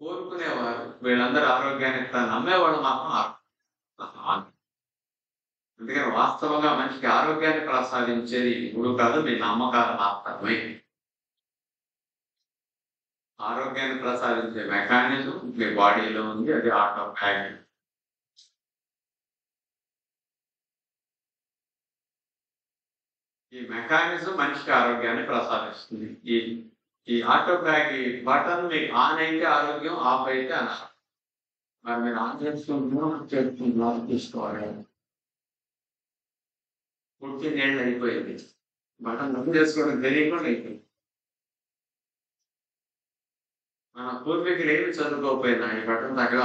కోరుకునేవారు వీళ్ళందరూ ఆరోగ్యాన్ని ఇస్తారని నమ్మేవాళ్ళు మాత్రం అందుకని వాస్తవంగా మనిషికి ఆరోగ్యాన్ని ప్రసాదించేది ఇప్పుడు కాదు, మీ నమ్మకాలు మాత్రమే. ఆరోగ్యాన్ని ప్రసాదించే మెకానిజం మీ బాడీలో ఉంది, అది ఆటోమేటిక్. ఈ మెకానిజం మనిషికి ఆరోగ్యాన్ని ప్రసాదిస్తుంది. ఈ ఈ ఆటోబ్యాగ్ బటన్ మీకు ఆన్ అయితే ఆరోగ్యం, ఆఫ్ అయితే అనారోగ్యం. మరి మీరు ఆన్ చేస్తున్నారు తీసుకోవాలి. పుట్టినేళ్ళు అయిపోయింది, బటన్ నొక్కి చేసుకోవడం తెలియకుండా అయిపోయింది. మన పూర్వీకులు ఏమి చదువుకోకపోయినా ఈ బటన్ దగ్గర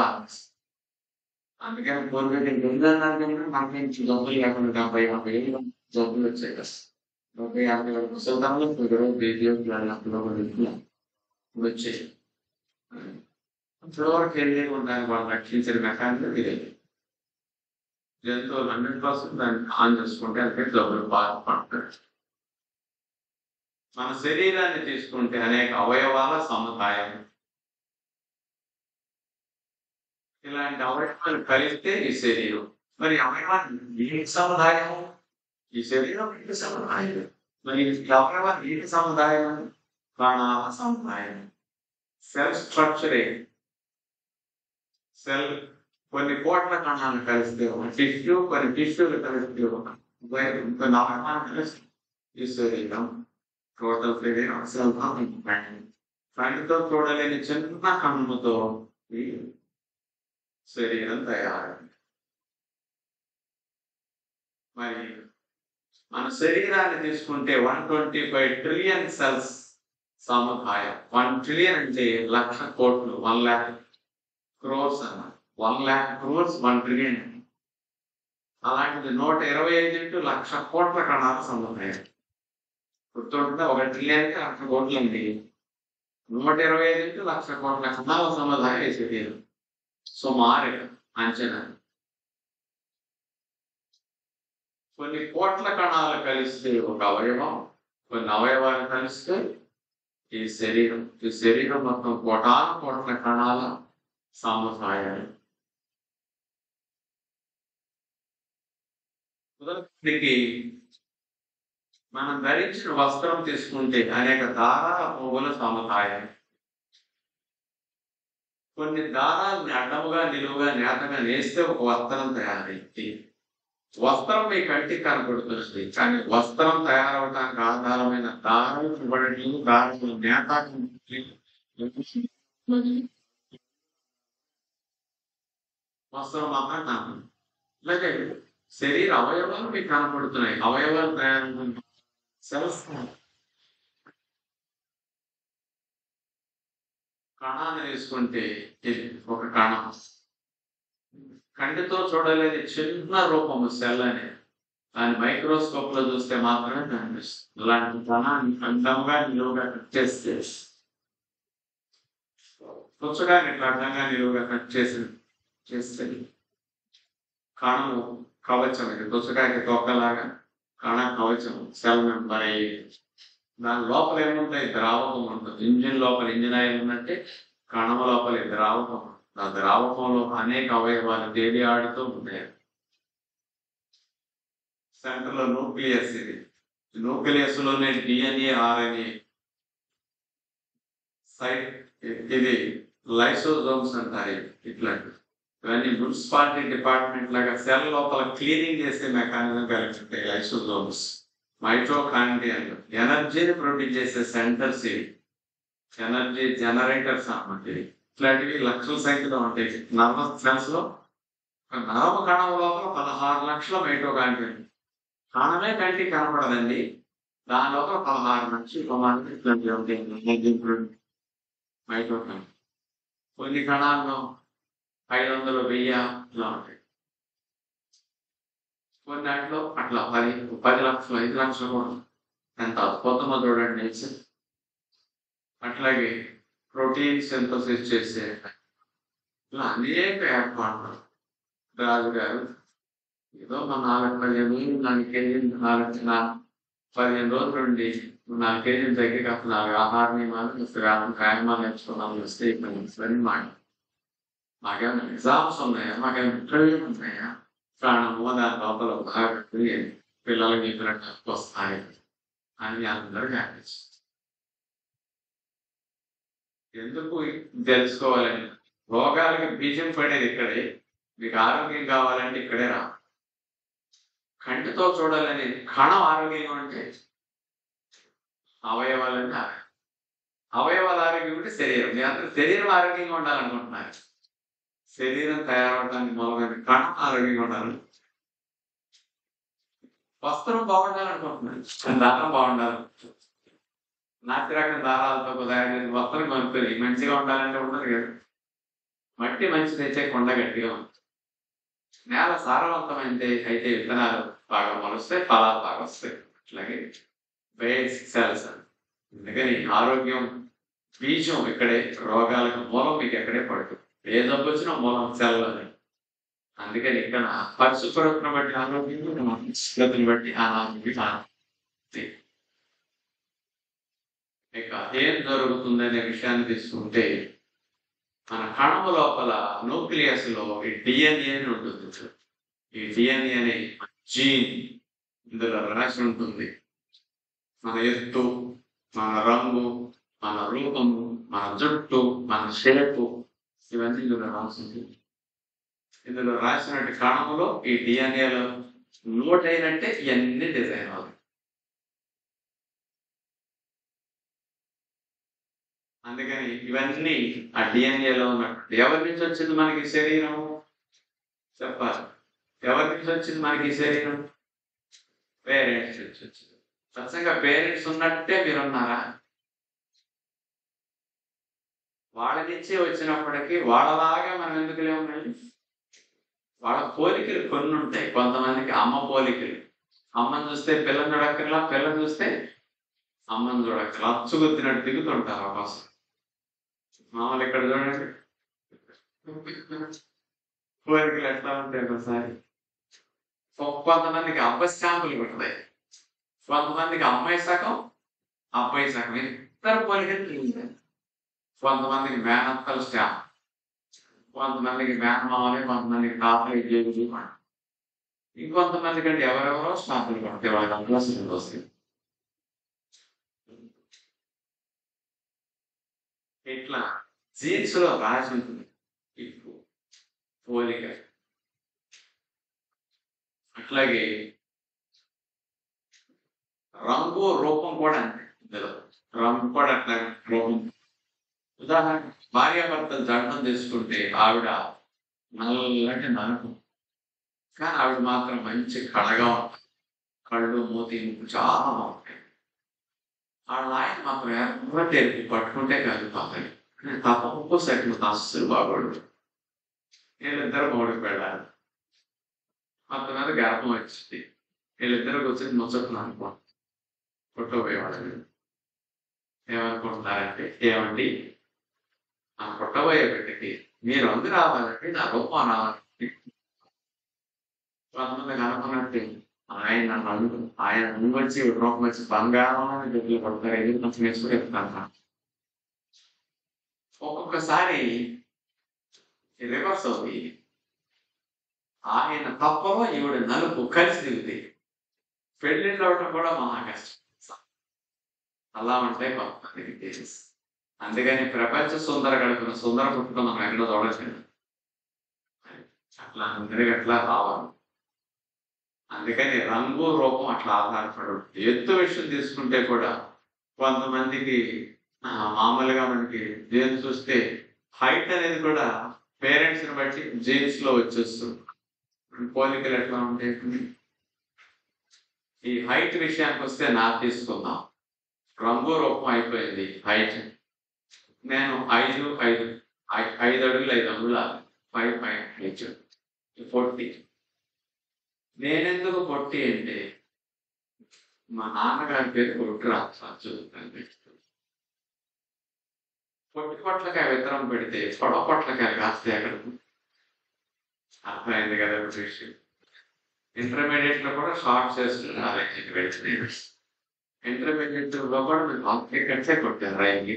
అందుకని పూర్వీకులు ఉందన్నారు, మనకి నుంచి జబ్బులు లేకుండా 70-50 జబ్బులు వచ్చాయి కదా. 40-50 ముసలితనంలో వచ్చాయి. ఇప్పటి వరకు వెళ్ళి ఉండాలి వాళ్ళు రక్షించిన మెకానిజం ఇదే. జంతువులు 100% దాన్ని ఆన్ చేసుకుంటే అందుకే జబ్బులు బాధపడతారు. మన శరీరాన్ని తీసుకుంటే అనేక అవయవాల సముదాయం. ఇలాంటి అవయవాలు కలిస్తే ఈ శరీరం. మరి అవయవాలు నీటి సముదాయం, ఈ శరీరం నీటి సముదాయం. మరి అవయవాలు నీటి సముదాయం, ప్రాణాల సముదాయం. సెల్ స్ట్రక్చరే సెల్ కొన్ని కోట్ల కణాలు కలిస్తే టిష్యూ, కొన్ని టిష్యూలు కలిస్తే కొన్ని అవయవాలు కలిస్తే ఈ శరీరం. టోటల్ శరీరం కంటితో చూడలేని చిన్న కన్నుతో ఈ శరీరం తయారైంది. మరి మన శరీరాన్ని తీసుకుంటే 125 ట్రిలియన్ సెల్స్ సముదాయం. 1 ట్రిలియన్ అంటే 1,00,000 కోట్లు, 1,00,000 crores అన్నమాట. 1,00,000 crores 1 ట్రిలియన్. అలాంటిది 125 into 1,00,000 కోట్ల కణాల సముదాయం. గుర్తుంటే 1 ట్రిలియన్కి 1,00,000 కోట్లు అండి. 125 into 1,00,000 కోట్ల కణాల సముదాయం శరీరం. సుమారు అంచనా. కొన్ని కోట్ల కణాలు కలిస్తే ఒక అవయవం, కొన్ని అవయవాలు కలిస్తే ఈ శరీరం. ఈ శరీరం మొత్తం కోట్ల కణాల సముదాయాలు. ఉదాహరణకి మనం ధరించిన వస్త్రం తీసుకుంటే అనేక దారాల పువ్వుల సముదాయం. కొన్ని దారాలని అడ్డముగా, నిలువుగా, నేతగా నేస్తే ఒక వస్త్రం తయారైంది. వస్త్రం మీ కంటికి కనపడుతుంది, కానీ వస్త్రం తయారవడానికి ఆధారమైన దారం ఇవ్వడం, దారం నేత వస్త్రం మాత్రం కాదు. అలాగే శరీర అవయవాలు మీకు కనపడుతున్నాయి. అవయవాలు తయారు సెల్స్. కణాన్ని తీసుకుంటే ఇది ఒక కణం. కంటితో చూడలేని చిన్న రూపము సెల్ అనేది. దాన్ని మైక్రోస్కోప్ లో చూస్తే మాత్రమే కనిపిస్తుంది. అలాంటి కణాన్ని అడ్డంగా నిలువుగా కట్ చేస్తే, పుచ్చగాని ఇట్లా అడ్డంగా నిలువుగా కట్ చేస్తే కణము కవచం. ఇది పుచ్చకాయకి తొక్కలాగా కణ కవచం, సెల్ మెంబర్ అయ్యి దాని లోపల ఏముంటాయి? ద్రావకం ఉంటుంది. ఇంజిన్ లోపల ఇంజిన్ ఆయిల్ ఉన్నట్టే కణం లోపల ద్రావకం. ఆ ద్రావకంలో అనేక అవయవాలు తేలి ఆడుతూ ఉంటాయి. సెంటర్ లో న్యూక్లియస్. ఇది న్యూక్లియస్ లోనే DNA, RNA సైట్. ఇది లైసోజోమ్స్ అంటారు. ఇట్లాంటి ఇవన్నీ మున్సిపాలిటీ డిపార్ట్మెంట్ లాగా సెల్ లోపల క్లీనింగ్ చేసే మెకానిజం కలిగి ఉంటాయి లైసోజోమ్స్. మైటోకాండ్రియాలు ఎనర్జీని ప్రొడ్యూస్ చేసే సెంటర్స్ ఇవి. ఎనర్జీ జనరేటర్స్ అన్నమాట. ఇట్లాంటివి లక్షల సంఖ్యలో ఉంటాయి. నర్వస్ సెల్స్ లో నరమ కణం లోపల 16 లక్షల మైటోకాండ్రియాలు. కణమే కంటికి కనపడదండి, దాని లోపల 16 లక్షలు ఇట్లాంటివి ఉంటాయి మైటోకాండ్రియా. కొన్ని కణాల్లో 500, 1000 ఇలా ఉంటాయి. కొన్ని దాంట్లో అట్లా 10 లక్షలు, 5 లక్షలు కూడా. ఎంత అద్భుతమో చూడండి. అట్లాగే ప్రోటీన్ సింథసిస్ చేసే ఇలా అనేక ఏర్పాట్లు. రాజు గారు ఏదో మా 4 పదిహేను దానికి 4 15 రోజులు ఉండి 4 కేజీలు తగ్గి కాస్త 4 ఆహార నియమాలు వ్యాయామాలు నేర్చుకున్నాము వస్తే ఇవన్నీ మాకేమైనా ఎగ్జామ్స్ ఉన్నాయా, మాకేమైనా ఇంటర్వ్యూలు ఉన్నాయా, ప్రాణము దాని లోపల బాగా పిల్లలకి చెప్పినట్టు వస్తాయి అని అందరికీ అనిపిస్తుంది. ఎందుకు తెలుసుకోవాలని? రోగాలకి బీజం పడేది ఇక్కడే. మీకు ఆరోగ్యం కావాలంటే ఇక్కడే రా. కంటితో చూడాలని కణం ఆరోగ్యంగా ఉంటే అవయవాలన్నీ అవయవాల ఆరోగ్యం ఉంటే శరీరం. మీ అందరూ శరీరం ఆరోగ్యంగా ఉండాలనుకుంటున్నారు. శరీరం తయారవడానికి మూలమైన కణం ఆరోగ్యంగా ఉండాలి. వస్త్రం బాగుండాలనుకుంటున్నాను, దారం బాగుండాలి. నాసిరకం దారాలతో తయారు చేసిన వస్త్రం కొనుక్కొని మంచిగా ఉండాలంటే ఉండదు కదా. మట్టి మంచిదైతే కొండ గట్టిగా ఉంటుంది. నేల సారవంతమైతే అయితే విత్తనాలు బాగా మొలుస్తాయి, ఫలాలు బాగా వస్తాయి. అట్లాగే బేసిక్ సెల్స్. అందుకని ఆరోగ్యం బీజం ఇక్కడే, రోగాలకు మూలం మీకు ఎక్కడే పడుతుంది. ఏ జబ్బు వచ్చినా మూలం సెల్ అని. అందుకని ఇక్కడ పరిశుభ్రతను బట్టి ఆరోగ్యం, పరిశుభ్రతను బట్టి అనారోగ్యం. ఇక ఏం జరుగుతుందనే విషయాన్ని తీసుకుంటే, మన కణము లోపల న్యూక్లియస్ లో ఈ డిఎన్ఏ అని ఉంటుంది. ఈ డిఎన్ఏ అనే జీన్ ఇందులో రాసి ఉంటుంది. మన ఎత్తు, మన రంగు, మన రూపము, మన జుట్టు, మన షేపు ఇవన్నీ ఇందులో రాసి ఉంటుంది. ఇందులో రాసినట్టు కణములో ఈ డిఎన్ఏలో నోట్ అయినట్టే ఇవన్నీ డిజైన్ అవుతాయి. అందుకని ఇవన్నీ ఆ డిఎన్ఏలో ఉన్నట్టు. ఎవరి నుంచి వచ్చింది మనకి శరీరం చెప్పాలి? ఎవరి నుంచి వచ్చింది మనకి శరీరం? పేరెంట్స్ నుంచి వచ్చింది. ఖచ్చితంగా పేరెంట్స్ ఉన్నట్టే మీరున్నారా? వాళ్ళ నుంచి వచ్చినప్పటికీ వాళ్ళలాగా మనం ఎందుకు లేవు? వాళ్ళ పోలికలు కొన్ని ఉంటాయి. కొంతమందికి అమ్మ పోలికలు. అమ్మని చూస్తే పిల్లని చూడక్కర్లా, పిల్లని చూస్తే అమ్మని చూడక్కర్లా. అచ్చుగుద్దినట్టు దిగుతుంటారు కోసం. మామూలు ఇక్కడ చూడండి పోలికలు ఎట్లా ఉంటాయి. ఒకసారి కొంతమందికి అబ్బాయి స్టాంపులు ఉంటాయి, కొంతమందికి అమ్మాయి సగం అబ్బాయి సగం. ఇద్దరు పోలికలు. కొంతమందికి మేనత్తలు స్టాంప్, కొంతమందికి మేనమామలే, కొంతమందికి తాతలు ఇచ్చేది. ఇంకొంతమంది కంటే ఎవరెవరో స్టాంపులు పడతాయి. వాళ్ళకి అభ్యాసం వస్తుంది. ఇట్లా జీన్స్ లో రాసి ఉంటుంది ఇప్పుడు పోలిక. అట్లాగే రంగు రూపం కూడా అంతే. ఇందులో రంగు కూడా అట్లా రూపం. ఉదాహరణ భార్యాభర్తలు జంటం తీసుకుంటే ఆవిడ నల్లటి నలుపు, కానీ ఆవిడ మాత్రం మంచి కళగా ఉంటుంది. కళ్ళు, మూతి, ముక్కు చాలా బాగుంటాయి. వాళ్ళ ఆయన మాత్రం ఎర్రటి ఎరుపు పట్టుకుంటే కలిగిపోతాయి. తప్ప సెట్ అస్సలు బాగోడు. వీళ్ళిద్దరు మూడుకు వెళ్ళాలి. మొత్తం మీద గర్భం వచ్చింది. వీళ్ళిద్దరికి వచ్చి ముచ్చట్లు అనుకో పుట్టబోయేవాళ్ళు. ఏమనుకుంటున్నారంటే, ఏమండి నా పుట్టబోయే బిడ్డకి మీరు అందు రావాలంటే నా రూపం రావాలంటే కొంతమంది అనుకున్నట్టు ఆయన నువ్వు వచ్చి రూపం వచ్చి బంగారం గడ్డలు పడతారు. ఎదురు కొంచెం వేసుకుని ఒక్కొక్కసారి రివర్స్ అవుతుంది. ఆయన తప్పలో ఈవిడ నలుపు కలిసి దిగుతాయి. పెళ్ళిళ్ళు అవటం కూడా మహా కష్టం. అలా ఉంటాయి కొంతమందికి కేసెస్. అందుకని ప్రపంచ సుందర గడుపున సుందర పుట్టుకు మనం ఎక్కడో చూడలేదు. అట్లా అందరికి అట్లా రావాలి. అందుకని రంగు రూపం అట్లా ఆధారపడు. ఎత్తు విషయం తీసుకుంటే కూడా కొంతమందికి మామూలుగా మనకి జీన్స్ చూస్తే హైట్ అనేది కూడా పేరెంట్స్ ని బట్టి జీన్స్ లో వచ్చేస్తుంది. పోలికలు ఎట్లా ఉంటాయి? ఈ హైట్ విషయానికి వస్తే నాకు తీసుకుందాం. రంగు రూపం అయిపోయింది. హైట్ నేను 5 అడుగులు 5 అంగుళాలు 5.5 40. నేనెందుకు పొట్టి అంటే మా నాన్నగారి పేరు కొట్టురాజు. పొట్టి పొట్లకాయ విత్తనం పెడితే పొడవ పొట్లకాయలు కాస్తే అక్కడ అర్థమైంది కదా విషయం. ఇంటర్మీడియట్ లో కూడా షార్ట్ చేస్తున్నారు. ఇంటర్మీడియట్ లో కూడా మేము కాంప్లికేట్సే కొట్టాను రైంగి.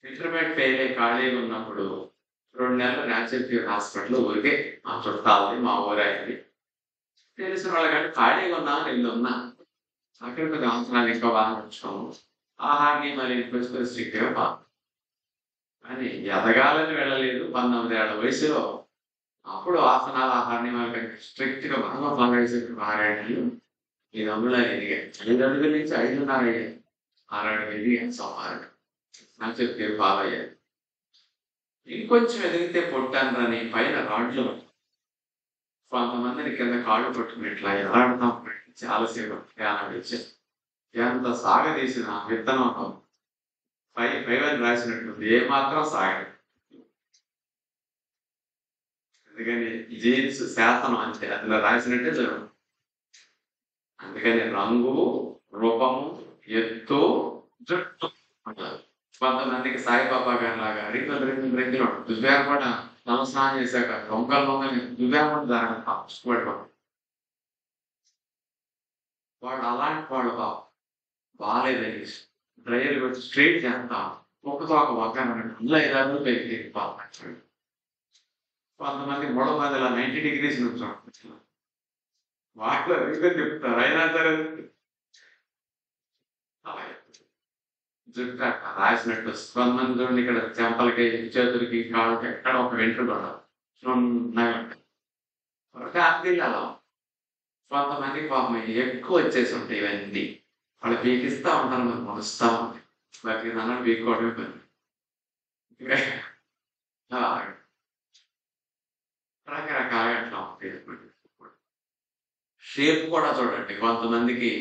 ఇంటర్మీడియట్ ఫెయిల్ అయ్యి ఖాళీగా ఉన్నప్పుడు 2 నెలలు న్యాచురల్ క్యూర్ హాస్పిటల్ ఊరికే మా చుట్టాలది మా ఊరైంది తెలిసిన వాళ్ళకంటే ఖాళీగా ఉన్నామని వెళ్ళి ఉన్నా. అక్కడ కొద్ది అవసరాలు ఇంకా బాగా వచ్చాము. ఆహార్ని మరి ఇంకొంచెం స్ట్రిక్ట్గా బా అని ఎదగాలని వెళ్ళలేదు. 19 ఏళ్ల వయసులో అప్పుడు ఆసనాలు ఆహార్ని వాళ్ళకి స్ట్రిక్ట్ గా బాగా ఫాలో చేసి మారాడు. ఈ అందులో ఎదిగా 5 అడుగుల నుంచి 5.5 6 అడుగులు ఎదిగా సుమారు నాకు చెప్పి ఫాలో అయ్యారు. ఇంకొంచెం ఎదిగితే పొట్టానని పైన రాడ్లు కొంతమందిని కింద కాళ్ళు పట్టుకున్నట్లా ఎలాడతాం చాలాసేపు ధ్యానం ఇచ్చారు. ఎంత సాగదీసిన విత్తనం పైవని రాసినట్టుంది ఏమాత్రం సాగదు. అందుకని జీన్స్ శాసనం అంతే అందులో రాసినట్టే జరుగు. అందుకని రంగు రూపము ఎత్తు జుట్టు అంటారు. కొంతమందికి సాయిబాబా గారి లాగా రింగులు దువ్యాలు కూడా నమస్కారం చేశాక లొంగలు దువ్యాలు కూడా జరగదు. వాడు అలాంటి వాడు బాగాలేదని డ్రైయర్ వచ్చి స్ట్రైట్ చేస్తా ఒక్కతో ఒక వక్కన అందులో 5 అడుగులు పైకి కొంతమంది మూడు మందిలా 90 degrees నుంచి వాటిలో రీజన్ చెప్తారు అయినా సరే జుట్టు అట్లా రాసినట్టు కొంతమంది చూడండి ఇక్కడ చెంపలకి చేతులకి కాళ్ళకి ఎక్కడ ఒక వెంట్రుక అలా కొంతమంది పాపం ఎక్కువ వచ్చేసి ఉంటాయి ఇవన్నీ వాళ్ళు పీకిస్తా ఉంటారు మరి మొలుస్తా ఉంటాయి వాటికి నన్ను పీక్కోవడమే పని. రకరకాలుగా అట్లా ఉంటాయి. షేప్ కూడా చూడండి కొంతమందికి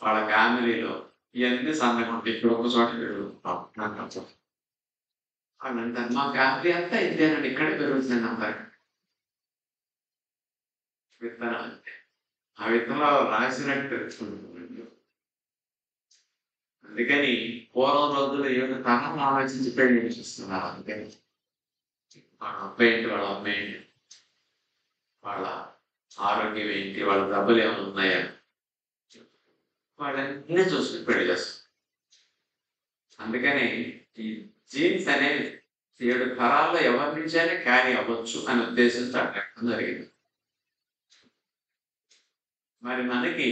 వాళ్ళ ఫ్యామిలీలో ఇవన్నీ సన్నగా ఉంటాయి. ఇప్పుడు ఒక చోట పెరుగుతాం అని అంటారు మా ఫ్యామిలీ అంతా ఇంతేనండి ఇక్కడే పెరుగుతుంది అంటారు. విత్తనాలు అంటే ఆ విత్తనాలు రాసినట్టు. అందుకని పూర్వం రోజుల్లో 7 తరం ఆలోచించి పెళ్లి చేస్తున్నారు. అందుకని వాళ్ళ అబ్బాయి వాళ్ళ అమ్మాయి వాళ్ళ ఆరోగ్యం ఏంటి వాళ్ళ డబ్బులు ఏమైనా ఉన్నాయా వాళ్ళన్నీ చూసుకుని పెళ్లి చేస్తారు. అందుకని ఈ జీన్స్ అనేవి 7 తరాల్లో ఎవరి నుంచైనా క్యారీ అవ్వచ్చు అనే ఉద్దేశంతో అట్లా జరిగింది. మరి మనకి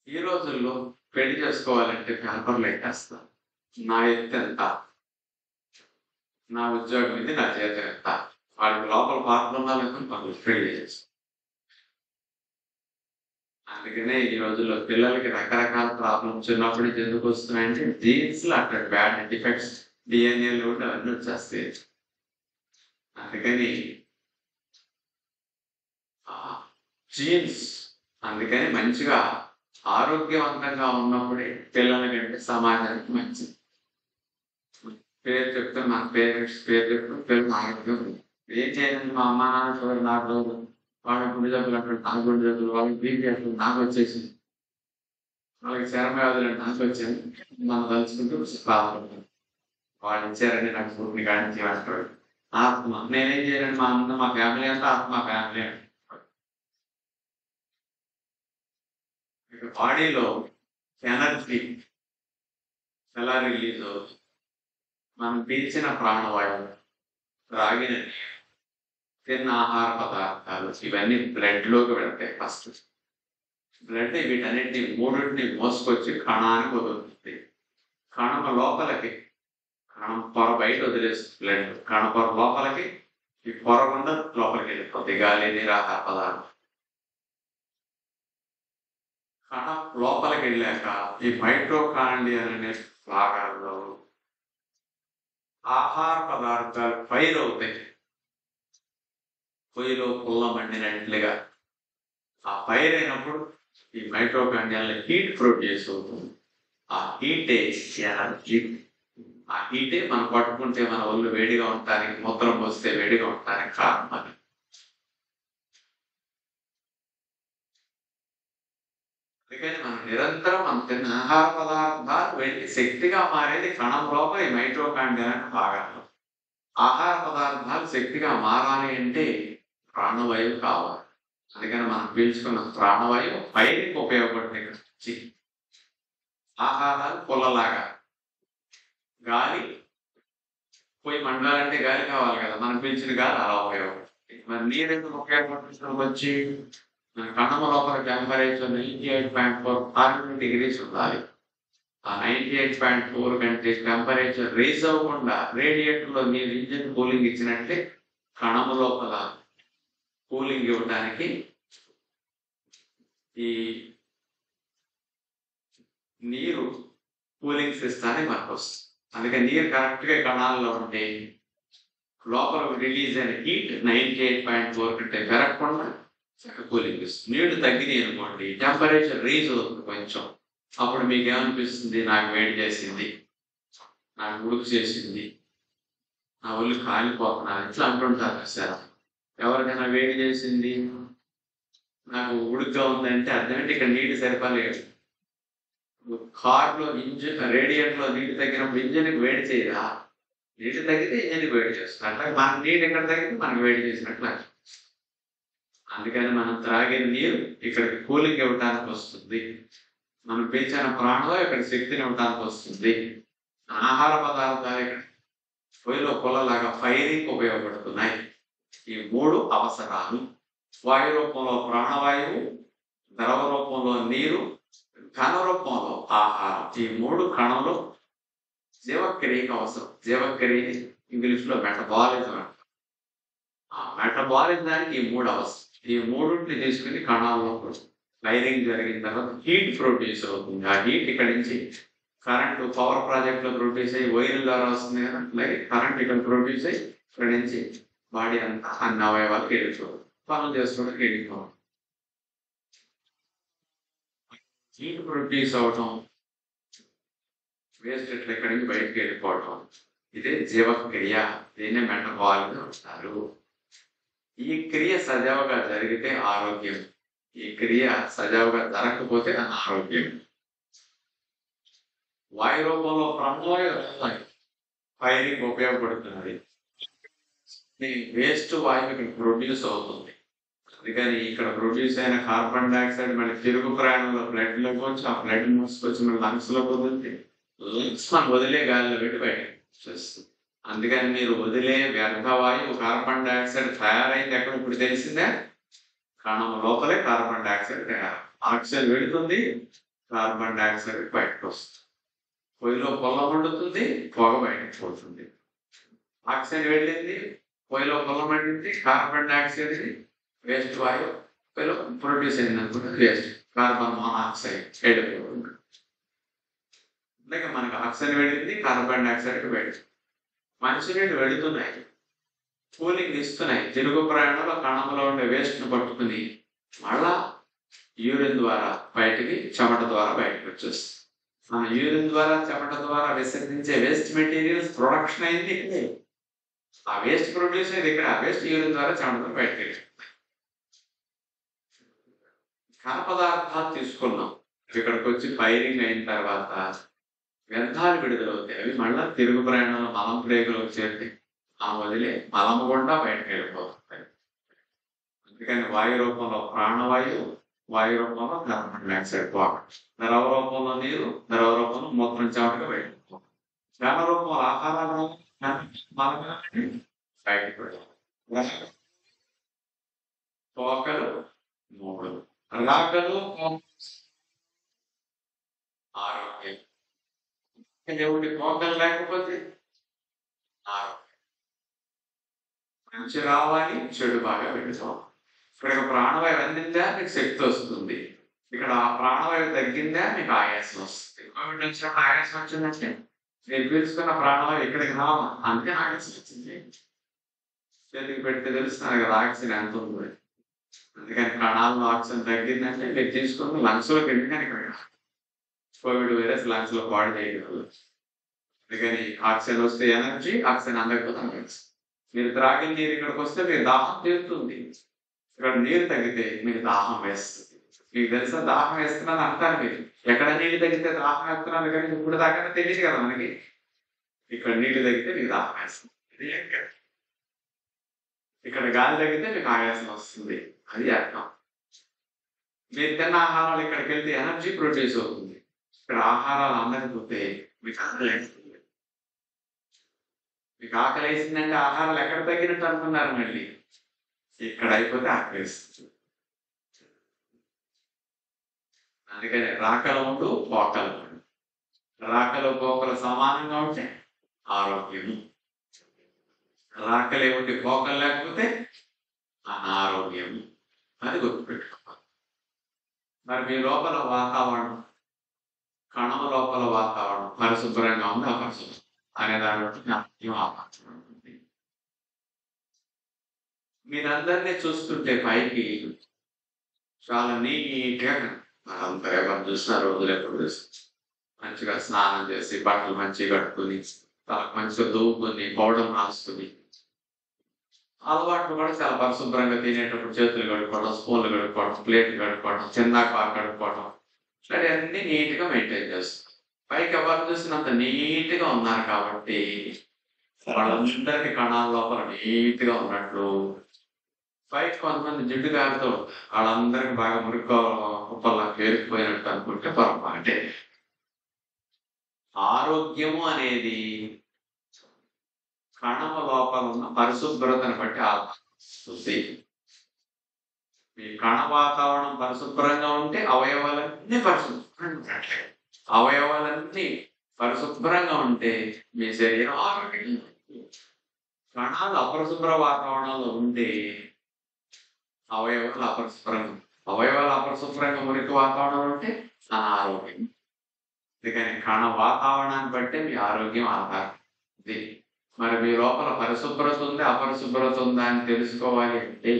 ఈ రోజుల్లో పెళ్లి చేసుకోవాలంటే పేపర్లు ఎట్టేస్తాం. నా ఎత్తు ఎంత, నా ఉద్యోగం ఇది, నా జీతం ఎంత, వాళ్ళకి లోపల పాత్రలు ఉండాలని పనులు పెళ్లి చేస్తాం. అందుకనే ఈ రోజుల్లో పిల్లలకి రకరకాల ప్రాబ్లమ్స్ చిన్నప్పటి నుంచి ఎందుకు వస్తున్నాయంటే జీన్స్ లో అక్కడ బ్యాడ్ డిఫెక్ట్స్ డిఎన్ఏలు కూడా అవన్నీ వచ్చేస్తాయి. అందుకని జీన్స్ అందుకని మంచిగా ఆరోగ్యవంతంగా ఉన్నప్పుడే పిల్లల కంటే సమాజానికి మంచిది. పేరు చెప్తే మన పేరెంట్స్ పేరు చెప్తే పిల్లలు ఆరోగ్యం ఏం చేయాలండి మా అమ్మ నాన్న చూడండి నాకు వాళ్ళకి గుండె జబ్బులు అంటారు నాకు గుండె జబ్బులు వాళ్ళకి బీపీ అంటారు నాకు వచ్చేసి వాళ్ళకి చర్మ వ్యాధులు అంటే నాకు వచ్చాను మనం తలుచుకుంటూ బాధపడతాం. వాళ్ళు ఇచ్చారండి నాకు ఫుడ్ని కాడించి అంటారు. ఆత్మ నేనేం చేయాలండి మా అన్న మా ఫ్యామిలీ అంతా ఆత్మ ఫ్యామిలీ అంటే బాడీలో ఎనర్జీ ఎలా రిలీజ్ అవుతుంది. మనం పీల్చిన ప్రాణవాయువు త్రాగిన తిన్న ఆహార పదార్థాలు ఇవన్నీ బ్లడ్ లోకి వెళ్తాయి. ఫస్ట్ బ్లడ్ వీటన్నిటిని 3టిని మోసుకొచ్చి కణానికి వదులుతుంది. కణం లోపలికి కణం పొర బయట వదిలేస్తుంది బ్లడ్. కణ పొర లోపలికి ఈ పొర గుండా లోపలికి వెళ్ళిపోతుంది గాలి నీరు ఆహార పదార్థం. కణం లోపలికి వెళ్ళాక ఈ మైటోకాండ్రియా అనే భాగాల్లో ఆహార పదార్థాలు ఫైర్ అవుతాయి. పొయ్యిలో పుల్ల మండినట్లుగా ఆ ఫైర్ అయినప్పుడు ఈ మైటోకాండ్రియాలో హీట్ ప్రొడ్యూస్ అవుతుంది. ఆ హీటే ఎనర్జీ. ఆ హీటే మనం పట్టుకుంటే మన ఒళ్ళు వేడిగా ఉండటానికి మూత్రం పోస్తే వేడిగా ఉండటానికి కారణం. అది అందుకని మనం నిరంతరం మనం తిన్న ఆహార పదార్థాలు వెళ్ళి శక్తిగా మారేది కణం లోపల ఈ మైటోకాండ్రియా భాగాలు. ఆహార పదార్థాలు శక్తిగా మారాలి అంటే ప్రాణవాయువు కావాలి. అందుకని మనం పీల్చుకున్న ప్రాణవాయువు పైరికి ఉపయోగపడుతుంది. ఆహారాలు పుల్లలాగా, గాలి పోయి మండాలంటే గాలి కావాలి కదా, మనం పీల్చిన గాలి అలా ఉపయోగపడుతుంది. మరి నీరు ఎందుకు ఉపయోగపడుతుంది? వచ్చి కణమ లోపల టెంపరేచర్ 98.4 డిగ్రీస్ ఉండాలి. ఆ 98.4 కంటే టెంపరేచర్ రేజ్ అవ్వకుండా రేడియేటర్ లో మీరు ఇంజిన్ కూలింగ్ ఇచ్చినట్లే కణము లోపల కూలింగ్ ఇవ్వడానికి ఈ నీరు కూలింగ్ సిస్టాన్ని మనకు వస్తుంది. అందుకే నీరు కరెక్ట్ గా కణాల్లో ఉంటే లోపల రిలీజ్ అయిన హీట్ 98.4 కంటే పెరగకుండా కూలింగ్ ఇస్తుంది. నీళ్లు తగ్గినాయి అనుకోండి, టెంపరేచర్ రేజ్ అవుతుంది కొంచెం, అప్పుడు మీకు ఏమనిపిస్తుంది? నాకు వేడి చేసింది, నాకు ఉడుకు చేసింది, నా ఒళ్ళు కాలిపోతున్నారు, ఇట్లా అంటుంటారు సార్. ఎవరికైనా వేడి చేసింది, నాకు ఉడుకుగా ఉందంటే అర్థమేంటి? ఇక్కడ నీటి సరిపోలేదు. కార్లో ఇంజిన్ రేడియేటర్ లో నీటి తగ్గినప్పుడు ఇంజిన్కి వేడి చేయరా? నీటి తగ్గితే ఇంజిన్కి వేడి చేస్తుంది. అట్లా మన నీటి ఎక్కడ తగ్గితే మనకు వేడి చేసినట్లు. అందుకని మనం త్రాగే నీరు ఇక్కడికి కూలింగ్ ఇవ్వడానికి వస్తుంది. మనం పీల్చిన ప్రాణంలో ఇక్కడ శక్తిని ఇవ్వడానికి వస్తుంది. ఆహార పదార్థాలు ఇక్కడ పొయ్యిలో పొలలాగా ఫైరింగ్ ఉపయోగపడుతున్నాయి. ఈ 3 అవసరాలు: వాయు రూపంలో ప్రాణవాయువు, ద్రవ రూపంలో నీరు, ఘన రూపంలో ఆహారం. ఈ 3 కణంలో జీవక్రియకి అవసరం. జీవక్రియని ఇంగ్లీష్ లో మెటబాలిజం అంటారు. ఆ మెటబాలిజానికి ఈ 3 అవసరం. ఈ 3ని తీసుకుని కణాల్లో ఫైరింగ్ జరిగిన తర్వాత హీట్ ప్రొడ్యూస్ అవుతుంది. ఆ హీట్ ఇక్కడ నుంచి కరెంట్ పవర్ ప్రాజెక్ట్ లో ప్రొడ్యూస్ అయ్యి వైర్ల ద్వారా వస్తుంది కదా, అలాగే కరెంట్ ఇక్కడ ప్రొడ్యూస్ అయ్యి ఇక్కడ నుంచి బాడీ అంతా అన్ని అవయవాలకు వెళ్ళిపోవాలి, పనులు చేసుకోవడానికి వెళ్ళిపోవాలి. హీట్ ప్రొడ్యూస్ అవటం, వేస్ట్ ఇట్లా ఇక్కడి నుంచి బయటకు వెళ్ళిపోవటం, ఇదే జీవక్రియ. దీన్నే మెటబాలిజం అంటారు. ఈ క్రియ సజావుగా జరిగితే ఆరోగ్యం, ఈ క్రియ సజావుగా జరగకపోతే అనారోగ్యం. వాయు రూపంలో ప్రాణవాయు ఫైరింగ్ ఉపయోగపడుతున్నది. వేస్ట్ వాయువు ఇక్కడ ప్రొడ్యూస్ అవుతుంది. అందుకని ఇక్కడ ప్రొడ్యూస్ అయిన కార్బన్ డైఆక్సైడ్ మన తిరుగు ప్రయాణంలో బ్లడ్ లోకి వచ్చి, ఆ బ్లడ్ మోసుకొచ్చి మన లంగ్స్ లో కుదిరితే లంగ్స్ మనం వదిలే గాలిలో పెట్టి బయటకు చేస్తుంది. అందుకని మీరు వదిలే వ్యర్థ వాయువు కార్బన్ డైఆక్సైడ్ తయారైంది ఎక్కడ ఇప్పుడు తెలిసిందే? కణం లోపలే కార్బన్ డైఆక్సైడ్ తయారు. ఆక్సిజన్ వెళుతుంది, కార్బన్ డైఆక్సైడ్ బయటకు వస్తుంది. పొయ్యిలో పొల్ల మండుతుంది, పొగ బయటకు పోతుంది. ఆక్సిజన్ వెళ్ళింది, పొయ్యిలో పొల్ల మండింది, కార్బన్ డైఆక్సైడ్ వేస్ట్ వాయువు పొయ్యిలో ప్రొడ్యూస్ అయింది అనుకుంటే వేస్ట్ కార్బన్ మోనాక్సైడ్ వెళ్ళిపోతుంది. అలాగే మనకు ఆక్సిజన్ వెళ్ళింది, కార్బన్ డైఆక్సైడ్ వెళ్ళింది. మంచినీళ్ళు వెళుతున్నాయి, కూలింగ్ ఇస్తున్నాయి. తిరుగు ప్రయాణంలో కణంలో ఉండే వేస్ట్ ను పట్టుకుని మళ్ళా యూరిన్ ద్వారా బయటికి, చెమట ద్వారా బయటకు వచ్చేస్తుంది. మన యూరిన్ ద్వారా చెమట ద్వారా విసర్జించే వేస్ట్ మెటీరియల్స్ ప్రొడక్షన్ అయింది ఇక్కడే. ఆ వేస్ట్ ప్రొడ్యూస్ అయ్యేది ఇక్కడ. ఆ వేస్ట్ యూరిన్ ద్వారా చెమట ద్వారా బయటకు వెళ్ళి ఘన పదార్థాలు తీసుకున్నాం. ఇక్కడికి వచ్చి ఫైరింగ్ అయిన తర్వాత వ్యర్థాలు విడుదలవుతాయి. అవి మళ్ళా తిరుగు ప్రయాణంలో మలం ప్రేగులు వచ్చేది, ఆ వదిలే మలము గుండా బయటకు వెళ్ళిపోతాయి. అందుకని వాయు రూపంలో ప్రాణవాయువు, వాయు రూపంలో కార్బన్ డైఆక్సైడ్ వాటర్, ద్రవ రూపంలో నీరు, ద్రవ రూపంలో మూత్రం చెమటగా బయటకు, ఘన రూపంలో ఆహారాలు బయటకు వెళ్ళాలి. తోకలు 3, రాకలు ఆరోగ్యం. దేవుడి తోకలు లేకపోతే ఆరోగ్యం. మంచి రావాలి, చెడు బాగా పెడతాం. ఇక్కడ ప్రాణవాయువు అందిందా మీకు శక్తి వస్తుంది. ఇక్కడ ఆ ప్రాణవాయువు తగ్గిందా మీకు ఆయాసం వస్తుంది. కోవిడ్ వచ్చినప్పుడు ఆయాసం వచ్చిందంటే మీరు పీల్చుకున్న ప్రాణవాయువు ఇక్కడికి రావాలి, అందుకే ఆయాసం వచ్చింది. చేతికి పెడితే తెలుస్తున్నారు కదా ఆక్సిజన్ ఎంత ఉంది. అందుకని ప్రాణాల్లో ఆక్సిజన్ తగ్గిందంటే మీరు తీసుకుని లంగ్స్ లోకి ఎందుకని ఇక్కడ కోవిడ్ వైరస్ లంగ్స్ లో పాడు చేయగలరు. అందుకని ఆక్సిజన్ వస్తే ఎనర్జీ, ఆక్సిజన్ అందకపోతే మీరు త్రాగిన నీరు ఇక్కడికి వస్తే మీరు దాహం తీరుతుంది. ఇక్కడ నీరు తగ్గితే మీకు దాహం వేస్తుంది. మీకు తెలుసా దాహం వేస్తున్నాను అంటారు మీరు. ఎక్కడ నీళ్ళు తగ్గితే దాహం వేస్తున్నాను కానీ ఇప్పుడు దాకా తెలియదు కదా మనకి. ఇక్కడ నీళ్లు తగ్గితే మీకు దాహం వేస్తుంది. ఇది ఇక్కడ గాలి తగ్గితే మీకు ఆయాసం వస్తుంది. అది అర్థం. మీరు తిన్న ఆహారాలు ఇక్కడికి వెళ్తే ఎనర్జీ ప్రొడ్యూస్ అవుతుంది. ఇక్కడ ఆహారాలు అందకపోతే మీకు ఆకలి వేస్తుంది. మీకు ఆకలి వేసిందంటే ఆహారాలు ఎక్కడ తగ్గినట్టు అనుకున్నారు, మళ్ళీ ఇక్కడ అయిపోతే ఆకలి వేస్తుంది. అందుకని రాకలు ఉండు, పోకలు ఉండు. రాకలు పోకలు సమానంగా ఉంటే ఆరోగ్యము, రాకలే ఉండి పోకలు లేకపోతే అనారోగ్యము. అది గుర్తుపెట్టుకోవాలి. మరి మీ లోపల వాతావరణం, కణమ లోపల వాతావరణం పరిశుభ్రంగా ఉంది, అపరిశుభ్రం అనే దాన్ని బట్టి అర్థం ఆపరిశుభ్రం ఉంటుంది. మీరందరినీ చూస్తుంటే పైకి చాలా నీట్గా అంతా ఎవరు చూసినా రోజులు ఎప్పుడు చూస్తారు, మంచిగా స్నానం చేసి బట్టలు మంచిగా కట్టుకుని తలకు మంచిగా దూకుని పౌడర్ రాసుకుని, అలవాట్లు కూడా చాలా పరిశుభ్రంగా తినేటప్పుడు చేతులు కడుక్కోవడం, స్పూన్లు కడుక్కోవడం, ప్లేట్లు కడుక్కోవడం, చిన్నాక కడుక్కోవడం, ఇట్లాంటివన్నీ నీట్గా మెయింటైన్ చేస్తారు. పైకి ఎవరు చూసినంత నీట్గా ఉన్నారు కాబట్టి వాళ్ళందరికీ కణాల లోపల నీట్గా ఉన్నట్లు పైకి కొంతమంది జిడ్డు గారితో వాళ్ళందరికీ బాగా మురికి కుప్పల్లా పేరుకుపోయినట్టు అనుకుంటే పొరపాటే. ఆరోగ్యము అనేది కణమ లోపల ఉన్న పరిశుభ్రతను బట్టి ఆలోచిస్తుంది. మీ కణ వాతావరణం పరిశుభ్రంగా ఉంటే అవయవాలన్నీ పరిశుభ్రంగా, అవయవాలన్నీ పరిశుభ్రంగా ఉంటే మీ శరీరం ఆరోగ్యంగా. కణాలు అపరిశుభ్ర వాతావరణంలో ఉంటే అవయవాలు అపరిశుభ్రంగా, అవయవాలు అపరిశుభ్రంగా మురికి వాతావరణం ఉంటే అనారోగ్యం. అందుకని కణ వాతావరణాన్ని బట్టి మీ ఆరోగ్యం ఆధారం. మరి మీ లోపల పరిశుభ్రత ఉంది, అపరిశుభ్రత ఉందా అని తెలుసుకోవాలి అంటే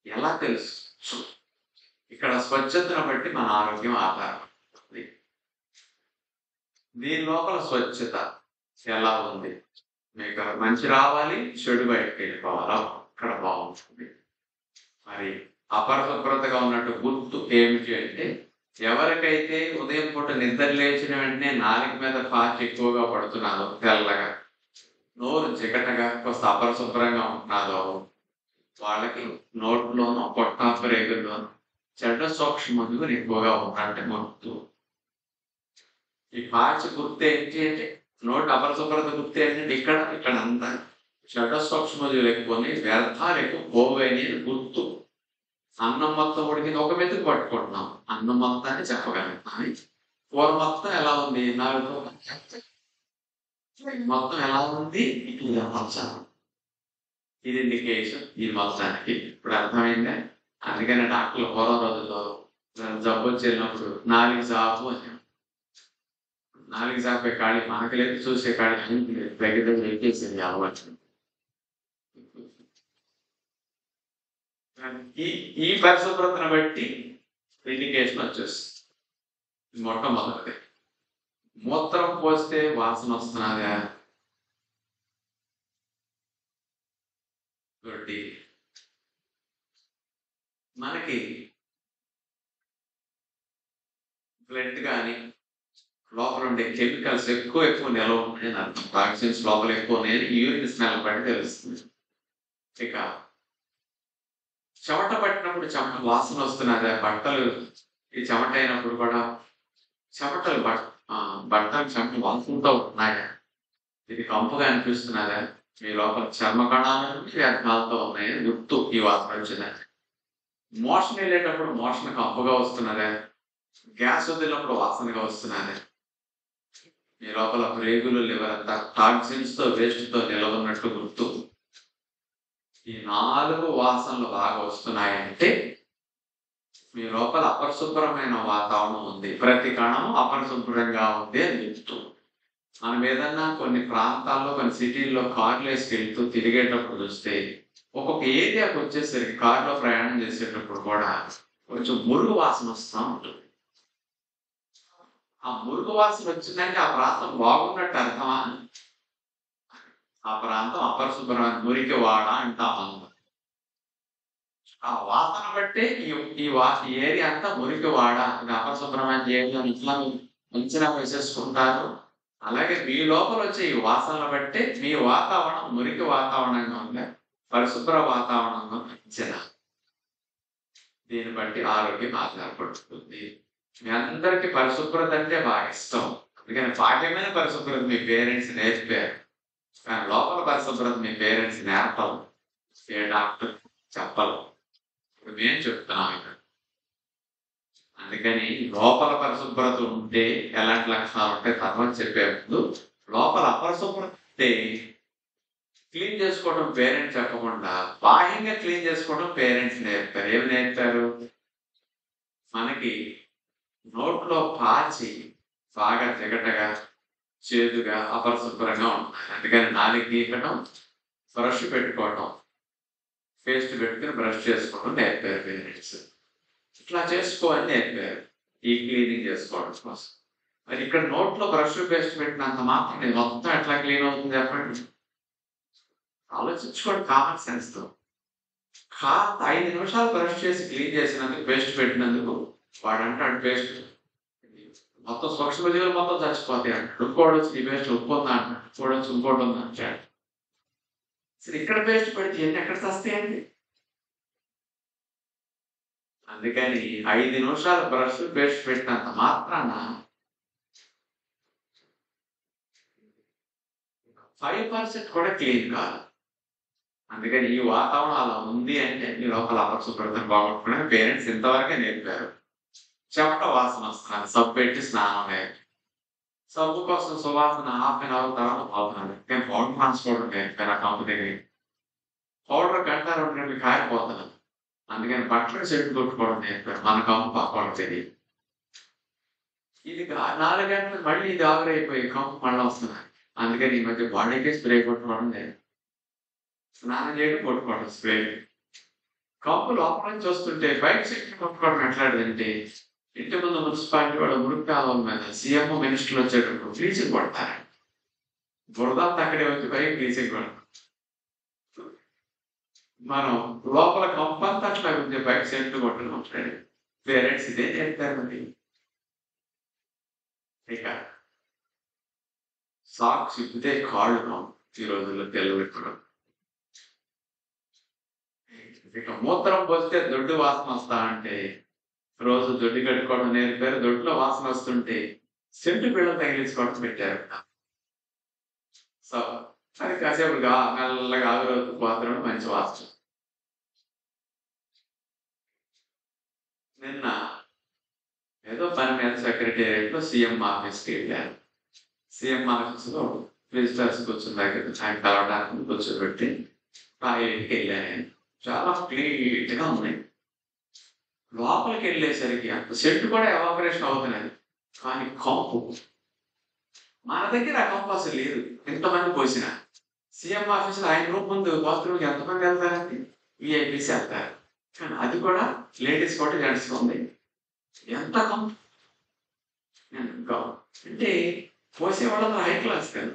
ఎలా తెలుసు? ఇక్కడ స్వచ్ఛతను బట్టి మన ఆరోగ్యం ఆధారపడుతుంది. దీని లోపల స్వచ్ఛత ఎలా ఉంది? మీకు మంచి రావాలి, చెడు బయటకు వెళ్ళిపోవాలా, ఇక్కడ బాగుంటుంది. మరి అపరిశుభ్రతగా ఉన్నట్టు గుర్తు ఏమిటి అంటే, ఎవరికైతే ఉదయం పూట నిద్ర లేచిన వెంటనే నాలుగు మీద పాచి ఎక్కువగా పడుతున్నారో, తెల్లగా నోరు చికటగా కొంత అపరిశుభ్రంగా ఉంటున్నారో, వాళ్ళకి నోట్లోనూ పొట్టాప రేగుల్లోనూ చెడ్డ సూక్ష్మజీవులు ఎక్కువగా ఉన్నట్టు గుర్తు. ఈ పాచి గుర్తు ఏంటి అంటే, నోటి అపరిశుభ్రత గుర్తు ఏంటంటే ఇక్కడ అంతా చెడ్డ సూక్ష్మజీవులు ఎక్కువని, వ్యర్థాలు ఎక్కువ పోవని గుర్తు. అన్నం మొత్తం ఉడికింది, ఒక మెతుకు పట్టుకుంటున్నాం, అన్నం మొత్తాన్ని చెప్పగలుగుతాం. కూర మొత్తం ఎలా ఉంది, మొత్తం ఎలా ఉంది, ఇది ఇండికేషన్ ఈ మొత్తానికి. ఇప్పుడు అర్థమైందా? అందుకని డాక్టర్లు పూర్వ రోజుల్లో జబ్బు వచ్చేటప్పుడు నాలుగు సాపు అని, నాలుగు సాపే కాడి మనకలేదు, చూసే కాడి దగ్గర దగ్గర ఎక్కేసింది అలవాటు. ఈ పరిశుభ్రతను బట్టి ఇండికేషన్ వచ్చేస్తుంది. మొట్టమొదటి మూత్రం పోస్తే వాసన వస్తున్నదా? మనకి బ్లడ్ కానీ లోపల ఉండే కెమికల్స్ ఎక్కువ నిల్వ ఉంటాయని అర్థం. టాక్సిన్స్ లోపల ఎక్కువ ఉన్నాయని యూరిన్ స్మెల్ బట్టి తెలుస్తుంది. ఇక చెమట పట్టినప్పుడు చెమట వాసన వస్తున్నదా? బట్టలు ఈ చెమట అయినప్పుడు కూడా చెమటలు బట్టలు చెమట వాసనతో ఉన్నాయా? ఇది కంపుగా అనిపిస్తున్నదా? మీ లోపల చర్మ కణాల నుంచి వ్యర్థాలతో ఉన్నాయని గుర్తు ఈ వాసన వచ్చిందని. మోషన్ వెళ్ళేటప్పుడు మోషన్ కంపుగా వస్తున్నదా? గ్యాస్ వదిలినప్పుడు వాసనగా వస్తున్నదా? మీ లోపల ప్రేగులు లివర్ అంతా టాక్సిన్స్ తో వేస్ట్ తో నిలవన్నట్టు గుర్తు. ఈ 4 వాసనలు బాగా వస్తున్నాయంటే మీ లోపల అపరిశుభ్రమైన వాతావరణం ఉంది, ప్రతి కణము అపరిశుభ్రంగా ఉంది అని గుర్తు. మనం ఏదన్నా కొన్ని ప్రాంతాల్లో, కొన్ని సిటీల్లో కార్లు వేసుకెళ్తూ తిరిగేటప్పుడు చూస్తే ఒక్కొక్క ఏరియాకి వచ్చేసరికి కారులో ప్రయాణం చేసేటప్పుడు కూడా కొంచెం మురుగు వాసన వస్తూ ఉంటుంది. ఆ మురుగు వాసన వచ్చిందంటే ఆ ప్రాంతం బాగున్నట్టు అర్థమా? ఆ ప్రాంతం అపరిశుభ్రమైన మురికి వాడ అంటాం. ఆ వాసన బట్టే ఈ ఏరియా అంతా మురికి వాడ, అపరిశుభ్రమైన ఏరియా ఇట్లా అంచనా వేసేసుకుంటారు. అలాగే మీ లోపల వచ్చే ఈ వాసనలు బట్టే మీ వాతావరణం మురికి వాతావరణంగా ఉందా, పరిశుభ్ర వాతావరణంగా అంచనా. దీన్ని బట్టి ఆరోగ్యం ఆధారపడుతుంది. మీ అందరికీ పరిశుభ్రత అంటే బాగా ఇష్టం, అందుకని బాహ్యమైన పరిశుభ్రత మీ పేరెంట్స్ నేర్పారు, కానీ లోపల పరిశుభ్రత మీ పేరెంట్స్ నేర్పలు, ఏ డాక్టర్ చెప్పలు. ఇప్పుడు మేము చెప్తున్నాం ఇక్కడ. అందుకని లోపల పరిశుభ్రత ఉంటే ఎలాంటి లక్షణాలు ఉంటాయి తర్వాత చెప్పే ముందు, లోపల అపరిశుభ్రత ఉంటే క్లీన్ చేసుకోవడం పేరెంట్స్ చెప్పకుండా బాహ్యంగా క్లీన్ చేసుకోవడం పేరెంట్స్ నేర్పారు. ఏమి నేర్పారు? మనకి నోట్లో పాచి బాగా జిగటగా చేదుగా అపరిశుభ్రంగా ఉంటుంది, అందుకని నాలుగు గీకడం, బ్రష్ పెట్టుకోవడం, పేస్ట్ పెట్టుకుని బ్రష్ చేసుకోవడం నేర్పారు పేరెంట్స్. ఇట్లా చేసుకోవాలని నేర్పారు ఈ క్లీనింగ్ చేసుకోవడం కోసం. మరి ఇక్కడ నోట్లో బ్రష్ పేస్ట్ పెట్టినంత మాత్రం ఇది మొత్తం ఎట్లా క్లీన్ అవుతుంది చెప్పండి? ఆలోచించుకోండి కామన్ సెన్స్తో. 5 నిమిషాలు బ్రష్ చేసి క్లీన్ చేసినందుకు, పేస్ట్ పెట్టినందుకు వాడంటాడు పేస్ట్ మొత్తం సూక్ష్మజీవులు మొత్తం చచ్చిపోతాయి అంటాడు. ఇంకోటి వచ్చి ఈ పేస్ట్ ఉప్పు ఉందా అంటాడు, ఇంకోటి వచ్చి ఇంకోటి ఉందా అంటాడు. అసలు ఇక్కడ పేస్ట్ పెడితే ఎన్ని ఎక్కడ చస్తాయండి? అందుకని 5 నిమిషాలు బ్రష్ పేస్ట్ పెట్టినంత మాత్రాన 5% కూడా క్లీన్ కాదు. అందుకని ఈ వాతావరణం అలా ఉంది అంటే మీ లోపల అపరిశుభ్రతను బాగొట్టుకునే పేరెంట్స్ ఇంతవరకే నేర్పారు. చెమట వాసన వస్తున్నారు, సబ్బు పెట్టి స్నానం లేదు, సబ్బు కోసం సువాసన ½ గంట తర్వాత పోతున్నాడు. నేను పౌడర్ ట్రాన్స్పోర్ట్ నేర్పారు ఆ కంపెనీ. పౌడర్ గంట 2 గంటలు కారిపోతున్నాను, అందుకని బట్టలు చెట్టు కొట్టుకోవడం నేర్పారు. మన కంపు పక్కోవడం తెలియదు. ఇది 4 గంటలు మళ్ళీ ఇది ఆవిరైపోయి కంపు మళ్ళీ వస్తున్నాయి, అందుకని ఈ మధ్య బాడీకి స్ప్రే కొట్టుకోవడం లేదు, స్నానం చేయడం కొట్టుకోవడం స్ప్రే. కంపు లోపల నుంచి వస్తుంటే బయట చెట్టు కొట్టుకోవడం ఎట్లాంటిదంటే, ఇంటి ముందు మున్సిపాలిటీ వాడు మురికి కాలువల మీద సీఎం మినిస్టర్లు వచ్చేటప్పుడు బ్లీచింగ్ కొడతారు, బురదంతా అక్కడే వచ్చి పైకి బ్లీచింగ్ కొడతారు. మనం లోపల కంపంతా అట్లా ఉంది, బయట చెట్లు కొట్టడం పేరెంట్స్ ఇదే నేర్పారు. మరి ఇక సాక్స్ ఇప్పితే కాళ్ళు ఈ రోజుల్లో తెల్ల పెట్టుకోవడం. ఇక మూత్రం పోస్తే దొడ్డు వాసన వస్తా అంటే రోజు దొడ్డి కట్టుకోవడం నేర్పారు. దొడ్లో వాసన వస్తుంటే సెంటు బిళ్ళ తగిలించుకోవడం పెట్టారు. సో అది కాసేపు మెల్లగా ఆవిరవుతూ పాత్ర మంచి వాసన. నిన్న ఏదో పని మీద సెక్రటేరియట్ లో సీఎం ఆఫీస్కి వెళ్ళారు. సీఎం ఆఫీస్ లో విజిటర్స్ కూర్చున్న దగ్గర ఆయన కలవడానికి కూర్చోబెట్టి టాయిలెట్కి వెళ్ళాను. చాలా క్లీన్ గా ఉన్నాయి. లోపలికి వెళ్ళేసరికి అంత సెట్ కూడా ఎవాపరేషన్ అవుతున్నది, కానీ కంపు మన దగ్గర ఆ కంపు అసలు లేదు. ఎంతమంది పోసిన సీఎం ఆఫీసులో ఆయన రూమ్ ముందు బాత్రూమ్కి ఎంతమంది వెళ్తారండి? విఐపీస్ వెళ్తారు, కానీ అది కూడా లేడీస్ కూడా జెంట్స్ ఉంది. ఎంత కంపు అంటే పోసేవాళ్ళ హై క్లాస్ కదా.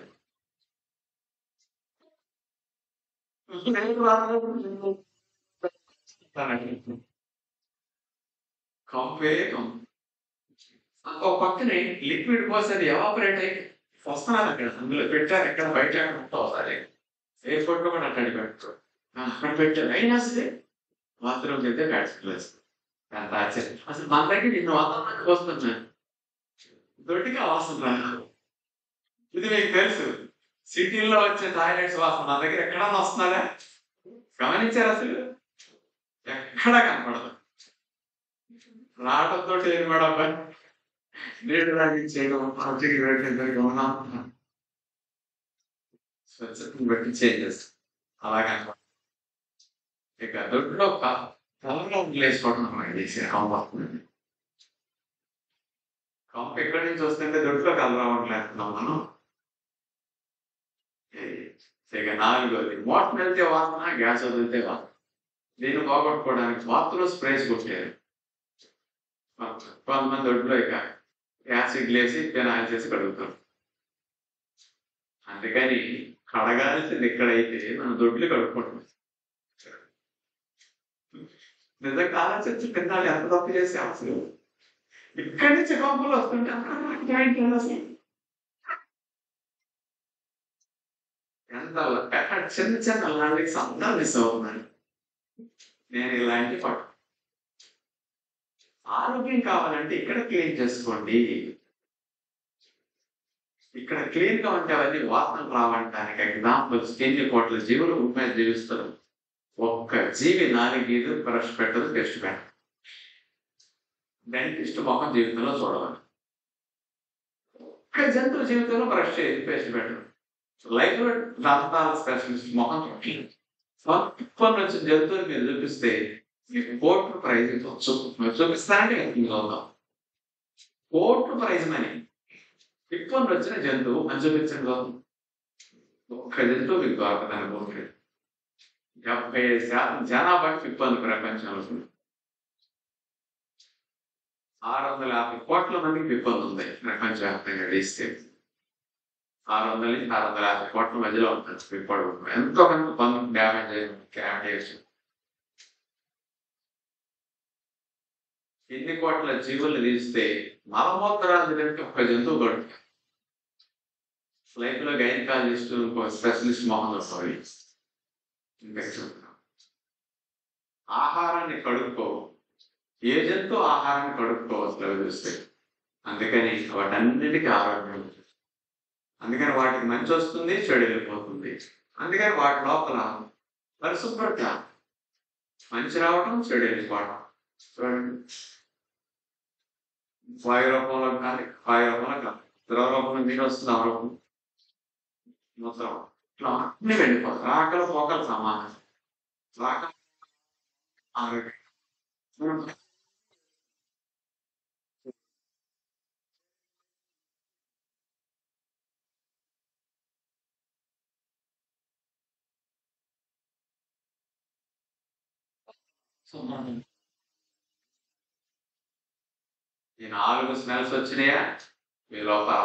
కంపే కంపు. ఒక పక్కనే లిక్విడ్ పోసి అది ఎవాపరేట్ అయ్యి వస్తున్నారు. అక్కడ అందులో పెట్టారు, ఎక్కడ బయట ఒకసారి ఎయిర్పోర్ట్ లో కూడా అట్టడి పెట్టు అక్కడ పెట్టారు. అయినా సరే బాత్రూమ్కి వెళ్తే బ్యాట్స్ అసలు మన దగ్గర నిన్ను వాతావరణానికి వస్తున్నాను, దొడ్డిగా వాసన రాదు. ఇది మీకు తెలుసు, సిటీల్లో వచ్చే టాయిలెట్స్ వాసన మన దగ్గర ఎక్కడన్నా వస్తున్నారా? గమనించారు? అసలు ఎక్కడా కనపడదు. రావడంతో ఏం మేడం నీళ్ళు తాగించేయడం, పబ్లిక్ గమనం స్వచ్ఛతను బట్టి చేంజెస్ అలాగే. ఇక దొడ్లో కలర్లో వదిలేసుకోవడం కంపు ఎక్కడి నుంచి వస్తుంటే దొడ్లో కలర్ అవ్వట్లేస్తున్నాం మనం. ఇక 4వది మోటార్ వెళ్తే వాసన, గ్యాస్ వదిలితే వాసన. దీన్ని పోగొట్టుకోవడానికి బాత్రూమ్ స్ప్రేస్ కొట్టారు కొంతమంది. దొడ్లో ఇక యాసిడ్ వేసి పెనాయిల్ చేసి కడుగుతాం. అందుకని కడగాల్సింది ఎక్కడైతే మనం దొడ్లు కడుక్కుంటాం. నిజంగా ఆలోచించి తిన్నాళ్ళు ఎంత తప్పు చేసే అసలు ఇక్కడి నుంచి కంపులు వస్తుంటే ఎంత చిన్న చిన్న అలాంటి సంతాలు మిస్ అవుతున్నాను నేను. ఇలాంటి పట్టు ఆరోగ్యం కావాలంటే ఇక్కడ క్లీన్ చేసుకోండి. ఇక్కడ క్లీన్ గా ఉంటే అవన్నీ వాసనలు రావడానికి ఎగ్జాంపుల్స్. ఎన్ని కోట్ల జీవులు భూమి మీద జీవిస్తారు. ఒక్క జీవి నాలుగీదు బ్రష్ పెట్టదు, టెస్ట్ పెట్టదు. డెంటిస్ట్ మొహం జీవితంలో చూడవాలి. ఒక్క జంతువు జీవితంలో బ్రష్ చేయదు, పేస్ట్ పెట్టదు. లైఫ్ లో దంతాల స్పెషలిస్ట్ మొహం చూడలేదు. కొన్ని వచ్చిన జంతువులు మీరు చూపిస్తే కోర్టు ప్రైజ్ చూపిస్తానంటే అవుతాం. కోర్టు ప్రైజ్ మనీ పిప్పని వచ్చిన జంతువు అని చూపించండి. ఒక్క జంతువు మీకు దొరకదని భూమి 70% జనాభాకి పిప్పంది ప్రపంచంలో. 650 కోట్ల మందికి పిప్పంది ఉంది ప్రపంచవ్యాప్తంగా తీస్తే. 600 నుంచి 650 కోట్ల మధ్యలో ఉంటుంది పిప్పడు. ఎంతో కొంత పన్ను డ్యామేజ్. ఎన్ని కోట్ల జీవులు తీస్తే మలమూత్రాలు తిరిగి ఒక్క జంతువు కొడుతుంది. లైఫ్ లో గైనకాలజిస్ట్ స్పెషలిస్ట్ మొహం వస్తుంది. ఆహారాన్ని కడుక్కో. ఏ జంతువు ఆహారాన్ని కడుక్కోవచ్చు చూస్తే. అందుకని వాటన్నిటికీ ఆరోగ్యం. అందుకని వాటికి మంచి వస్తుంది, చెడు వెళ్ళిపోతుంది. అందుకని వాటి లోపల పరిశుభ్రత, మంచి రావటం, చెడు వెళ్ళిపోవడం. చూడండి, వాయు రూపంలో కానీ వాయు రూపంలో కాదు, ద్రవ రూపంలో నీరు వస్తుంది, అవరూపం మొత్తం ఇట్లా అన్ని వెళ్ళిపోతారు. రాకలు పోకలు సమానం. రాక ఆరోగ్యం. ఈ 4 స్మెల్స్ వచ్చినాయా మీ లోపల.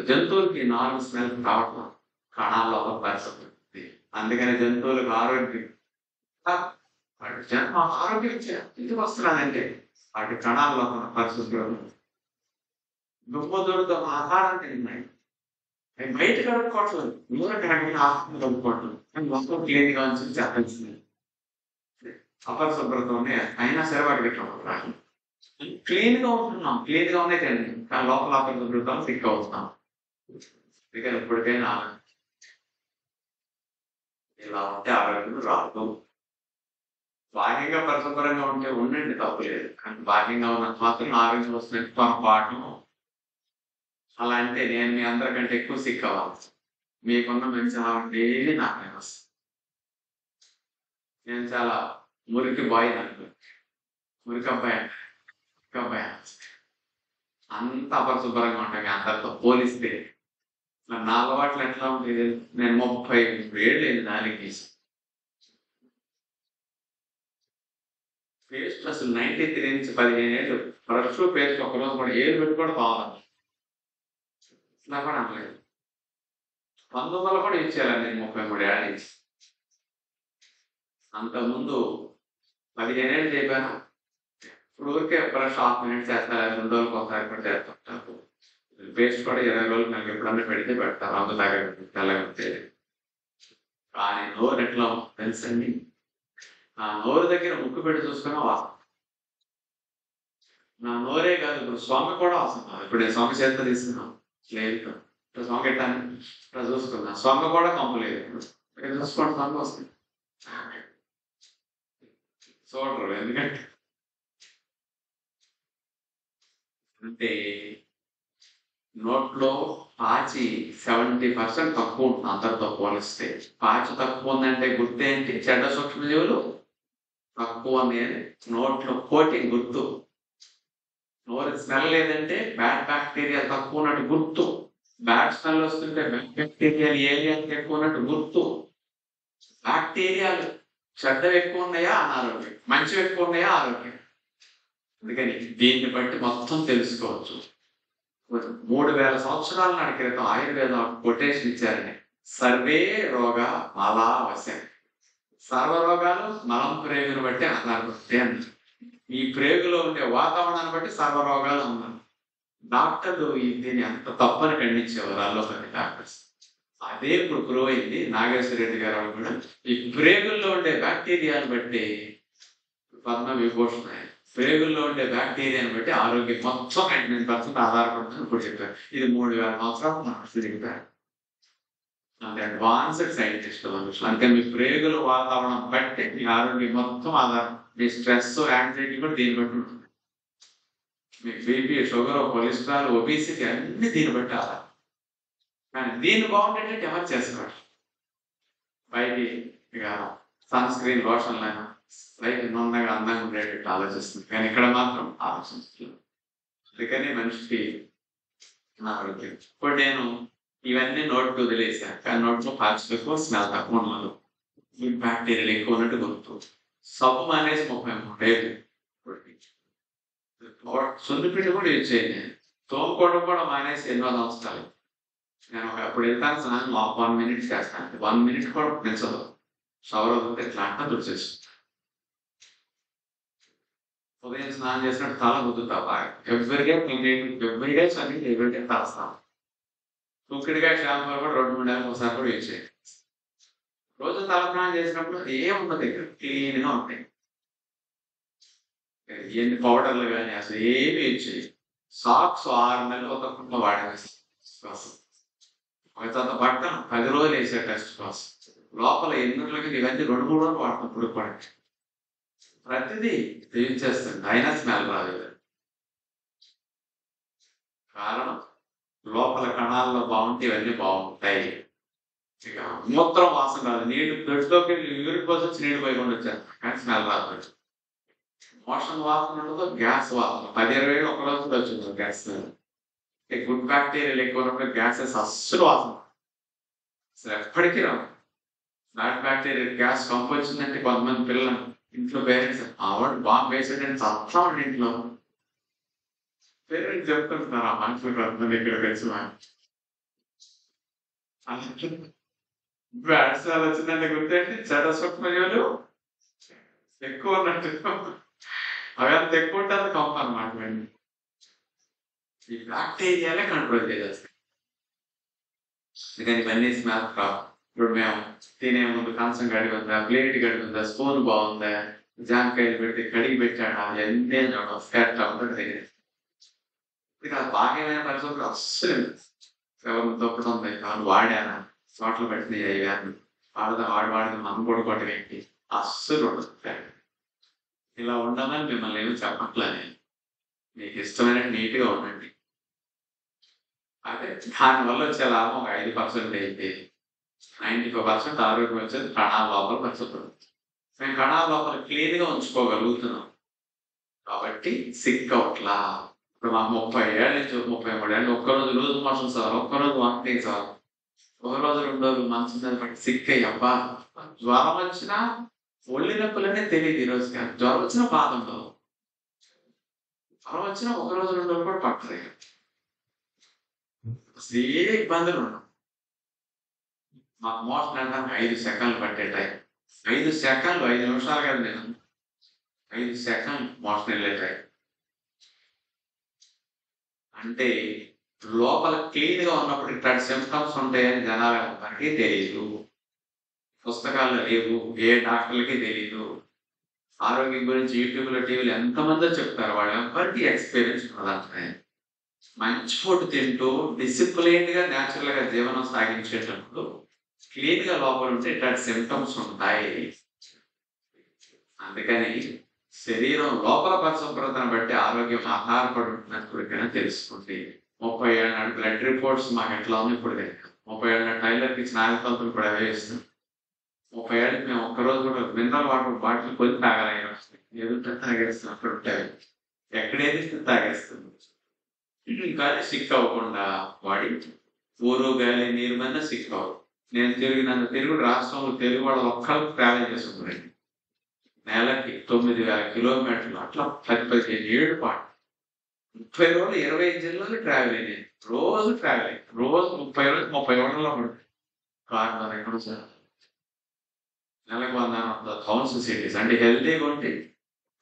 జంతువులకి 4 స్మెల్స్ రావటం కణాల లోపల పరిస్థితి. అందుకని జంతువులకు ఆరోగ్యం వాటి జన్మ ఆరోగ్యం ఇంటికి వస్తున్నానంటే వాటి కణాల లోపల పరిస్థితులు దుమ్ము ఆహారం తిన్నాయి. అవి బయట కడుక్కోవట్లేదు, నూనె కడగని ఆహారం కడుక్కోవట్లేదు. కానీ మొత్తం క్లీన్ గా ఉంచి చెప్పాల్సింది అపరిశుభ్రత ఉన్నాయి. అయినా సరే వాటికి రాదు. క్లీన్ గా ఉంటున్నాం, క్లీన్ గా ఉన్నాయి కానీ లోపల అపరిశుభ్రత సిక్ అవుతున్నాం. అందుకని ఇప్పటికైనా ఇలా ఉంటే ఆరోగ్యం రాదు. బాహ్యంగా పరిశుభ్రంగా ఉంటే ఉండండి, తప్పులేదు. కానీ బాహ్యంగా ఉన్నంత మాత్రం ఆరోగ్యం వస్తున్నట్టు పొరపాటు. అలా అంటే నేను మీ అందరికంటే ఎక్కువ సిక్ అవ్వాలి. మీకున్న మంచి ఆరోగ్యం డైలీ నాకు వస్తుంది. నేను చాలా మురికి బాయ్ నాకు, మురికి అబ్బాయి అంత అపరిశుభ్రంగా ఉంటాయి అందరితో పోలిస్తే. నా అలవాట్లు ఎట్లా ఉంటుంది? నేను 33 ఏళ్ళు దానికి పేస్ట్ అసలు 93 నుంచి 15 ఏళ్ళు బ్రష్ పేస్ట్ ఒకరోజు కూడా ఏళ్ళు పెట్టుకోవడం కావాలి. నా కూడా అనలేదు. 1900 కూడా ఇచ్చేయాలి నేను 33 ఏళ్ళ నుంచి. అంతకుముందు 15 ఏళ్ళు చెప్పాను. ఇప్పుడు ఊరికే బ్రష్ 1/2 మినిట్ చేస్తారు, 2 రోజులకు ఒకసారి కూడా చేస్తుంటారు. పేస్ట్ కూడా 20 రోజులు నాకు ఎప్పుడన్నా పెడితే పెడతారు, అందులాగా తెల్లగొట్టే. కానీ నోరు ఎట్లా తెలుసండి? నా నోరు దగ్గర ముక్కు పెట్టి చూసుకున్నా వాసన. నా నోరే కాదు, ఇప్పుడు స్వామి కూడా వాసన. ఇప్పుడు నేను స్వామి చేత తీసుకున్నాను, లేదు ఇప్పుడు స్వామి పెట్టాను, ఇట్లా చూసుకున్నా స్వామి కూడా కంపలేదు. చూసుకోండి, స్వామి వస్తుంది చూడరు. ఎందుకంటే అంటే నోట్లో పాచి 70% తక్కువ ఉంటుంది అందరితో పోలిస్తే. పాచి తక్కువ ఉందంటే గుర్తేంటి? చెడ్డ సూక్ష్మజీవులు తక్కువ ఉంది అని నోట్లో కోటింగ్ గుర్తు. నోరు స్మెల్ లేదంటే బ్యాడ్ బ్యాక్టీరియా తక్కువ ఉన్నట్టు గుర్తు. బ్యాడ్ స్మెల్ వస్తుంటే బ్యాడ్ బ్యాక్టీరియాలు ఏలియన్స్ ఎక్కువ ఉన్నట్టు గుర్తు. బ్యాక్టీరియాలు చెడ్డవి ఎక్కువ ఉన్నాయా అనారోగ్యం, మంచివి ఎక్కువ ఉన్నాయా ఆరోగ్యం. అందుకని దీన్ని బట్టి మొత్తం తెలుసుకోవచ్చు. 3000 సంవత్సరాల నాటి క్రితం ఆయుర్వేదం కొటేషన్ ఇచ్చారని, సర్వే రోగ మలావశ్యం. సర్వరోగాలు మలం ప్రేగును బట్టి ఆధారపడతాయి అన్నారు. ఈ ప్రేగులో ఉండే వాతావరణాన్ని బట్టి సర్వరోగాలు అన్నారు. డాక్టర్లు దీన్ని అంత తప్పని ఖండించేవారు, అలోపతి డాక్టర్స్. అదే ఇప్పుడు ప్రూవ్ అయింది. నాగేశ్వర రెడ్డి గారు కూడా ఈ ప్రేగుల్లో ఉండే బ్యాక్టీరియాను బట్టి పద్మ విభూషణ ప్రేగుల్లో ఉండే బ్యాక్టీరియాని బట్టి ఆరోగ్యం మొత్తం 99% ఆధారపడుతుంది. ఇప్పుడు చెప్పారు ఇది 3000 సంవత్సరాలు మనకు తిరుగుతారు. అంటే అడ్వాన్స్డ్ సైంటిస్టుల మనుషులు. అంటే మీ ప్రేగుల వాతావరణం బట్టి మీ ఆరోగ్యం మొత్తం ఆధారం. మీ స్ట్రెస్ యాంగ్జైటీ కూడా దీన్ని బట్టి ఉంటుంది. మీ బీపీ, షుగర్, కొలెస్ట్రాల్, ఒబిసిటీ అన్ని దీన్ని బట్టి ఆధారం. కానీ దీన్ని బాగుండేటట్టు ఎవరు చేసుకోవాలి? పైకి ఇక సన్ స్క్రీన్ లోషన్లైనా పైకి నున్నగా అందంగా ఉండేటట్టు ఆలోచిస్తుంది, కానీ ఇక్కడ మాత్రం ఆలోచిస్తుంది. అందుకని మనిషికి ఆరోగ్యం. ఇప్పుడు నేను ఇవన్నీ నోట్కి వదిలేసాను, కానీ నోట్లో పార్ట్స్ ఎక్కువ, స్మెల్ తక్కువ ఉన్నది, బ్యాక్టీరియాలు ఎక్కువ ఉన్నట్టు గుర్తు. సబ్బు మానేసి 33 ఏళ్ళు. సున్నిపిండి కూడా యూజ్ చేయండి. తోముకోవడం కూడా మానేసి ఎన్నో సంవత్సరాలు. నేను అప్పుడు వెళ్తాను స్నానం 1 minute చేస్తాను. 1 minute కూడా పెంచదు. షవర్ అవుతుంది ఎట్లా అంటా తుడిచేస్తుంది. ఉదయం స్నానం చేసినట్టు తల గుద్దుతా బాగా. ఎవరిగా చదివి ఎవరికే రాస్తాను. తుక్కిడిగా షాంపూ కూడా 2-3 నెలలకు ఒకసారి కూడా యూజ్ చేయండి. రోజు తల స్నానం చేసినప్పుడు ఏముండదు, దగ్గర క్లీన్గా ఉంటాయి. ఎన్ని పౌడర్లు కానీ అసలు ఏమి యూజ్ చేయాలి. సాక్స్ 6 నెలలు ఒక కుండ వాడేస్తాం. తర్వాత బట్టలు 10 రోజులు వేసే టెస్ట్ కోసం. లోపల ఎన్నులకి ఇవన్నీ 2-3 రోజులు వాడతాం. ఇప్పుడు కూడా ప్రతిదీ యూజ్ చేస్తుంది, అయినా స్మెల్ రాదు. కారణం లోపల కణాల్లో బాగుంటే ఇవన్నీ బాగుంటాయి. ఇక మూత్రం వాసన రాదు. నీళ్ళు దొడ్లోకి యూరిన్ కోసం వచ్చి నీళ్ళు పోయకుండా వచ్చారు, కానీ స్మెల్ రాదు. మోషన్ వాసన ఉండదు, గ్యాస్ వాసన 10-20 ఒక రోజు వచ్చింది గ్యాస్. గుడ్ బ్యాక్టీరియాలు ఎక్కువ ఉన్నప్పుడు గ్యాసెస్ అస్సలు వాసన అసలు ఎప్పటికీ రావు. బ్యాడ్ బ్యాక్టీరియా గ్యాస్ కంపు వచ్చిందంటే కొంతమంది పిల్లలు ఇంట్లో పేరెంట్స్ ఆవిడ బాంబు వేసేటంటే చస్తామండి ఇంట్లో. పేరెంట్స్ చెప్తుంటారు ఆ మనుషులు కొంతమంది ఇక్కడ కలిసి బ్యాడ్ స్మెల్ వచ్చిందంటే గుర్తంటే చెడ్డ స్వప్నలు ఎక్కువ ఉన్నట్టు. అవి అంత ఎక్కువ ఉంటే అంత కంపు అన్నమాట. ఈ బ్యాక్టీరియాలే కంట్రోల్ చేసేస్తాయి. అందుకని ఇవన్నీ స్మెల్ రావు. ఇప్పుడు మేము తినే ముందు కంచం కడిగిందా, ప్లేట్ కడిగిందా, స్పూన్ బాగుందా, జాంకాయలు పెడితే కడిగి పెట్టాడా, ఎన్ని ఫ్యాట్ ఉంటుంది. ఇక బాగా ఏమైనా పరిస్థితులు అస్సలు ఎవరు తొక్కడుంది, వాళ్ళు వాడారా, చోట్ల పెట్టినాయి అయ్యాను వాడితే మనం కొడుకోవటం ఏంటి, అస్సలు ఉండదు. ఇలా ఉండమని మిమ్మల్ని ఏమి చెప్పట్లేదు. మీకు ఇష్టమైన నీట్గా ఉండండి. అదే దానివల్ల వచ్చే లాభం ఒక 5% అయితే 95% ఆరోగ్యం వచ్చేది కణాల లోపల పరిశుభ్రత. మేము కణాల లోపల క్లీన్గా ఉంచుకోగలుగుతున్నాం కాబట్టి సిక్ అవట్లా. ఇప్పుడు మాకు 30 ఏళ్ళ నుంచి 33 ఏళ్ళు ఒక్కరోజు లూజ్ మోషన్ సార్, ఒక్కరోజు వామిటింగ్ సార్, ఒక రోజు 2 రోజులు మంచం మీద పట్టి సిక్ అయ్యబ్బా. జ్వరం వచ్చినా ఒళ్ళు నొప్పులనే తెలియదు. ఈరోజు కానీ జ్వరం వచ్చినా బాధ ఉండదు. జ్వరం వచ్చినా 1 రోజు 2 రోజులు కూడా పట్టదు. అసలు ఏ ఇబ్బందులు ఉండవు. మాకు మోషన్ అంటే 5 సెకండ్లు పట్టే టైం. 5 సెకండ్లు 5 నిమిషాలు కదా, నేను 5 సెకండ్లు మోషన్ వెళ్ళే టైం. అంటే లోపల క్లీన్గా ఉన్నప్పుడు ఇట్లాంటి సింప్టమ్స్ ఉంటాయని జనాలకి తెలియదు. పుస్తకాల్లో లేవు, ఏ డాక్టర్లకి తెలియదు. ఆరోగ్యం గురించి యూట్యూబ్లో, టీవీలో ఎంతమందో చెప్తారు, వాళ్ళు ఎవరికి ఎక్స్పీరియన్స్ ఉన్నదంటే. మంచి ఫుడ్ తింటూ డిసిప్లైన్డ్గా న్యాచురల్గా జీవనం సాగించేటప్పుడు క్లీన్గా లోపల ఉంటే ఇట్లాంటి సింప్టమ్స్ ఉంటాయి. అందుకని శరీరం లోపల పరిశుభ్రతను బట్టి ఆరోగ్యం ఆధారపడి ఉంటున్నట్టుగా తెలుసుకుంటే 30 ఏళ్ళ నాటి బ్లడ్ రిపోర్ట్స్ మాకు ఎట్లా ఉంది ఇప్పుడు. 30 ఏళ్ళ టైలర్కి ఇచ్చిన ఆగిపోతులు కూడా అవే ఇస్తుంది. 30 ఏళ్ళకి మేము ఒక్కరోజు కూడా మినరల్ వాటర్ బాటిల్ కొని తాగలేము. ఏదంటే తాగేస్తాం, అక్కడ ఉంటాయి ఎక్కడేది తాగేస్తుంది. గాలి సిక్ అవ్వకుండా వాడి ఊరు గాలి నీరు మీద సిక్ అవ్వదు. నేను తిరిగినంత తిరుగుడు రాష్ట్రంలో తెలుగు వాళ్ళు ఒక్కరికి ట్రావెల్ చేసుకుంటారండి. నెలకి 9,000 కిలోమీటర్లు, అట్లా 10-15 ఏళ్ళు పాటు 30 రోజులు 25 జిల్లాలు ట్రావెల్ అయ్యాయి. రోజు ట్రావెల్ అయ్యి రోజు 30 రోజులు 30 గంటల్లో పడుతుంది. కారణం ఎక్కడ సార్ నెలకు 100 టౌన్స్ సిటీస్ అంటే హెల్తీగా ఉంటే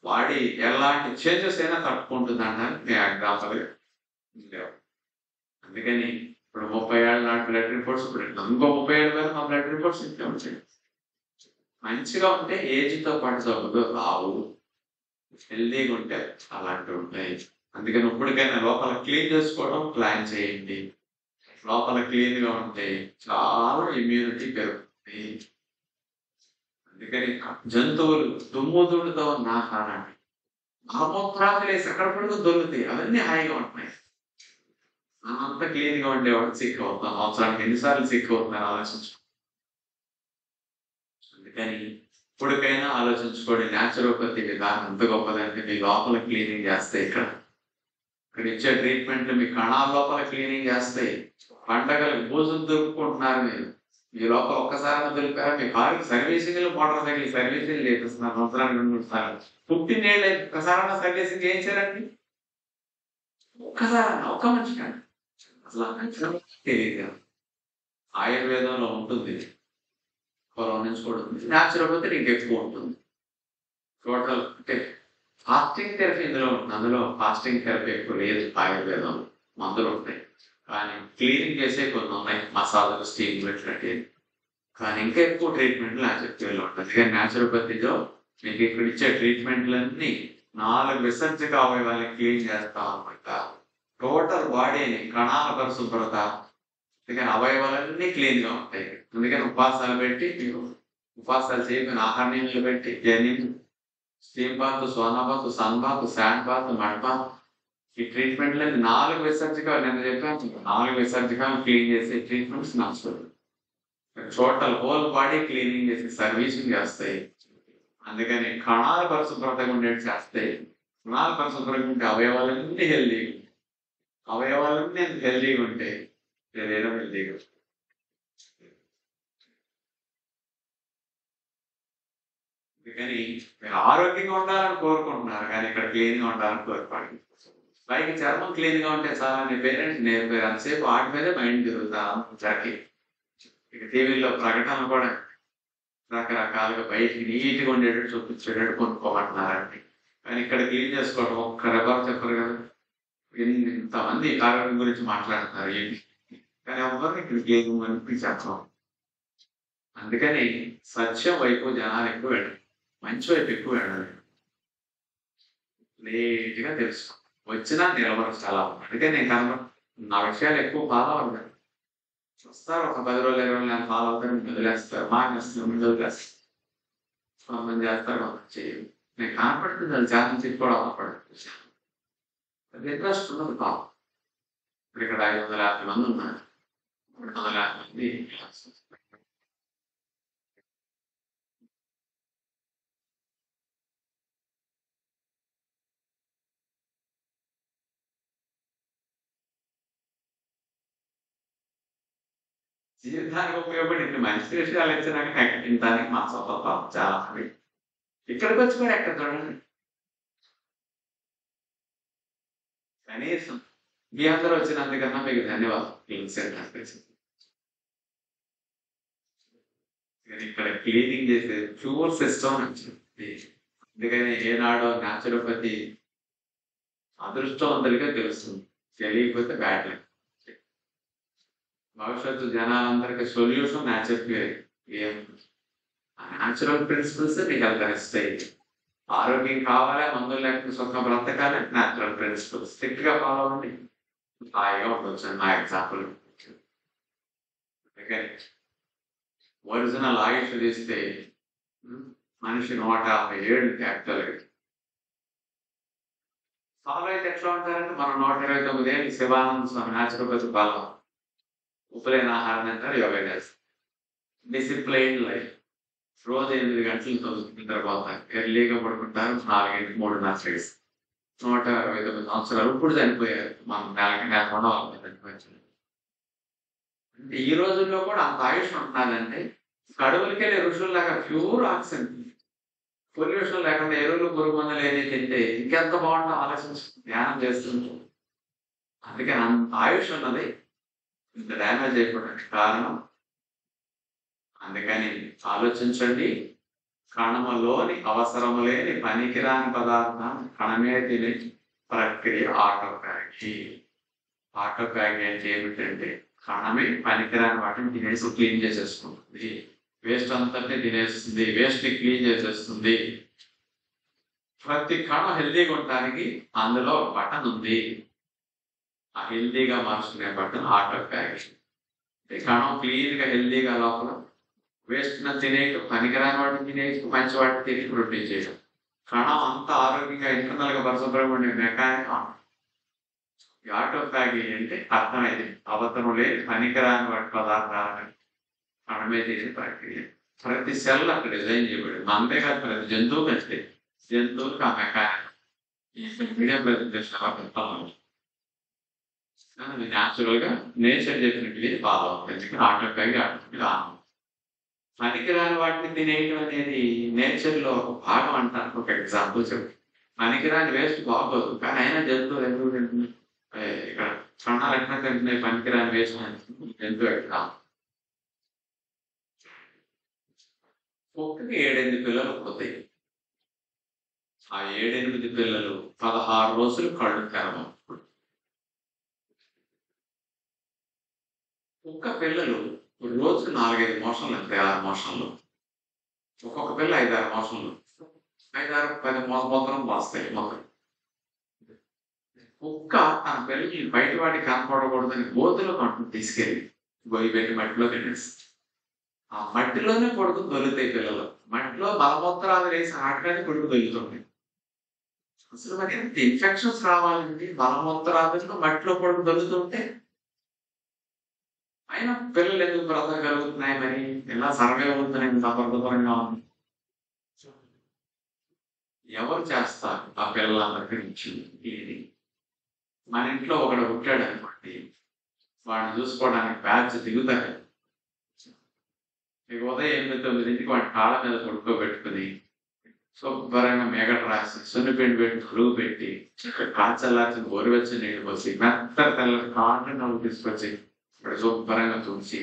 వాడి ఎలాంటి చేంజెస్ అయినా తట్టుకుంటుంది అనడానికి నేను ఎగ్జాంపుల్గా. అందుకని ఇప్పుడు 30 ఏళ్ళ నాటి బ్లడ్ రిపోర్ట్స్ ఇప్పుడు ఇంకో 30 ఏళ్ళ మీద మా బ్లడ్ రిపోర్ట్స్ ఇంట్లో ఉంటాయి. మంచిగా ఉంటే ఏజ్తో పాటు జబ్బులు రావు. హెల్దీగా ఉంటే అలాంటివి ఉంటాయి. అందుకని ఇప్పటికైనా లోపల క్లీన్ చేసుకోవడం ప్లాన్ చేయండి. లోపల క్లీన్ గా ఉంటే చాలా ఇమ్యూనిటీ పెరుగుతుంది. అందుకని జంతువులు దుమ్ము ధూళితో ఉన్న ఆహారాన్ని మలమూత్రాదులేసి ఎక్కడ పడితే దొరుకుతాయి, అవన్నీ హాయిగా ఉంటున్నాయి. అంతా క్లీన్ గా ఉండేవాడు సిక్ అవుతాం. అవసరానికి ఎన్నిసార్లు సిక్ అవుతున్నాను ఆలోచించు. అందుకని ఇప్పటికైనా ఆలోచించుకోండి, న్యాచురోపతి విధానం ఎంత గొప్పదంటే మీ లోపల క్లీనింగ్ చేస్తాయి. ఇక్కడ ఇచ్చే ట్రీట్మెంట్లు మీ కణాల లోపల క్లీనింగ్ చేస్తాయి. పండగలకు బూజులు దొరుకుకుంటున్నారు మీరు, మీ లోపల ఒక్కసారి దొరికారా? మీ కారుకి సర్వీసింగ్లు, మోటార్ సైకిల్ సర్వీసింగ్ చేపిస్తున్నారు సంవత్సరానికి 2-3 సార్లు. 15 ఏళ్ళు ఒక్కసారైనా సర్వీసింగ్ చేయించారండి? ఒక్కసారైనా ఒక్క మనిషి కానీ అసలు తెలియదు. ఆయుర్వేదంలో ఉంటుంది, పొలం నుంచి కూడా ఉంది. న్యాచురోపతి నీకు ఎక్కువ ఉంటుంది. టోటల్ అంటే ఫాస్టింగ్ థెరపీ ఇందులో ఉంటుంది. అందులో ఫాస్టింగ్ థెరపీ ఎక్కువ లేదు ఆయుర్వేదంలో. మందులు ఉంటాయి కానీ క్లీనింగ్ చేసే కొన్ని ఉన్నాయి, మసాలాలు, స్టీమ్ పెట్టినట్టు. కానీ ఇంకా ఎక్కువ ట్రీట్మెంట్లు న్యాచురోపతిలో ఉంటుంది. కానీ న్యాచురోపతిలో మీకు ఇక్కడ ఇచ్చే ట్రీట్మెంట్లన్నీ 4 విసర్జక అవయవాన్ని క్లీన్ చేస్తాం అనమాట. టోటల్ బాడీని, కణాల పరిశుభ్రత, అందుకని అవయవాలన్నీ క్లీన్ గా ఉంటాయి. అందుకని ఉపవాసాలు పెట్టి, మీరు ఉపవాసాలు చేయకుండా ఆహార నీళ్ళు పెట్టి, జర్నీలు, steam bath, sauna bath, sun bath, sand bath, mud bath, ఈ ట్రీట్మెంట్లన్నీ 4 విసర్జకాలు నేను చెప్పాను. 4 విసర్జకాలు క్లీన్ చేసే ట్రీట్మెంట్స్ నచ్చుతుంది. టోటల్ హోల్ బాడీ క్లీనింగ్ చేసి సర్వీసింగ్ చేస్తాయి. అందుకని కణాల పరిశుభ్రతగా ఉండేది చేస్తాయి. కణాల పరిశుభ్రంగా ఉంటే అవయవాలన్నీ హెల్దీగా, అవయవాలన్నీ హెల్దీగా ఉంటాయి, శరీరం హెల్దీగా. అందుకని మీరు ఆరోగ్యంగా ఉండాలని కోరుకుంటున్నారు కానీ ఇక్కడ క్లీన్ గా ఉండాలని కోరుకోండి. పైకి చర్మం క్లీన్ గా ఉంటే చాలా మీ పేరెంట్స్ నేర్పారు, అంతసేపు వాటి మీదే మైండ్ తిరుగుతా జరికి. ఇక టీవీలో ప్రకటనలు కూడా రకరకాలుగా బయటికి నీట్గా ఉండేటట్టు చూపించేటట్టు కొనుక్కోమంటున్నారండి. కానీ ఇక్కడ క్లీన్ చేసుకోవడం ఒక్క రెబార్ చెప్పరు కదా. ఇంతమంది ఆరోగ్యం గురించి మాట్లాడుతున్నారు ఏంటి, కానీ ఎవరు ఇక్కడ క్లీన్ గురించి చెప్పడం. అందుకని సత్యం వైపు జనాలు ఎక్కువ వెళ్ళాలి, మంచి వైపు ఎక్కువ వెళ్ళాలి. లేట్గా తెలుసు వచ్చినా నిలబరచాలా. అందుకే నేను కనుక నా విషయాలు ఎక్కువ ఫాలో అవ్వలేదు. వస్తారు ఒక 10 రోజులు 20 రోజులు నేను ఫాలో అవుతాను, వదిలేస్తారు, మానేస్తారు, వదిలేస్తారు. కొంతమంది చేస్తారు, కొంతమంది చేయరు. నేను కనపడుతుంది అది చాలా చెప్పుకోవడం అవ్వపడదు. అది ఇంట్రెస్ట్ ఉన్నది కాదు. ఇక్కడ 550 మంది ఉన్నారు, 350 మంది జీవితానికి ఉపయోగపడి మంచి విషయాలు ఇచ్చినాక ఎక్కడ తినడానికి మా సొంత చాలా మంది ఇక్కడికి వచ్చి కూడా ఎక్కడ చూడండి. కనీసం మీ అందరూ వచ్చినందుకన్నా మీకు ధన్యవాదాలు. ఇక్కడ క్లీనింగ్ చేసే ప్యూర్ సిస్టమ్ వచ్చింది. అందుకని ఏనాడో న్యాచురోపతి అదృష్టవంతులుగా తెలుస్తుంది, తెలియకపోతే బ్యాడ్ లైఫ్. భవిష్యత్తు జనాలందరికీ సొల్యూషన్ న్యాచురల్ ప్రిన్సిపల్స్ మీకు తెలుస్తాయి. ఆరోగ్యం కావాలా, మందులు లేకుండా సుఖం బ్రతకాలి, న్యాచురల్ ప్రిన్సిపల్స్ స్ట్రిక్ట్ గా ఫాలో అవ్వండి, హాయిగా ఉండొచ్చు. నా ఎగ్జాంపుల్ ఒరిజినల్ ఆయుష్ తీస్తే మనిషి 157 క్యాపిటల్. ఫాలో అయితే ఎట్లా ఉంటారంటే మనం 129 ఏళ్ళు శివానంద స్వామి న్యాచురోపతి బలం ఉప్పులేని ఆహారం అంటారు, యోగా చేస్తారు. డిసిప్లైన్ లైఫ్, రోజు 8 గంటలు నిద్రపోతారు, ఎర్లీగా పడుకుంటారు, 4 3:30 169 సంవత్సరాలు ఇప్పుడు చనిపోయారు. మనం నెలకొండ చనిపోయారు. అంటే ఈ రోజుల్లో కూడా అంత ఆయుష్ ఉంటున్నారంటే కడువులకెళ్ళి ఋషుల్లాగా ప్యూర్ ఆక్సిజన్, పొల్యూషన్ లేకుండా ఎరువులు పురుగు మందులు ఏది తింటే ఇంకెంత బాగుంటుందో ఆలోచించి ధ్యానం చేస్తుంది. అందుకని అంత ఆయుష్ ఉన్నది ఇంత డ్యామేజ్ అయిపోవడానికి కారణం. అందుకని ఆలోచించండి, కణములోని అవసరము లేని పనికిరాని పదార్థాన్ని కణమే తినే ప్రక్రియ ఆటోఫాగి. ఆటోఫాగి అంటే ఏమిటంటే కణమే పనికిరాని వాటిని తినేసి క్లీన్ చేసేసుకుంటుంది, వేస్ట్ అంతటి తినేస్తుంది, వేస్ట్ ని క్లీన్ చేసేస్తుంది. ప్రతి కణం హెల్దీగా ఉండడానికి అందులో ఒక బటన్ ఉంది. ఆ హెల్దీగా మార్చుకునే బటన్ ఆటోఫాగీ. కణం క్లీన్ గా హెల్దీగా లోపల వేస్ట్ తినేయటం, పనికిరాని వాటిని తినేయటం, మంచి వాటిని తిని ప్రొటీన్ చేయడం. కణం అంతా ఆరోగ్యంగా ఇంటర్నల్ గా పరిశుభ్రంగా ఉండే మెకానిజం ఆటోఫాగీ అంటే అర్థమైంది. అవసరం లేదు పనికిరాని వాటి పదార్థాలను కణమే చేసే ప్రక్రియ. ప్రతి సెల్ అక్కడ డిజైన్ చేయబడింది. అంతే కాదు, ప్రతి జంతువుకి అంతే. జంతువులకు ఆ మెకానిజం ప్రతి న్యాచురల్ గా నేచర్ చెప్పినట్టు ఫాలో అవుతుంది. ఆటోఫాగీ పనికిరాని వాటిని తినేయడం అనేది నేచర్ లో భాగం అంటారు. ఒక ఎగ్జాంపుల్ చెప్పు. పనికిరాని వేస్ట్ బాగోదు, కానీ అయినా జంతువులు ఎందుకు తింటున్నాయి? ఇక్కడ ప్రాణాలు ఎట్లా తింటున్నాయి? పనికిరాని వేస్ట్ జంతువు ఎట్లా? కుక్కకి 7-8 పిల్లలు పోతాయి. ఆ 7-8 పిల్లలు 16 రోజులు కళ్ళు తెరవం. కుక్క పిల్లలు రోజుకు 4-5 మోషన్లు ఉంటాయి. 6 మోషన్లు. ఒక్కొక్క పిల్ల 5-6 మోషన్లు, 5-10 మొత్తం వస్తాయి. మొత్తం కుక్క తన పిల్లల్ని బయట వాటికి కనపడకూడదని గోతులో కంటు తీసుకెళ్ళి గొయ్యి పెట్టి మట్టిలో తినేస్తుంది. ఆ మట్టిలోనే కొడుకు దొరుకుతాయి పిల్లలు. మట్టిలో మలమూత్రాలు వేసి ఆటగానే కొడుకు దొరుకుతుంది. అసలు మరి ఎంత ఇన్ఫెక్షన్స్ రావాలండి? మలమూత్రాలు మట్టిలో కొడుకు దొరుకుతుంటే అయినా పిల్లలు ఎందుకు బ్రతకగలుగుతున్నాయి? మరి ఎలా సర్వే అవుతున్నాయి? ఇంత అపరిశుభ్రంగా ఉంది. ఎవరు చేస్తారు ఆ పిల్లలందరికీ నుంచి? ఇది మన ఇంట్లో ఒకడు పుట్టాడు అనుకోండి, వాడిని చూసుకోవడానికి బ్యాచ్ దిగుతారు. మీకు ఉదయం 8-9 వాడి కాళ్ళ మీద పడుకోబెట్టుకుని శుభ్రంగా మేగట రాసి సున్నిపిండి పెట్టి పురుగు పెట్టి కాచల్లాల్సిన గోరువెచ్చని నీళ్ళు పోసి మెత్తటి తెల్లటి కాళ్ళని నవ్వు తీసుకొచ్చి ఇక్కడ శుభ్రంగా తుడిచి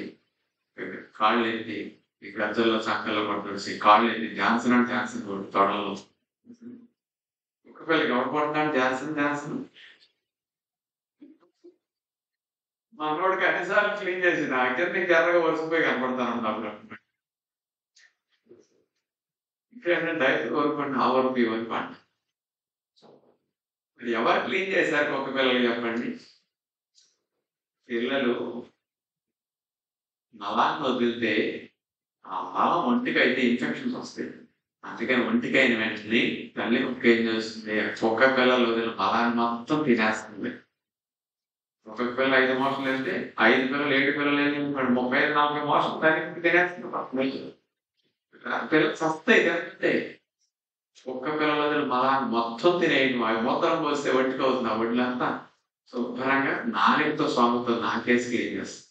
కాళ్ళు ఎత్తి ఈ గజ్జల్లో చక్కల్లో పట్టుకొచ్చి కాళ్ళు ఎత్తి ఝాన్సన్ తొడల్లో ఒక పిల్లకి ఎవరు పడుతున్నాడు? ఝాన్సన్ మనోడికి అన్నిసార్లు క్లీన్ చేసి నాకే నీకు ఎర్రగా వరిసిపోయి కనపడతాను అప్పుడు. ఇక్కడ డైట్ కోరుకోండి, ఆ వరకు ఈ వరకు అంట. ఎవరు క్లీన్ చేశారు ఒక పిల్లలు చెప్పండి? పిల్లలు మలాన్ని వదిలితే ఆ మలం ఒంటికి అయితే ఇన్ఫెక్షన్స్ వస్తాయి. అందుకని ఒంటికి అయిన వెంటనే తల్లి కుక్క ఏం చేస్తుంది? ఒక్క పిల్లలు వదిలిన మలాన్ని మొత్తం తినేస్తుంది. ఒక్కొక్క పిల్లలు 5 మోషన్లు వెళ్తే 5 పిల్లలు 7 పిల్లలు 35-40 మోషన్లు తల్లి తినేస్తుంది. పిల్లలు సస్తాయి తింటాయి. ఒక్క పిల్లల వదిలిన మలాన్ని మొత్తం తినేయండి. అవి మూత్రం పోస్తే ఒంటికి అవుతుంది. ఆ ఒంటిలంతా శుభ్రంగా నాలుగుతో స్వామితో నాకేసి క్లీన్ చేస్తుంది.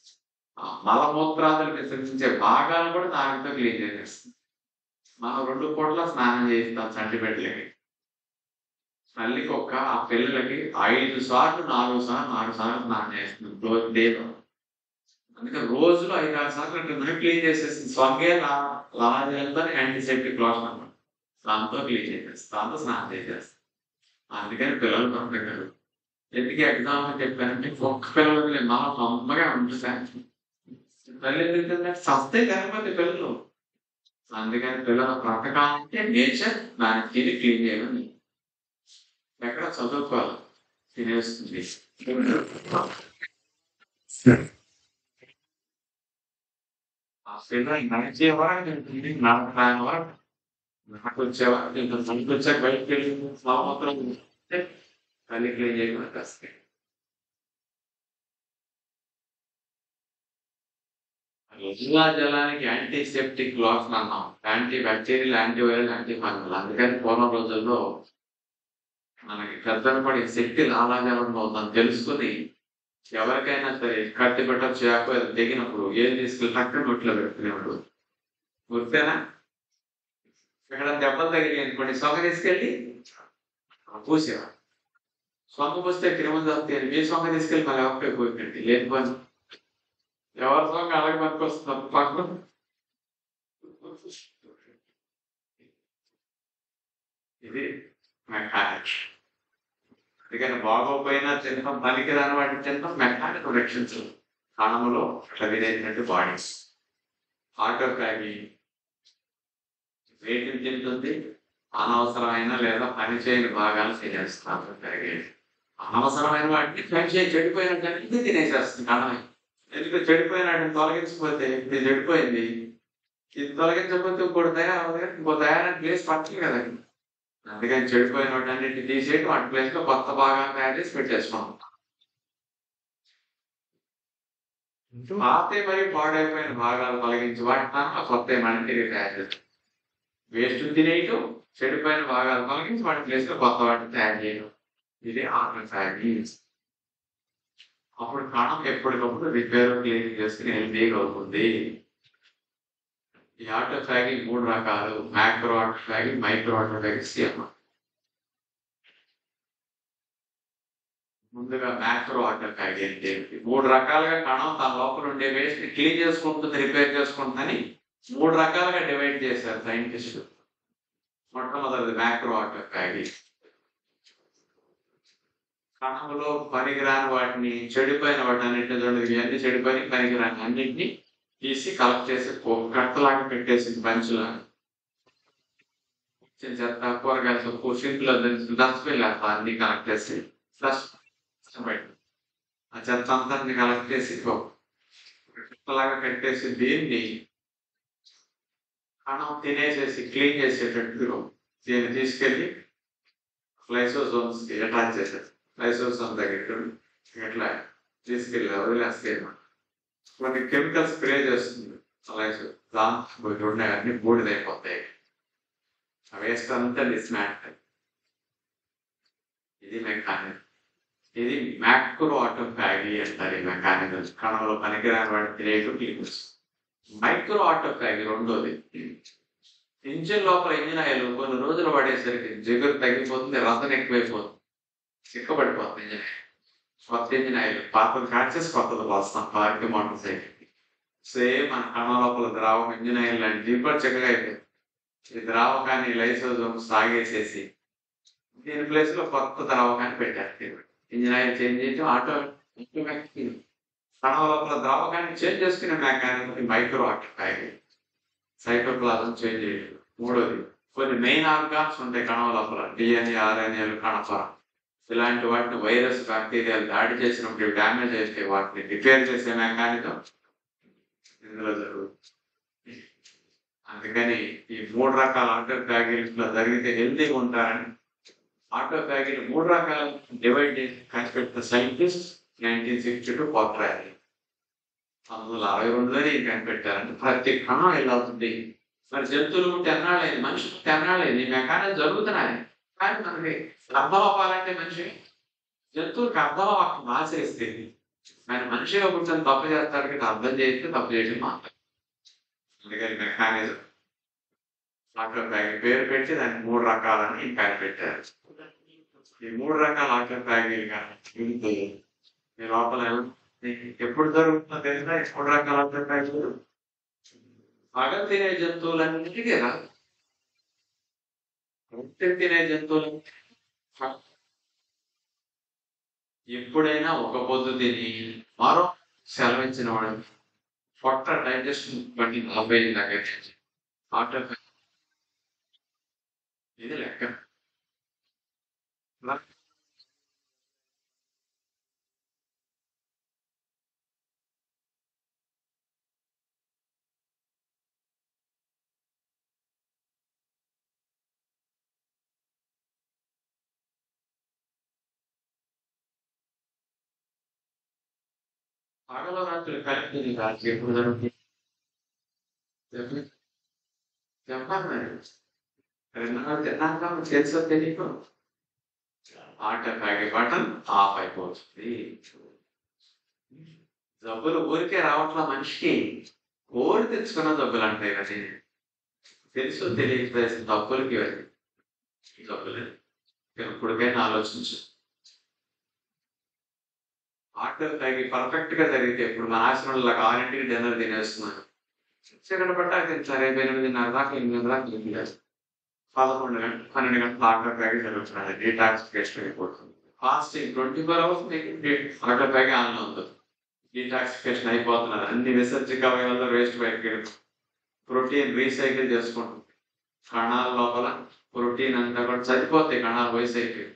ఆ మలమూత్రాదులు విసర్జించే భాగాలు కూడా నాలుగుతో క్లీన్ చేసేస్తుంది. మనం 2 పూటల స్నానం చేస్తాం చంటి బిడ్డలకి. తల్లి కుక్క ఆ పిల్లలకి 5 సార్లు 4 సార్లు స్నానం చేస్తుంది డేలో. అందుకని రోజులో 5-6 సార్లు అంటే క్లీన్ చేసేస్తుంది. స్వంగే లాజేలతో యాంటీసెప్టిక్ లోషన్ అన్నమాట. దాంతో క్లీన్ చేసేస్తుంది, దాంతో స్నానం చేసేస్తుంది. అందుకని పిల్లలు పంపగలరు. ఎందుకు ఎగ్జాంపుల్ చెప్పారంటే ఒక్క పిల్లలకి మనం సొంతగా ఉంటుంది. తల్లి ఎందుకంటే సస్తే లేకపోతే పిల్లలు. అందుకని పిల్లల బ్రతకాలంటే నేచర్ దాన్ని తిని క్లీన్ చేయమని ఎక్కడ చదువుకోవాలి. తినేస్తుంది. ఆ పిల్లలు నడిచేవారు తింటుంది, నడకరానివారు నాకు వచ్చేవారు తింటుంది. మనకు వచ్చాక బయటకు వెళ్ళి మాత్రం తల్లి క్లీన్ చేయమని కష్టం. జలానికి యాంటీసెప్టిక్ లోషన్ అన్నాం. Anti bacterial, antiviral, anti fungal. అందుకని పూర్వం రోజుల్లో మనకి పెద్దలు పడే శక్తి లాలాజలంలో ఉందని తెలుసుకుని ఎవరికైనా సరే కత్తి పెట్ట చేప దిగినప్పుడు ఏం తీసుకెళ్ళి టక్కన నోట్లో పెట్టుకునేవాడు. గుర్తేనా? ఇక్కడ దెబ్బలు తగిలి అనుకోండి, సొంగ తీసుకెళ్ళి పూసేవాడు. సొంగ పూస్తే క్రిములు తగ్గుతాయి. మీ సొంగ తీసుకెళ్ళి మళ్ళీ ఎవరికై పోయిందండి. లేకపోతే ఎవరి సొంగ అలాగే పనికొస్తుంది పక్కన. ఇది మెకానిక్. అందుకని బాగోపోయినా తినడం, పనికిరాని వాటిని తినడం మెకానిక్ రక్షించదు. కణములో అట్లా విధైనటువంటి బాడీస్. ఆటోఫాగీ వేటిని తింటుంది? అనవసరమైన లేదా పని చేయని భాగాలు తినేస్తారు పెరిగేది. అనవసరమైన వాటిని పని చేయి చెడిపోయినట్టు తినేసేస్తుంది కణం. ఎందుకంటే చెడిపోయిన వాటిని తొలగించకపోతే ఇది చెడిపోయింది, ఇది తొలగించకపోతే ఇంకోటి తయారవ్వదు కదా, ఇంకో తయారైన ప్లేస్ పట్టదు కదా. అందుకని చెడిపోయిన వాటి అన్నింటిని తీసేయడం, వాటి ప్లేస్ లో కొత్త భాగాలు తయారు చేసి పెట్టేసుకోండి. పాతే మరియు పాడైపోయిన భాగాలు తొలగించి వాటిని కొత్త మళ్ళీ తిరిగి తయారు చేస్తాం. వేస్ట్ తినేయటం, చెడిపోయిన భాగాలు తొలగించి వాటి ప్లేస్ లో కొత్త వాటిని తయారు చేయడం, ఇది ఆటోఫాగీ. అప్పుడు కణం ఎప్పటికప్పుడు రిపేర్ క్లీనింగ్ చేసుకుని హెల్తీగా అవుతుంది. ఈ ఆటోఫాగీ 3 రకాలు: macro autophagy, micro autophagy, CM. ముందుగా మ్యాక్రో ఆటోఫాగీ అంటే 3 రకాలుగా కణం తన లోపల ఉండే వేస్ట్ క్లీన్ చేసుకుంటుంది, రిపేర్ చేసుకుంటుందని 3 రకాలుగా డివైడ్ చేశారు సైంటిస్టులు. మొట్టమొదటిది మ్యాక్రో ఆటోఫాగీ. కణంలో పనికిరాని వాటిని, చెడిపోయిన వాటిని అన్నింటినీ, ఇవన్నీ చెడిపోయి పనికిరాని అన్నింటినీ తీసి కలెక్ట్ చేసి కట్టలాగా పెట్టేసి బంచులాగా చెత్త, కూరగాయల సొప్పు, సింక్లో డస్ట్బిన్ లేక అన్ని కలెక్ట్ చేసి ఆ చెత్త అంతా కలెక్ట్ చేసి కట్టలాగా కట్టేసి దీన్ని కణం తినేసేసి క్లీన్ చేసేటట్టు దీన్ని తీసుకెళ్ళి లైసోజోమ్స్ కి అటాచ్ చేసేది. లైసోజోమ్ దగ్గర ఇట్లా తీసుకెళ్ళి వదిలేస్తే కొన్ని కెమికల్స్ స్ప్రే చేస్తుంది లైసోజోమ్, దాంట్లో అన్ని బూడిదైపోతాయి. వేస్ట్ అంతా డిస్మాంటిల్. ఇది మెకానిజం. ఇది మ్యాక్రో ఆటోఫాగీ అంటారు. ఈ మెకానిజం కణంలో పనికిరాని వాటి తినేటు క్లీన్స్. మైక్రో ఆటోఫాగీ రెండోది. ఇంజిన్ లోపల ఇంజిన్ ఆయిల్ కొన్ని రోజులు పడేసరికి జిగురు తగ్గిపోతుంది, రసం ఎక్కువైపోతుంది, చిక్కబడిపోతుంది ఇంజిన్ ఆయిల్. కొత్త ఇంజిన్ ఆయిల్ పాతది కాచేసి కొత్తది పోస్తాం పార్టీ మోటార్ సైకిల్. సేమ్ మన కణం లోపల ద్రావం ఇంజిన్ ఆయిల్ లాంటి జిగురు చిక్కగా అయిపోయింది. ఈ ద్రావకాన్ని లైసోజోమ్స్ తాగేసేసి దీని ప్లేస్ లో కొత్త ద్రావకాన్ని పెట్టారు. ఇంజిన్ ఆయిల్ చేంజ్ చేయడం ఆటోమేటిక్. కణం లోపల ద్రావకాన్ని చేంజ్ చేసుకునే mechanism micro autophagy. Cytoplasm change చేయడం. మూడోది, కొన్ని మెయిన్ ఆర్గాన్స్ ఉంటాయి కణం లోపల, డిఎన్ఏ, ఆర్ఎన్ఏలు, కణపొర. ఇలాంటి వాటిని వైరస్, బ్యాక్టీరియాలు దాడి చేసినప్పుడు డ్యామేజ్ అయితే వాటిని రిపేర్ చేసే మెకానిజం ఇందులో జరుగుతుంది. అందుకని ఈ 3 రకాల ఆటోఫాగీలో జరిగితే హెల్తీగా ఉంటారని ఆటోఫాగీని 3 రకాల డివైడ్ చేసి కనిపెట్టిన సైంటిస్ట్ 1962 పోట్రాయ్. 1962లోనే కనిపెట్టారంటే ప్రతి కణం ఎలా అవుతుంది. మరి జంతువులు ఉంటే ఎన్నాళ్ళైంది, మనుషులు ఉంటే ఎన్నాళ్ళైంది, ఈ మెకానిజం జరుగుతున్నాయి. కానీ మనకి అర్థం అవ్వాలంటే మనిషి, జంతువులకు అర్థం అవ్వకుండా ఆశ్రయిస్తుంది. ఆయన మనిషిగా కూర్చొని తప్పు చేస్తాడు కదా, అర్థం చేస్తే తప్పు చేయడం మాత్రం. అందుకని మెకానిజం ఆటోఫాగీ పేరు పెట్టి దానికి 3 రకాలని కనిపెట్టారు. ఈ 3 రకాల ఆటోఫాగీలుగా ఉంటే మీ లోపల ఎప్పుడు జరుగుతుందో తెలిసినా ఈ 3 రకాల ఆటోఫాగీలు పగలు తినే జంతువులన్నిటికీ రాదు. రొట్టె తినే జంతువులు ఎప్పుడైనా ఒక పొద్దు తిని మరో సెలవించిన వాడు పొట్ట డైజెషన్ 40 దాకా ఆటోఫాగీ. ఇది లెక్క. పగలు రాత్రులు కలిపి రాత్రి ఎప్పుడు జరుగుతుంది చెప్పాలి. మరి 2 తిన్నాక తెలుసో తెలియదు ఆటోఫాగీ బటన్ ఆఫ్ అయిపోతుంది. జబ్బులు ఊరికే రావట్లా మనిషికి, కోరి తెచ్చుకున్న జబ్బులు అంటాయి కదా. తెలుసు తెలియకపోయేసిన తప్పులకి జబ్బులు ఎప్పటికైనా ఆలోచించు. ఆటోఫాగీ పర్ఫెక్ట్ గా జరిగితే ఇప్పుడు మన ఆశ్రమంలో 6ంటికి డిన్నర్ తినేస్తున్నాను, చీకటి పట్టాక తింటారు. 8:30 దాకా 8 దాకా తింటారు. 11 గంటలు 12 గంటలు ఆటోఫాగీ జరుగుతుంది. డీటాక్సిఫికేషన్ అయిపోతుంది. ఫాస్టింగ్ 24 hours ఆటోఫాగీ ఆన్ ఉంటుంది. డీటాక్సిఫికేషన్ అయిపోతున్నారు. అన్ని విసర్జక అవయవాల్లో వేస్ట్ బయటకి ప్రోటీన్ రీసైకిల్ చేసుకుంటుంది. కణాల లోపల ప్రోటీన్ అంతా కూడా చనిపోతాయి. కణాలు వయసు అయిపోయి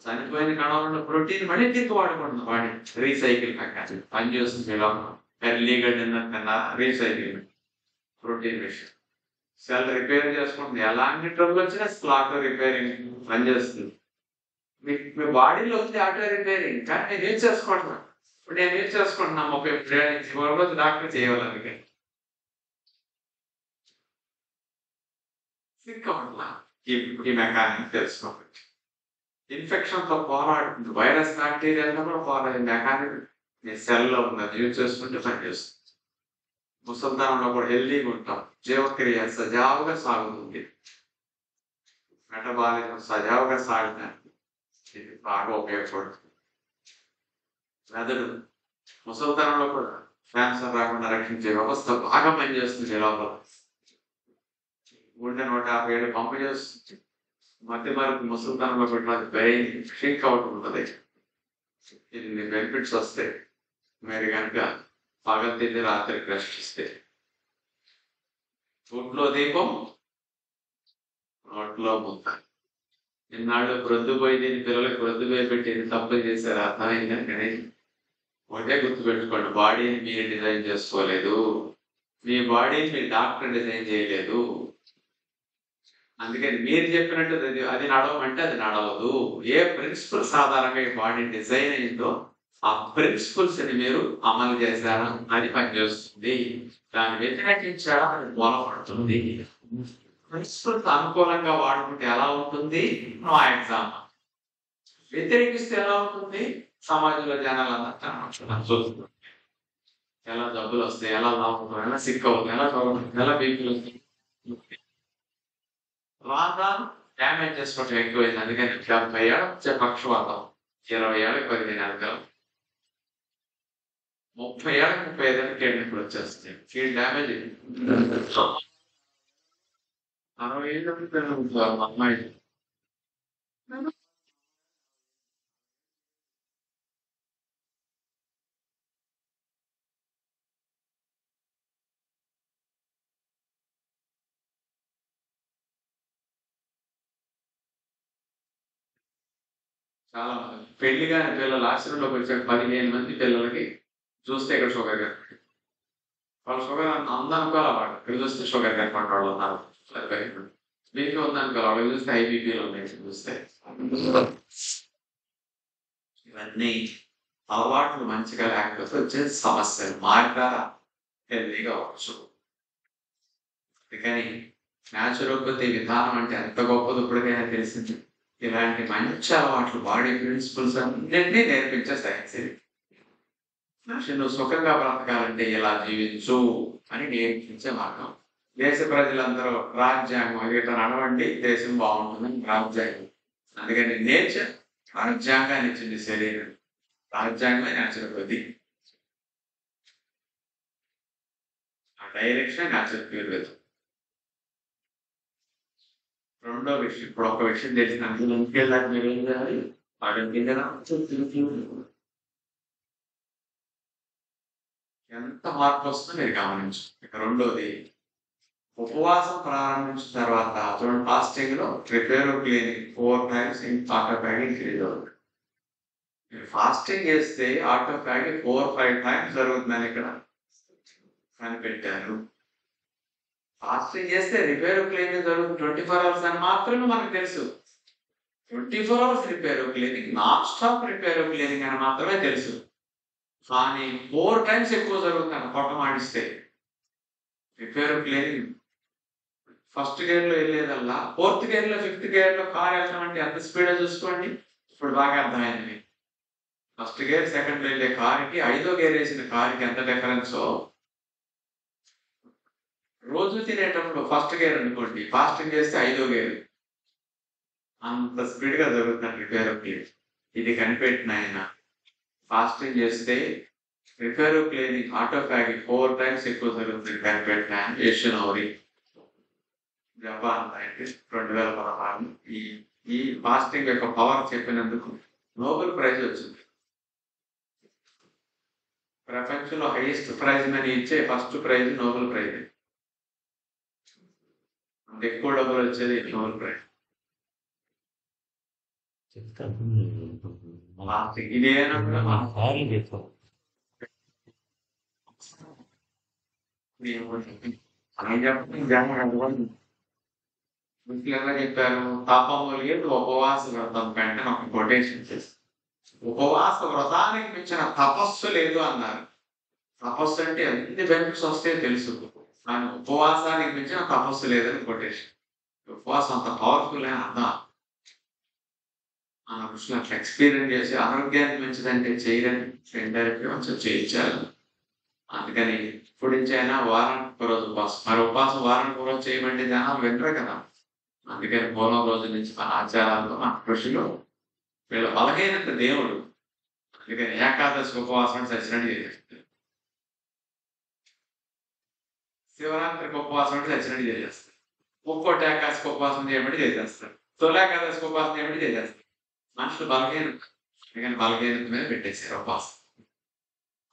చనిపోయిన కణాలలో ప్రోటీన్ మళ్ళీ తిరిగి వాడుకుంటుంది. వాడి రీసైకిల్ ప్రకారం పనిచేస్తుంది. ఎర్లీగా తిన్నా రీసైకిల్ ప్రోటీన్ విషయం. సెల్ రిపేర్ చేసుకుంటుంది. ఎలాంటి ట్రబుల్ వచ్చినా స్లాట్ రిపేరింగ్ పనిచేస్తుంది. మీ బాడీలో ఉంది ఆటో రిపేరింగ్, కానీ నేను యూజ్ చేసుకుంటున్నా. ఇప్పుడు నేను యూజ్ చేసుకుంటున్నా 33 ఏళ్ళ నుంచి. ఒక రోజు డాక్టర్ చేయాలి. అందుకే సిక్ అవ్వట్లా. ఈ మెకానిక్ తెలుసుకోవచ్చు. ఇన్ఫెక్షన్ తో పోరాడుతుంది. వైరస్ బ్యాక్టీరియాలో కూడా పోరాడే మెకానిక్ మీ సెల్లో ఉన్నది యూజ్ చేసుకుంటే పనిచేస్తుంది. ముసల్దానంలో కూడా హెల్దీగా ఉంటాం. జీవక్రియ సజావుగా సాగుతుంది. మెటబాలిజం సజావుగా సాగుతాయి. ఇది బాగా ఉపయోగపడుతుంది. మెదడు ముసల్తనంలో కూడా క్యాన్సర్ రాకుండా రక్షించే వ్యవస్థ బాగా పనిచేస్తుంది. లోపల గుండె 150 ఏళ్ళు పంపు చేస్తుంది. మధ్య వరకు ముసల్తనంలో కూడా బ్రెయిన్ షింక్ అవుట్ ఉంటుంది. ఇన్ని బెనిఫిట్స్ వస్తాయి మీరు కనుక పగలు తిండి రాత్రికి రెస్ట్ ఇస్తే. ఫుడ్లో దీపం, నోట్లో ముద్ద. ఇన్నాళ్ళు ప్రొద్దుపోయి దీని పిల్లలకు ప్రొద్దుపోయి పెట్టి తప్పులు చేశారు. అర్థమైందని ఒకటే గుర్తుపెట్టుకోండి, బాడీని మీరు డిజైన్ చేసుకోలేదు. మీ బాడీని మీ డాక్టర్ డిజైన్ చేయలేదు. అందుకని మీరు చెప్పినట్టు అది నడవమంటే అది నడవదు. ఏ ప్రిన్సిపల్స్ ఆధారంగా ఈ బాడీ డిజైన్ అయిందో ఆ ప్రిన్సిపల్స్ ని మీరు అమలు చేశారా అది పనిచేస్తుంది. దాన్ని వ్యతిరేకించారా అది మూలపడుతుంది. ప్రిన్సిపల్స్ అనుకూలంగా వాడుకుంటే ఎలా ఉంటుంది? No example. వ్యతిరేకిస్తే ఎలా ఉంటుంది? సమాజంలో జనాలంతా చూస్తుంది. ఎలా జబ్బులు వస్తాయి, ఎలా లాభం, ఎలా సిక్ అవుతుంది, ఎలా బీపీలు వస్తాయి. రాను డ్యామేజ్ చేసుకోవటం ఎక్కువైంది. అందుకని 70 ఏళ్ళ వచ్చే పక్షవాతం, 20 ఏళ్ళకి 15 ఏళ్ళకి, 30 ఏళ్ళకి 35 ఏళ్ళకి కిడ్నీలు వచ్చేస్తాయి. ఫీల్డ్ డ్యామేజ్ 60 ఏళ్ళకి అమ్మాయి చాలా మంది పెళ్లి కాని పిల్లలు ఆశ్రమంలోకి వచ్చాక 15 మంది పిల్లలకి చూస్తే ఇక్కడ షుగర్ కనపడి వాళ్ళ షుగర్ అందనుకోవాలి. వాడు ఇక్కడ చూస్తే షుగర్ కనపడి వాళ్ళు ఉన్నారు. బీపీ ఉందనుకోవాలి, వాళ్ళకి చూస్తే ఐబీపీలు ఉన్నాయి చూస్తే. ఇవన్నీ అలవాట్లు మంచిగా లేకపోతే వచ్చే సమస్యలు. మార్గాల హెల్దీగా అవ్వచ్చు. అందుకని న్యాచురోపతి విధానం అంటే ఎంత గొప్పది ఇప్పటికైనా తెలిసింది. ఇలాంటి మంచి అలవాట్లు, బాడీ ప్రిన్సిపల్స్ అన్నింటినీ నేర్పించే సైన్స్ ఇది. నువ్వు సుఖంగా బ్రతకాలంటే ఇలా జీవించు అని నేర్పించే మార్గం. దేశ ప్రజలందరూ రాజ్యాంగం ఇట్లా నడవండి, దేశం బాగుంటుందని రాజ్యాంగం. అందుకని నేచర్ రాజ్యాంగాన్ని ఇచ్చింది. శరీరం రాజ్యాంగమే న్యాచురోపతి. ఆ డైరెక్షన్ న్యాచురోపతి. రెండో విషయం, ఇప్పుడు ఒక విషయం తెలిసిన ఇంటికెళ్ళాక మీరు ఏం చేయాలి? ఎంత మార్పు వస్తుందో మీరు గమనించు. ఇక రెండోది, ఉపవాసం ప్రారంభించిన తర్వాత చూడండి, ఫాస్టింగ్ లో ప్రిపేర్ క్లీనింగ్ 4 times ఆటోఫాగ్ ఇంక్రీజ్ అవుతుంది. మీరు ఫాస్టింగ్ చేస్తే ఆటోఫాగ్ 4-5 times జరుగుతుందని ఇక్కడ కనిపెట్టారు. ఫాస్టింగ్ చేస్తే రిపేర్ క్లీనింగ్ జరుగుతుంది 24 hours అని మాత్రమే మనకు తెలుసు. 24 hours repair cleaning, non stop repair cleaning అని మాత్రమే తెలుసు. కానీ 4 times ఎక్కువ జరుగుతుంది పొట్ట మాడిస్తే. రిపేర్ క్లీనింగ్ ఫస్ట్ గేర్ లో వెళ్ళేదల్లా 4th gear లో 5th gear లో కార్ వెళ్తాం అంటే ఎంత స్పీడ్ చూసుకోండి. ఇప్పుడు బాగా అర్థమైంది. ఫస్ట్ గేర్ సెకండ్ వెళ్ళే కార్కి 5వ గేర్ వేసిన కార్కి ఎంత డిఫరెన్సో, రోజు తినేటప్పుడు ఫస్ట్ గేర్ అనుకోండి, ఫాస్టింగ్ చేస్తే 5వ గేర్, అంత స్పీడ్ గా జరుగుతుంది రిపేర్ క్లీనింగ్. ఇది కనిపెట్టిన ఆయన ఫాస్టింగ్ చేస్తే రిపేర్ క్లీనింగ్ ఆటోఫాగ్ 4 times ఎక్కువ జరుగుతుంది కనిపెట్టిన ఆయన యోషినోరి, జపాన్ 2016. ఈ ఫాస్టింగ్ యొక్క పవర్ చెప్పినందుకు నోబెల్ ప్రైజ్ వచ్చింది. ప్రపంచంలో హైయెస్ట్ ప్రైజ్ అని ఇచ్చే ఫస్ట్ ప్రైజ్ నోబెల్ ప్రైజ్. అంత ఎక్కువ డబ్బులు వచ్చేది నోరు ప్రయాణం. ఇదేనా కూడా ముఖ్యంగా చెప్పారు పాపము లేదు ఉపవాస వ్రతం వెంటనే ఒక కొటేషన్ చేస్తారు. ఉపవాస వ్రతానికి మించిన తపస్సు లేదు అన్నారు. తపస్సు అంటే ఎన్ని బెనిఫిట్స్ వస్తాయో తెలుసు, కానీ ఉపవాసానికి మించిన తపస్సు లేదని కొటేషన్. ఉపవాసం అంత పవర్ఫుల్ అని అర్థం. మన ఋషులు అట్లా ఎక్స్పీరియన్స్ చేసి ఆరోగ్యానికి మంచిదంటే చేయరని ఇండైరెక్ట్ కొంచెం చేయించారు. అందుకని ఇప్పుడు నుంచి అయినా వారానికి ఒక రోజు ఉపవాసం, మరి ఉపవాసం వారానికి ఒక రోజు చేయమంటే జనాలు వినరు కదా. అందుకని పూర్వం రోజు నుంచి మన ఆచారాల్లో మన ఋషులు వీళ్ళ బలహీనత దేవుడు, అందుకని ఏకాదశి ఉపవాసం చచ్చినట్టు చేసేస్తారు, శివరాత్రికి ఉపవాసం అంటే చచ్చినట్టు చేసేస్తారు, ముక్కోటి ఏకాదశికి ఉపవాసం చేయమంటే చేసేస్తారు, తొలేకాదశికి ఉపవాసం చేయమంటే చేసేస్తారు. మనుషులు బలహీనత, అందుకని బలహీనత మీద పెట్టేశారు ఉపవాసం.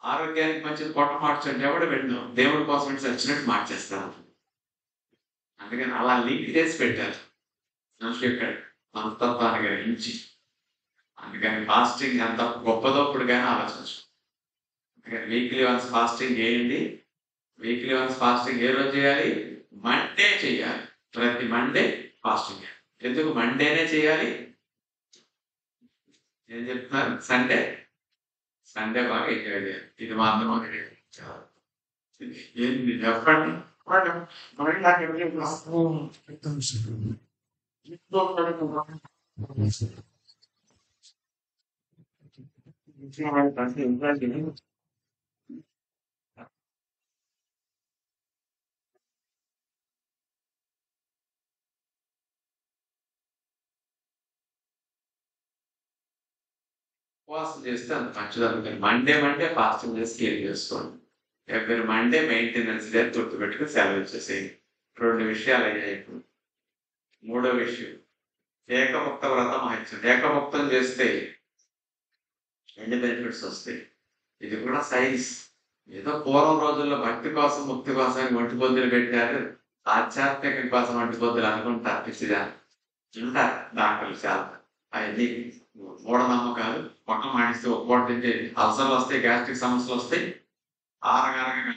ఆరోగ్యానికి మంచిది పొట్ట మార్చండి ఎవడు వెళ్ళినాం, దేవుడి కోసం చచ్చినట్టు మార్చేస్తారు. అందుకని అలా లింక్ చేసి పెట్టారు మనుషులు యొక్క మనస్తత్వాన్ని గ్రహించి. అందుకని ఫాస్టింగ్ ఎంత గొప్పదో ఇప్పుడుగానే ఆలోచించు. అందుకని వీక్లీ వన్స్ ఫాస్టింగ్ చేయండి. వీక్లీ వన్స్ ఫాస్టింగ్ ఏ రోజు చేయాలి? మండే చేయాలి. ప్రతి మండే ఫాస్టింగ్. ఎందుకు మండేనే చేయాలి? ఏం చెప్తున్నారు? సండే బాగా ఎంజాయ్ చేయాలి. ఇది మాత్రం ఏంటి చెప్పండి. ఉపవాసం చేస్తే అంత మంచిది. అందుకని మండే ఫాస్టింగ్ చేసి క్లియర్ చేసుకోండి. ఎవ్రీ మండే మెయింటెనెన్స్ డే గుర్తుపెట్టుకుని సెలవు ఇచ్చేసేయండి. 2 విషయాలు అయ్యాయి. ఇప్పుడు 3వ విషయం ఏకముక్త వ్రతం మహత్యం. ఏకముక్తం చేస్తే ఎన్ని బెనిఫిట్స్ వస్తాయి? ఇది కూడా సైన్స్. ఏదో పూర్వం రోజుల్లో భక్తి కోసం ముక్తి కోసం ఒంటి పొద్దులు పెట్టారు, ఆధ్యాత్మిక కోసం ఒంటి పొద్దులు అనుకుంటారు. పిచ్చిదా ఉంటారు డాక్టర్లు చాలా. అవన్నీ మూఢనమ్మకాలు. పొట్ట మాడిస్తే ఒక పూట తింటే అల్సర్లు వస్తాయి, గ్యాస్ట్రిక్ సమస్యలు వస్తాయి. ఆరగరగ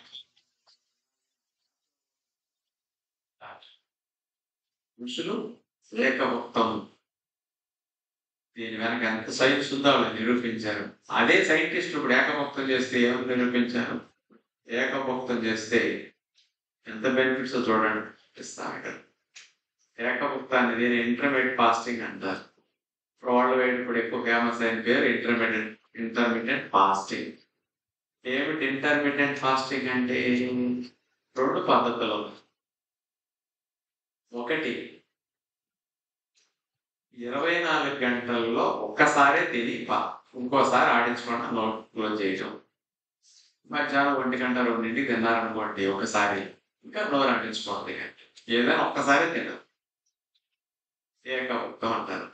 ఋషులు ఏకముక్తం, దీని వెనక ఎంత సైన్స్ ఉందో వాళ్ళు నిరూపించారు. అదే సైంటిస్టులు ఇప్పుడు ఏకముక్తం చేస్తే ఏమని నిరూపించారు? ఏకముక్తం చేస్తే ఎంత బెనిఫిట్స్ చూడండి ఇస్తాను. ఏకముక్తాన్ని దీని ఇంటర్మీడియట్ ఫాస్టింగ్ అంటారు. ఇప్పుడు ఎక్కువ ఫేమస్ అయిన పేరు ఇంటర్మీడియట్ ఫాస్టింగ్. ఏమిటి ఇంటర్మీడియట్ ఫాస్టింగ్ అంటే? 2 పద్ధతులు. ఒకటి 24 గంటల్లో ఒక్కసారే తిని ఇంకోసారి ఆడించకుండా నోట్లో చేయటం. మధ్యాహ్నం 1 గంట 2ంటికి తిన్నారనుకోండి ఒకసారి, ఇంకా నోరు ఆడించుకోండి. ఏదైనా ఒక్కసారి తినరు, ఏకముక్తం అంటారు.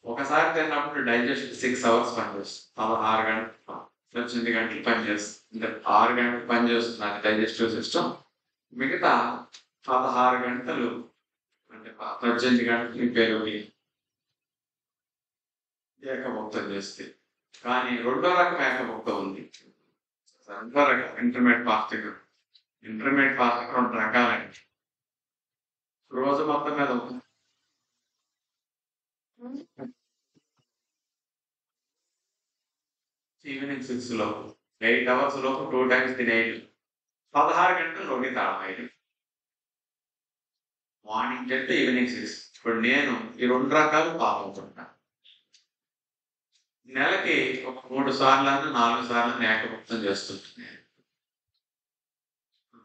ఒకసారి తిన్నప్పుడు డైజెషన్ 6 అవర్స్ పనిచేస్తుంది. 16 గంటలు 8 గంటలు పనిచేస్తుంది. 6 గంటలు పనిచేస్తుంది అది డైజెస్టివ్ సిస్టమ్. మిగతా 16 గంటలు అంటే 18 గంటలు పెరుగు ఏకముక్తం చేస్తే. కానీ 2వ రకం ఏకముక్తం ఉంది. 2వ రకం ఇంటర్మీడియట్ ఫాస్టింగ్. Intermediate fasting 2 రకాలండి. రోజు మొత్తం మీద ఈవినింగ్ 6 లోపు 8 అవర్స్ లోపు 2 టైమ్స్ తినేయడం. 16 గంటలు రోగి తాళం. Morning 10 to evening 6. ఇప్పుడు నేను ఈ 2 రకాలు ఫాలో అవుతుంటాను. నెలకి ఒక 3 సార్లు 4 సార్లు ఏకముక్తం చేస్తుంటున్నాను.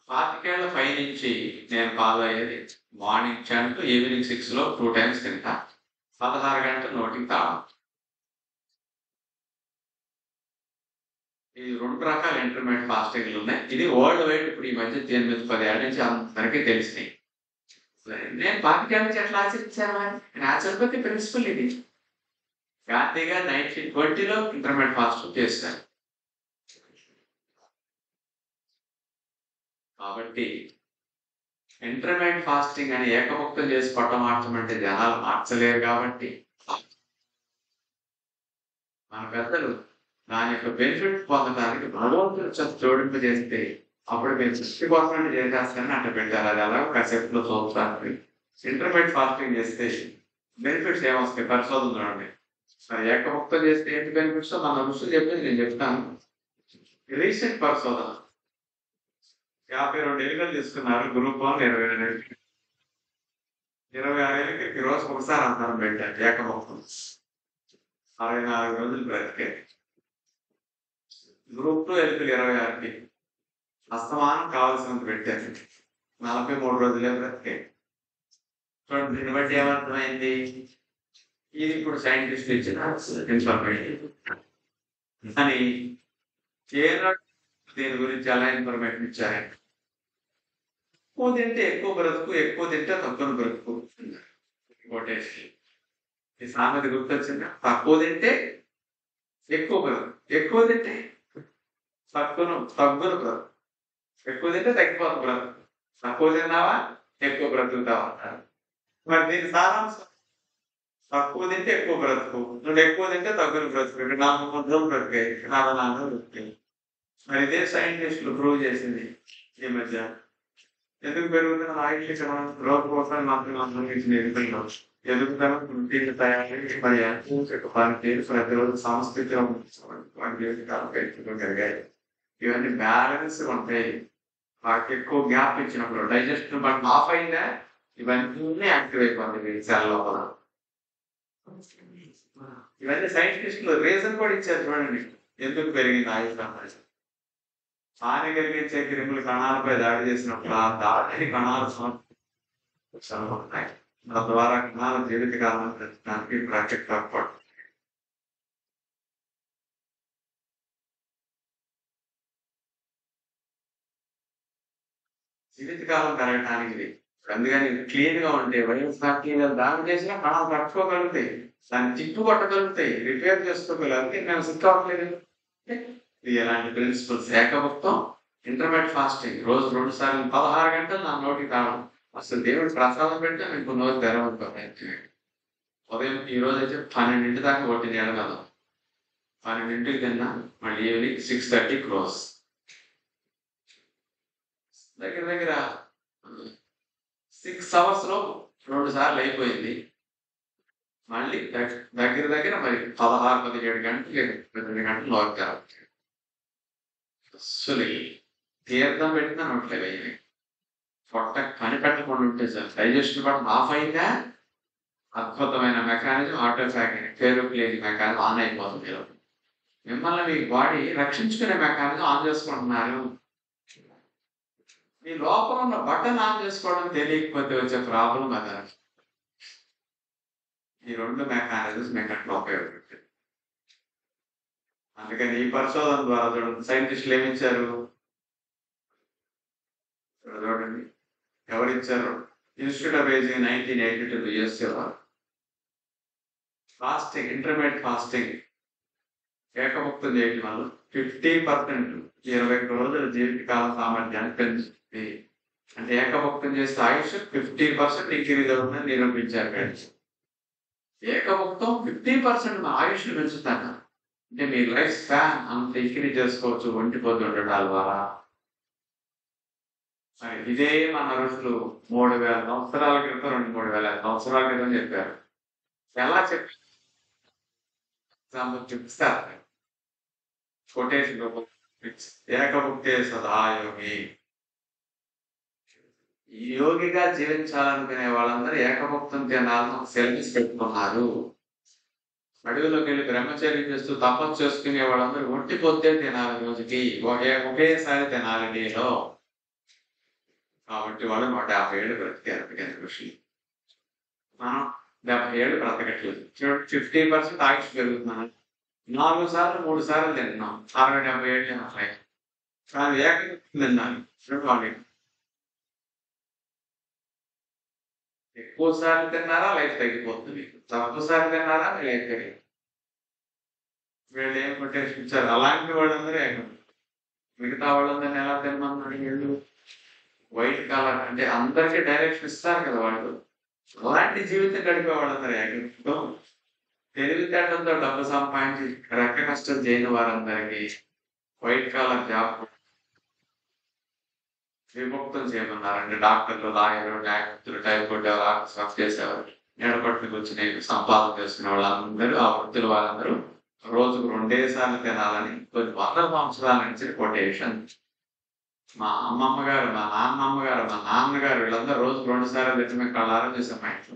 25 ఏళ్ల పై నుంచి నేను ఫాలో అయ్యేది మార్నింగ్ 10 to ఈవినింగ్ 6 లో 2 టైమ్స్ తింటా. 16 గంటలు నోటికి తాళం. ఈ 2 రకాల ఇంటర్మీడియట్ ఫాస్టింగ్లు ఉన్నాయి. ఇది వరల్డ్ వైడ్ ఇప్పుడు ఈ మధ్య 8-10 ఏళ్ళ నుంచి అందరికీ తెలిసినాయి. నేను 25 నుంచి ఎట్లా ఆచరించాను? న్యాచురోపతి ప్రిన్సిపల్ ఇది. గాంధీ గారు 1920లో ఇంటర్మీడియట్ ఫాస్టింగ్ చేశారు. కాబట్టి ఇంటర్మీడియట్ ఫాస్టింగ్ అని ఏకముక్తం చేసి పొట్ట మార్చమంటే జనాలు మార్చలేరు కాబట్టి మన పెద్దలు దాని యొక్క బెనిఫిట్ పొందడానికి భగవంతుడు జోడింపు చేస్తే అప్పుడు మీరు సృష్టి కోసమని చేసేస్తారని అట్లా పెట్టారు. అది అలా కాసేపులో చూస్తారు. ఇంటర్మీడియట్ ఫాస్టింగ్ చేస్తే బెనిఫిట్స్ ఏమొస్తాయి పరిశోధన చూడండి. మరి ఏకముక్తం చేస్తే ఏంటి బెనిఫిట్స్ మన ఋషులు చెప్పేది నేను చెప్తాను. రీసెంట్ పరిశోధన 52 ఎలుకలు తీసుకున్నారు. గ్రూప్ 1 22 ఎలుకలు. 26 ఎలుకలకి రోజు ఒకసారి ఆహారం పెట్టారు ఏకముక్తం. 64 రోజులు బ్రతికే. గ్రూప్ 2 ఎలుకలు 26కి అస్తమానం కావాల్సినంత పెట్టారు. 43 రోజులే బ్రతికే. చూడండి, దీన్ని బట్టి ఏమర్థమైంది? ఇది ఇప్పుడు సైంటిస్ట్ ఇచ్చిన ఇన్ఫర్మేషన్ అని ఏనాడు దీని గురించి ఎలా ఇన్ఫర్మేషన్ ఇచ్చారంటే ఎక్కువ తింటే ఎక్కువ బ్రతుకు, ఎక్కువ తింటే తక్కువ బ్రతుకు. కొటేషన్ ఈ సామెత గుర్తొచ్చిందా? తక్కువ తింటే ఎక్కువ బ్రతుకు, ఎక్కువ తింటే తగ్గును బ్రతుకు, ఎక్కువ తింటే తగ్గిపోతుంది బ్రతుకు, తక్కువ తిన్నావా ఎక్కువ బ్రతుకుతావా. మరి దీని సారాంశం తక్కువ తింటే ఎక్కువ బ్రతుకు, నువ్వు ఎక్కువ తింటే తగ్గును బ్రతుకు. 4 ముద్దలు బ్రతికాయి, 4 బ్రతికాయి. మరి ఇదే సైంటిస్టులు ప్రూవ్ చేసింది ఈ మధ్య. ఎందుకు పెరుగుతున్న ఆయుష్యం రోజు కోసం సంబంధించిన ఎదుగుదల ఎదుగుదల పుట్టిన తయారీ మరి పనితీరు ప్రతిరోజు సంస్కృతిలో కలిగాయి. ఇవన్నీ బ్యాలెన్స్ ఉంటాయి. వాటికి ఎక్కువ గ్యాప్ ఇచ్చినప్పుడు డైజెషన్ బట్ ఆఫ్ అయిందా ఇవన్నీ యాక్టివ్ అయిపోతుంది సెల్ లోపల. ఇవన్నీ సైంటిస్టులు రీజన్ కూడా ఇచ్చారు. చూడండి ఎందుకు పెరిగింది ఆయుష్ సమాజం. హాని కలిగించే క్రిములు కణాలపై దాడి చేసినప్పుడు ఆ దాడిని కణాలు ఉంటాయి. తద్వారా కణాల జీవిత కాలం పెంచడానికి ప్రాజెక్ట్ తప్పడు. జీవితకాలం పెరగటానికి అందుకని క్లీన్ గా ఉంటే వైరస్ బ్యాక్టీరియాలు దాడి చేసినా కణాలు తట్టుకోగలుగుతాయి, దాన్ని తిప్పు కొట్టగలుగుతాయి, రిపేర్ చేసుకోగలుగుతాయి. మేము సిక్ అవ్వట్లేదు. ఇది ఎలాంటి ప్రిన్సిపల్స్? ఏకభక్తం, ఇంటర్మీడియట్ ఫాస్టింగ్, రోజు 2 సార్లు 16 గంటలు నా నోటికి కావడం. అసలు దేవుడు ప్రసాదం పెడితే మీకు నోరు తెరవకపోతే ఉదయం ఈ రోజు అయితే 12 దాకా ఒకటి నీళ్ళ కదా, 12 తిన్నా మళ్ళీ ఈవినింగ్ 6:30 క్లోజ్. దగ్గర దగ్గర 6 hours లో 2 సార్లు అయిపోయింది. మళ్ళీ దగ్గర దగ్గర మరి 16-17 గంటలు 12 గంటలు నోరు తెరవచ్చు. అసలు తీర్థం పెట్టినా నోట్లే వేయాలి. పొట్ట పని పెట్టకుండా ఉంటే సార్ డైజెషన్ బటన్ ఆఫ్ అయిందా అద్భుతమైన మెకానిజం ఆటోఫాగింగ్ పేరుక్లేని మెకానిజం ఆన్ అయిపోతుంది. మిమ్మల్ని మీ బాడీ రక్షించుకునే మెకానిజం ఆన్ చేసుకుంటున్నారు. మీ లోపల ఉన్న బటన్ ఆన్ చేసుకోవడం తెలియకపోతే వచ్చే ప్రాబ్లం అదే. ఈ 2 మెకానిజమ్స్ మీకు అట్లా ఉపయోగపడతాయి. అందుకని ఈ పరిశోధన ద్వారా చూడండి సైంటిస్టులు ఏమిచ్చారు చూడండి. ఎవరిచ్చారు? ఇన్స్టిట్యూట్ ఆఫ్ ఏజింగ్ 1982 USA వారు. ఫాస్టింగ్, ఇంటర్మీడియట్ ఫాస్టింగ్ ఏకముక్తం చేయడం వల్ల 50% 21 రోజుల జీవితకాల సామర్థ్యాన్ని పెంచుతుంది. అంటే ఏకముక్తం చేస్తే ఆయుష్ 50% ఇంక్రీజ్ అవుతుందని నిరూపించారు. ఏకముక్తం 50% ఆయుష్ పెంచుతాను అంటే మీ లైఫ్ స్పాన్ అంత ఇంక్రీజ్ చేసుకోవచ్చు ఒంటిపోతు ఉండటాల ద్వారా. ఇదే మన ఋషులు 3000 సంవత్సరాల క్రితం 2-3,000 సంవత్సరాల క్రితం చెప్పారు. ఎలా చెప్పారు? చూపిస్తారు కొటేషన్ ఏకముక్తే సదాయోగి. యోగిగా జీవించాలనుకునే వాళ్ళందరూ ఏకముక్తం తినాలని సెలెక్ట్ పెట్టుకున్నారు. అడవిలోకి వెళ్ళి బ్రహ్మచర్యం చేస్తూ తపస్సు చేసుకునే వాళ్ళందరూ ఒంటిపోతే తినాలి, రోజుకి ఒకేసారి తినాలి నీలో. కాబట్టి వాళ్ళు 150 ఏళ్ళు బ్రతికారు ఋషులు. మనం 70 ఏళ్ళు బ్రతకట్లేదు. 50% ఆయుష్ పెరుగుతున్నాను. 4 సార్లు 3 సార్లు తింటున్నాం, 60-70 ఏళ్ళు అట్లా. కానీ ఏకముక్తం తిన్నాను చూడండి. ఎక్కువ సార్లు తిన్నారా లైఫ్ తగ్గిపోతుంది, తక్కువ సార్లు తిన్నారా లైఫ్ తగ్గి. వీళ్ళు ఏం కొటేషన్ ఇచ్చారు? అలాంటి వాళ్ళందరూ ఏకం. మిగతా వాళ్ళందరినీ ఎలా తినమన్నాడు? వీళ్ళు వైట్ కాలర్ అంటే అందరికీ డైరెక్షన్ ఇస్తారు కదా వాళ్ళు. అలాంటి జీవితం గడిపే వాళ్ళందరూ ఏకగ్రీవం తెలివితేటలతో డబ్బు సంపాదించి రెక్క కష్టం చేయని వారందరికీ వైట్ కాలర్ జాబ్ విముక్తం చేయమన్నారండి. డాక్టర్లు, లాయర్లు, న్యాయమూర్తులు, టైప్ కొట్టేవారు, ఆఫీస్ వర్క్ చేసేవారు, నీడపట్టుకు కూర్చుని సంపాదన చేసుకునే వాళ్ళందరూ, ఆ వృత్తుల వాళ్ళందరూ రోజుకు 2 సార్లు తినాలని కొన్ని వందల సంవత్సరాల నుంచి కొటేషన్. మా అమ్మమ్మ గారు, మా నాన్నమ్మ గారు, మా నాన్నగారు వీళ్ళందరూ రోజుకు 2 సార్లు తినమే కళ్ళారా చూసాం మా ఇంట్లో.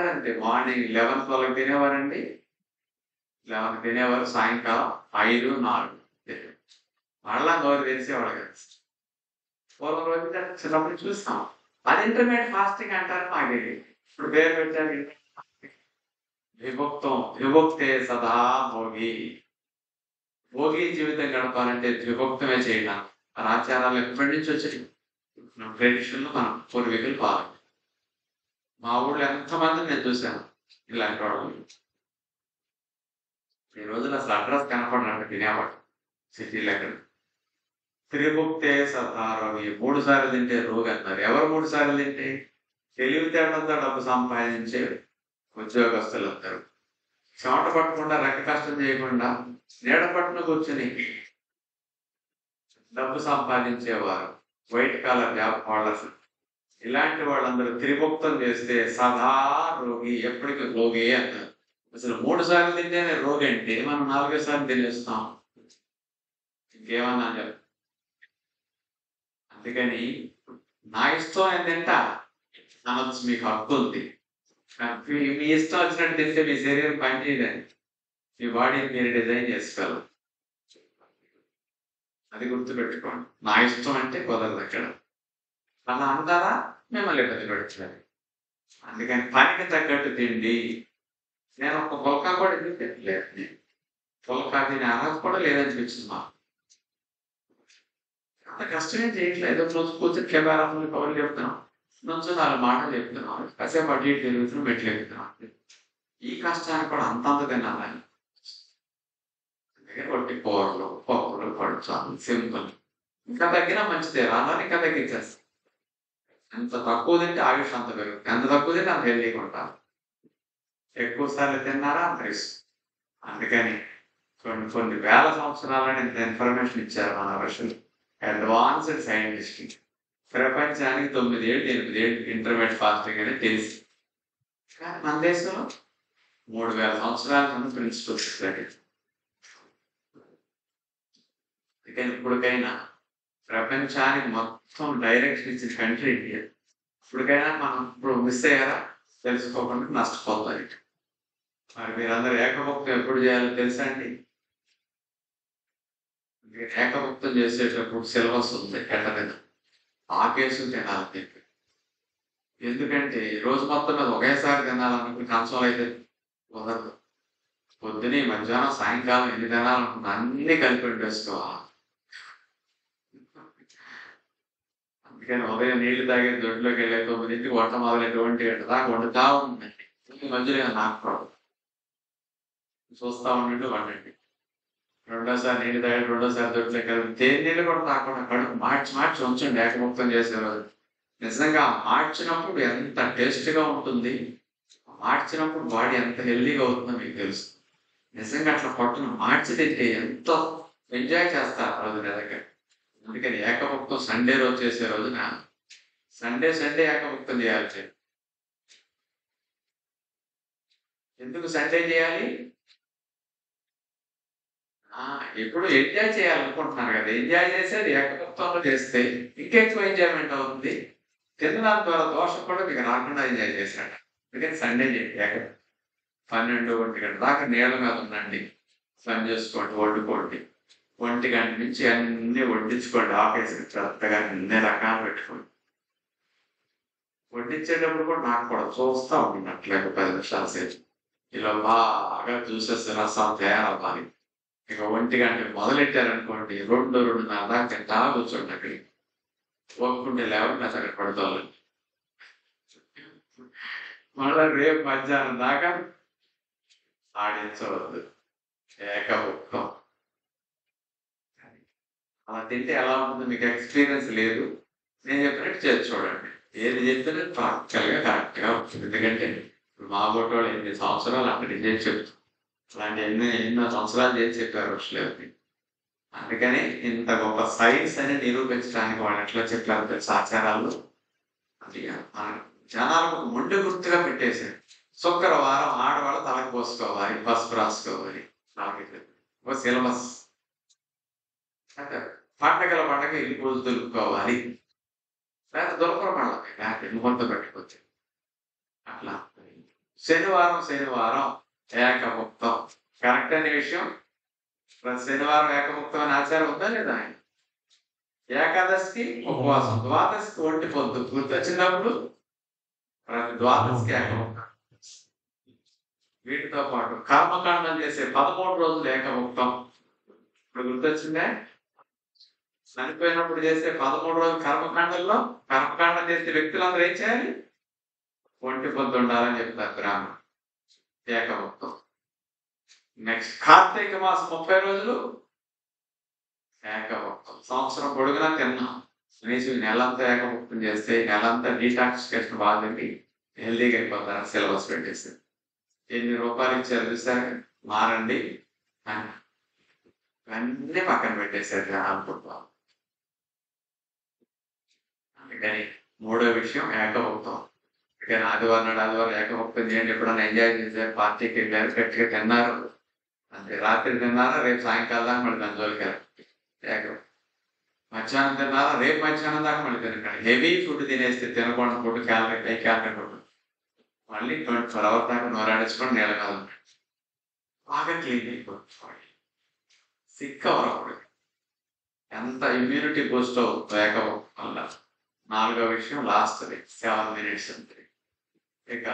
అంతే మార్నింగ్ 11 తినేవారండి. 11 తినేవారు, సాయంకాలం 5, 4 మళ్ళా నోరు తెరిచేవాడు కదా. పూర్వం రోజు చిన్నప్పుడు చూస్తాం. అది ఇంటర్మీడియట్ ఫాస్టింగ్ అంటారు. మాకు ఇప్పుడు పేరు పెట్టారు విభక్తం. విభక్తే సదా భోగి. భోగి జీవితం గడపాలంటే విభక్తమే చేయడం. మన ఆచారాలు ఎప్పటి నుంచి వచ్చాయి. ట్రెడిషన్లు మన పూర్వీకులు పాలన. మా ఊళ్ళో ఎంతమంది నేను చూశాను ఇలాంటి వాళ్ళు. ఈ రోజులు అసలు అడ్రస్ కనపడినట్టు తినేవాడు సిటీలో. ఎక్కడ త్రిభుక్తే సదారోగి. 3 సార్లు తింటే రోగి అన్నారు. ఎవరు 3 సార్లు తింటే? తెలివితేటలతో డబ్బు సంపాదించే ఉద్యోగస్తులు అందరూ. చెమట పట్టకుండా, రెక్క కష్టం చేయకుండా, నీడ పట్టున కూర్చుని డబ్బు సంపాదించేవారు వైట్ కాలర్ జాబ్ హోల్డర్స్. ఇలాంటి వాళ్ళందరూ త్రిభుక్తం చేస్తే సదా రోగి, ఎప్పటికీ రోగి అంటారు. అసలు 3 సార్లు తింటేనే రోగి అంటే మనం 4 సార్లు తినేస్తాం. ఇంకేమన్నా చెప్పు. అందుకని నా ఇష్టం ఏంటంటే అనొచ్చు, మీకు హక్కు ఉంది. మీ ఇష్టం వచ్చినట్టు తింటే మీ శరీరం పనిచేయదని, మీ బాడీని మీరు డిజైన్ చేసుకోవాలి. అది గుర్తుపెట్టుకోండి. నా ఇష్టం అంటే కుదరదు అక్కడ. అలా అంటారా మిమ్మల్ని ఇబ్బంది పెడుతున్నారు. అందుకని పనికి తగ్గట్టు తిండి. నేను ఒక పుల్కా కూడా ఎందుకు తినలేదు. పుల్కా తినే అర్హత కూడా లేదనిపించింది మాకు. అంత కష్టమేం చేయట్లేదు. రోజు కూర్చొని కెమెరా ముందు కబుర్లు చెప్తున్నాం, నుంచో 4 మాటలు చెప్తున్నాం, కాసేపు అటు ఇటు తిరుగుతున్నాం, మెట్లు ఎక్కుతున్నాం. ఈ కష్టాన్ని కూడా అంతంత తినాలని. అందుకే రొట్టి, కూరలు, పప్పులు, పడుచాలు, సింపుల్. ఇంకా తగ్గినా మంచిదే. రాళ్ళని ఇంకా తగ్గించేస్తాం. ఎంత తక్కువ తింటే ఆయుష్ అంత పెరుగుతుంది. ఎంత తక్కువ తింటే అంత హెల్దీగా ఉంటారు. ఎక్కువ సార్లు తిన్నారా అంత రిస్క్. అందుకని కొన్ని వేల సంవత్సరాలని ఇంత ఇన్ఫర్మేషన్ ఇచ్చారు మన ఋషులు. Advanced scientist. ప్రపంచానికి 9 ఏళ్ళు 8 ఏళ్ళు ఇంటర్మీడియట్ ఫాస్టింగ్ అని తెలిసి, కానీ మన దేశంలో 3000 సంవత్సరాల ముందు ప్రిన్సిపల్స్. అందుకని ఇప్పటికైనా ప్రపంచానికి మొత్తం డైరెక్షన్ ఇచ్చిన కంట్రీ ఇండియా. ఇప్పటికైనా మనం ఇప్పుడు మిస్ అయ్యారా తెలుసుకోకుండా నష్టపోతాయి. మరి మీరందరూ ఏకభక్తం ఎప్పుడు చేయాలో తెలుసా అండి? ఏకభక్తం చేసేటప్పుడు సిలబస్ ఉంది ఎట్టలేదు. ఆ కేసు తినాలని చెప్పి. ఎందుకంటే రోజు మొత్తం మీద ఒకేసారి తినాలనుకుని కన్సోల్ అయితే కుదరదు. పొద్దునే, మధ్యాహ్నం, సాయంకాలం ఎన్ని తినాలనుకున్నా అన్ని కలిపి వేసుకోవాలి. అందుకని ఉదయం నీళ్లు తాగే దొడ్లోకి వెళ్ళే 9ంటికి వంట మొదలైనటువంటి దాకా వండుతా ఉండండి. మధ్యలో నాకుకోవడం చూస్తా ఉండండి, వండండి. రెండోసారి నీళ్ళు తాగి రెండోసారి దొడ్లోకి వెళ్ళి తేనె నీళ్ళు కూడా తాకుండా కడుపు మార్చి ఉంచండి ఏకముక్తం చేసే రోజు. నిజంగా మార్చినప్పుడు ఎంత టేస్ట్గా ఉంటుంది, మార్చినప్పుడు బాడీ ఎంత హెల్దీగా అవుతుందో మీకు తెలుసు. నిజంగా అట్లా పొట్టను మార్చి తింటే ఎంతో ఎంజాయ్ చేస్తారు ఆ రోజు దగ్గర. అందుకని ఏకముక్తం సండే రోజు చేసే రోజున సండే ఏకముక్తం చేయాలి. ఎందుకు సండే చేయాలి? ఇప్పుడు ఎంజాయ్ చేయాలనుకుంటున్నారు కదా, ఎంజాయ్ చేసేది ఏకముక్తంలో చేస్తే ఇంకెక్కువ ఎంజాయ్మెంట్ అవుతుంది. తినడం ద్వారా దోషం కూడా మీకు రాకుండా ఎంజాయ్ చేశాడు. అందుకని సండే చేయండి. 12, 1 గంట దాకా నీళ్ళ మీద ఉండండి, పని చేసుకోండి, వండుకోండి. 1 గంట నుంచి అన్ని వడ్డించుకోండి. ఆఫీస్కి పెద్దగా అన్ని రకాలు పెట్టుకోండి. వడ్డించేటప్పుడు కూడా నాకు కూడా చూస్తా ఉండండి. అట్లా 10 నిమిషాల సేపు ఇలా బాగా చూసేస్తే రసం తయారవ్వాలి. ఇక 1 గంట మొదలెట్టారనుకోండి 2, 2:30 దాకా తింటా కూర్చోండి. అక్కడికి ఒప్పుకుంటే లేవండి అక్కడ పడుకోవాలి. మళ్ళా రేపు మధ్యాహ్నం దాకా ఆడించవద్దు. ఏకముక్తం. అలా తింటే ఎలా ఉంటుందో మీకు ఎక్స్పీరియన్స్ లేదు. నేను చెప్పినట్టు చేసి చూడండి. ఏది చెప్పినా ప్రాక్టికల్‌గా కరెక్ట్‌గా ఉంటుంది. ఎందుకంటే ఇప్పుడు మా బోటోళ్ళు 8 సంవత్సరాలు అక్కడికి చేసి చెప్తారు. అలాంటి ఎన్నో సంవత్సరాలు చేసి చెప్పారు ఋషులు. అందుకని ఇంత గొప్ప సైన్స్ అని నిరూపించడానికి వాళ్ళు ఎట్లా చెప్పారు తెలుసా ఆచారాలు? అది మన జనాలకు ఒక మొండి గుర్తుగా పెట్టేశారు. శుక్రవారం ఆడవాళ్ళు తలకు పోసుకోవాలి, పసుపు రాసుకోవాలి. ఒక సిలబస్. అంటే పండగ ఇల్లు పూజ దులుపుకోవాలి. లేదా దులపరపడాలి. లేకపోతే ముహూర్త పెట్టుకోవచ్చు. అట్లా శనివారం ఏకముక్తం. కరెక్ట్ అనే విషయం ప్రతి శనివారం ఏకముక్తం అనే ఆచారం ఉందా లేదా? ఏకాదశికి ఉపవాసం, ద్వాదశికి ఒంటి పొద్దు. గుర్తొచ్చినప్పుడు ప్రతి ద్వాదశికి ఏకముక్తం. వీటితో పాటు కర్మకాండం చేసే 13 రోజులు ఏకముక్తం. ఇప్పుడు గుర్తొచ్చిందే? చనిపోయినప్పుడు చేసే 13 రోజులు కర్మకాండం చేసే వ్యక్తులందరూ ఏం చేయాలి? ఒంటి పొద్దు ఉండాలని చెప్తారు బ్రాహ్మణ. ఏకముక్తం. నెక్స్ట్ కార్తీక మాసం 30 రోజులు ఏకముక్తం. సంవత్సరం పొడుగునా తిన్నాం. కనీసం నెలంతా ఏకముక్తం చేస్తే నెలంతా డీటాక్సికేషన్ బాగుంది, హెల్దీగా అయిపోతారు. సిలబస్ పెట్టేసి ఎన్ని రూపాయలు ఇచ్చారు చూసారు, మారండి అని అన్నీ పక్కన పెట్టేశారు అనుకుంటాం. అందుకని మూడో విషయం ఏకముక్తం. కానీ ఆదివారం ఏకముక్తం చేయండి. ఎప్పుడన్నా ఎంజాయ్ చేశారు, పార్టీకి వెళ్ళారు, గట్టిగా తిన్నారు, అంతే. రాత్రి తిన్నారా, రేపు సాయంకాలం దాకా మళ్ళీ దాని జోలికి ఏకం. మధ్యాహ్నం తిన్నారా, రేపు మధ్యాహ్నం దాకా మళ్ళీ తినకండి. హెవీ ఫుడ్ తినేస్తే తినకుండా ఫుడ్ క్యాలరీ ఫుడ్ మళ్ళీ 24 hours దాకా నోరాడించుకొని నీళ్ళ కాదు బాగా క్లీన్ అయిపోతుంది. సిక్ అవ్వరు. ఎంత ఇమ్యూనిటీ బూస్ట్ వేగం వల్ల. నాలుగో విషయం లాస్ట్ది 7 minutes అంతే. ఇక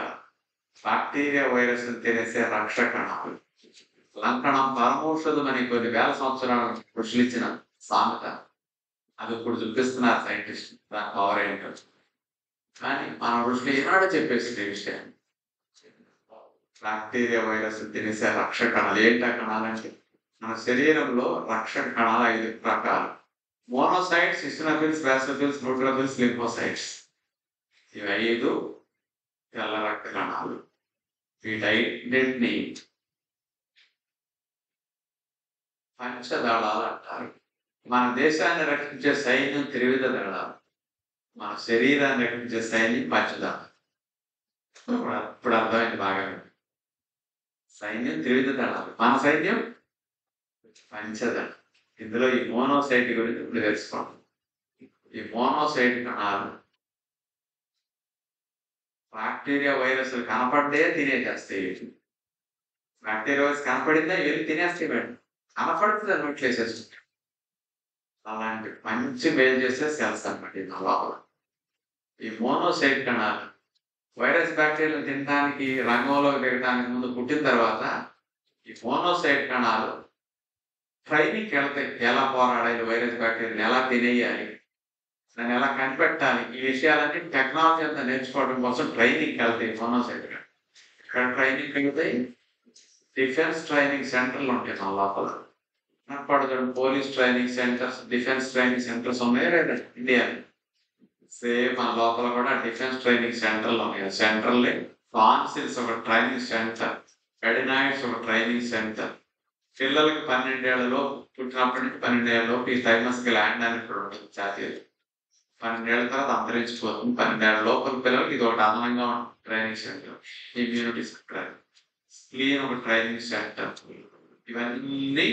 బ్యాక్టీరియా వైరస్ తినేసే రక్షకణాలు. లంకణం పరమౌషధం అని కొన్ని వేల సంవత్సరాలు ఋషులు ఇచ్చిన సామెత. అది ఇప్పుడు చూపిస్తున్నారు సైంటిస్ట్, దాని పవర్ ఏంటో. కానీ మన ఋషులు ఏనాడో చెప్పేసింది ఈ విషయం. బ్యాక్టీరియా వైరస్ తినేసే రక్షక కణాలు. ఏంటి ఆ కణాలంటే మన శరీరంలో రక్షక కణాలు 5 రకాలు. Monocytes, eosinophils, basophils, neutrophils, lymphocytes. ఇవి 5 తెల్ల రక్త కణాలు. వీటన్నిటిని పంచదళాలు అంటారు. మన దేశాన్ని రక్షించే సైన్యం త్రివిధ దళాలు, మన శరీరాన్ని రక్షించే సైన్యం పంచదళాలు. ఇప్పుడు అర్థమైంది బాగా. సైన్యం త్రివిధ దళాలు, మన సైన్యం పంచదళం. ఇందులో ఈ మోనోసైట్ గురించి ఇప్పుడు తెలుసుకోండి. ఈ మోనోసైట్ కణాలు బ్యాక్టీరియా వైరస్ కనపడ్డే తినేసేస్తాయి. బ్యాక్టీరియా వైరస్ కనపడిందా వెళ్ళి తినేస్తాయి. మేడం కనపడుతుంది అన్నట్లు వేసేస్తుంది. అలాంటి మంచి మేలు చేసే సెల్స్ అనమాట ఈ లోపల. ఈ మోనోసైట్ కణాలు వైరస్ బ్యాక్టీరియాలు తినడానికి రంగంలోకి దిగడానికి ముందు పుట్టిన తర్వాత ఈ మోనోసైట్ కణాలు ట్రైనింగ్కి వెళ్తాయి. ఎలా పోరాడాలి, వైరస్ బ్యాక్టీరియాని ఎలా తినేయాలి, దాన్ని ఎలా కనిపెట్టాలి, ఈ విషయాలన్నీ టెక్నాలజీ అంతా నేర్చుకోవడం కోసం ట్రైనింగ్కి వెళ్తాయి మోనోసైట్. ఇక్కడ ట్రైనింగ్కి వెళ్తాయి. డిఫెన్స్ ట్రైనింగ్ సెంటర్లు ఉంటాయి నా లోపల. Police training centres, defence training centres ఉన్నాయి లేదా ఇండియాలో. సేమ్ మన లోపల కూడా డిఫెన్స్ ట్రైనింగ్ సెంటర్లు ఉన్నాయి. సెంటర్లే కాన్సిల్స్ ఒక ట్రైనింగ్ సెంటర్, ఎడినాయిడ్స్ ఒక ట్రైనింగ్ సెంటర్. పిల్లలకి 12 ఏళ్లలోపు, పుట్టినప్పటి నుంచి 12 ఏళ్లలోపు ఈ థైమస్ గ్లాండ్ అని ఇక్కడ ఉంటుంది జాతీయులు. 12 ఏళ్ల తర్వాత అంతరించిపోతుంది. 12 ఏళ్ల లోపల పిల్లలకి ఇది ఒకటి అదనంగా ఉంటుంది training centre. Immunity centre, spleen ఒక ట్రైనింగ్ సెంటర్. ఇవన్నీ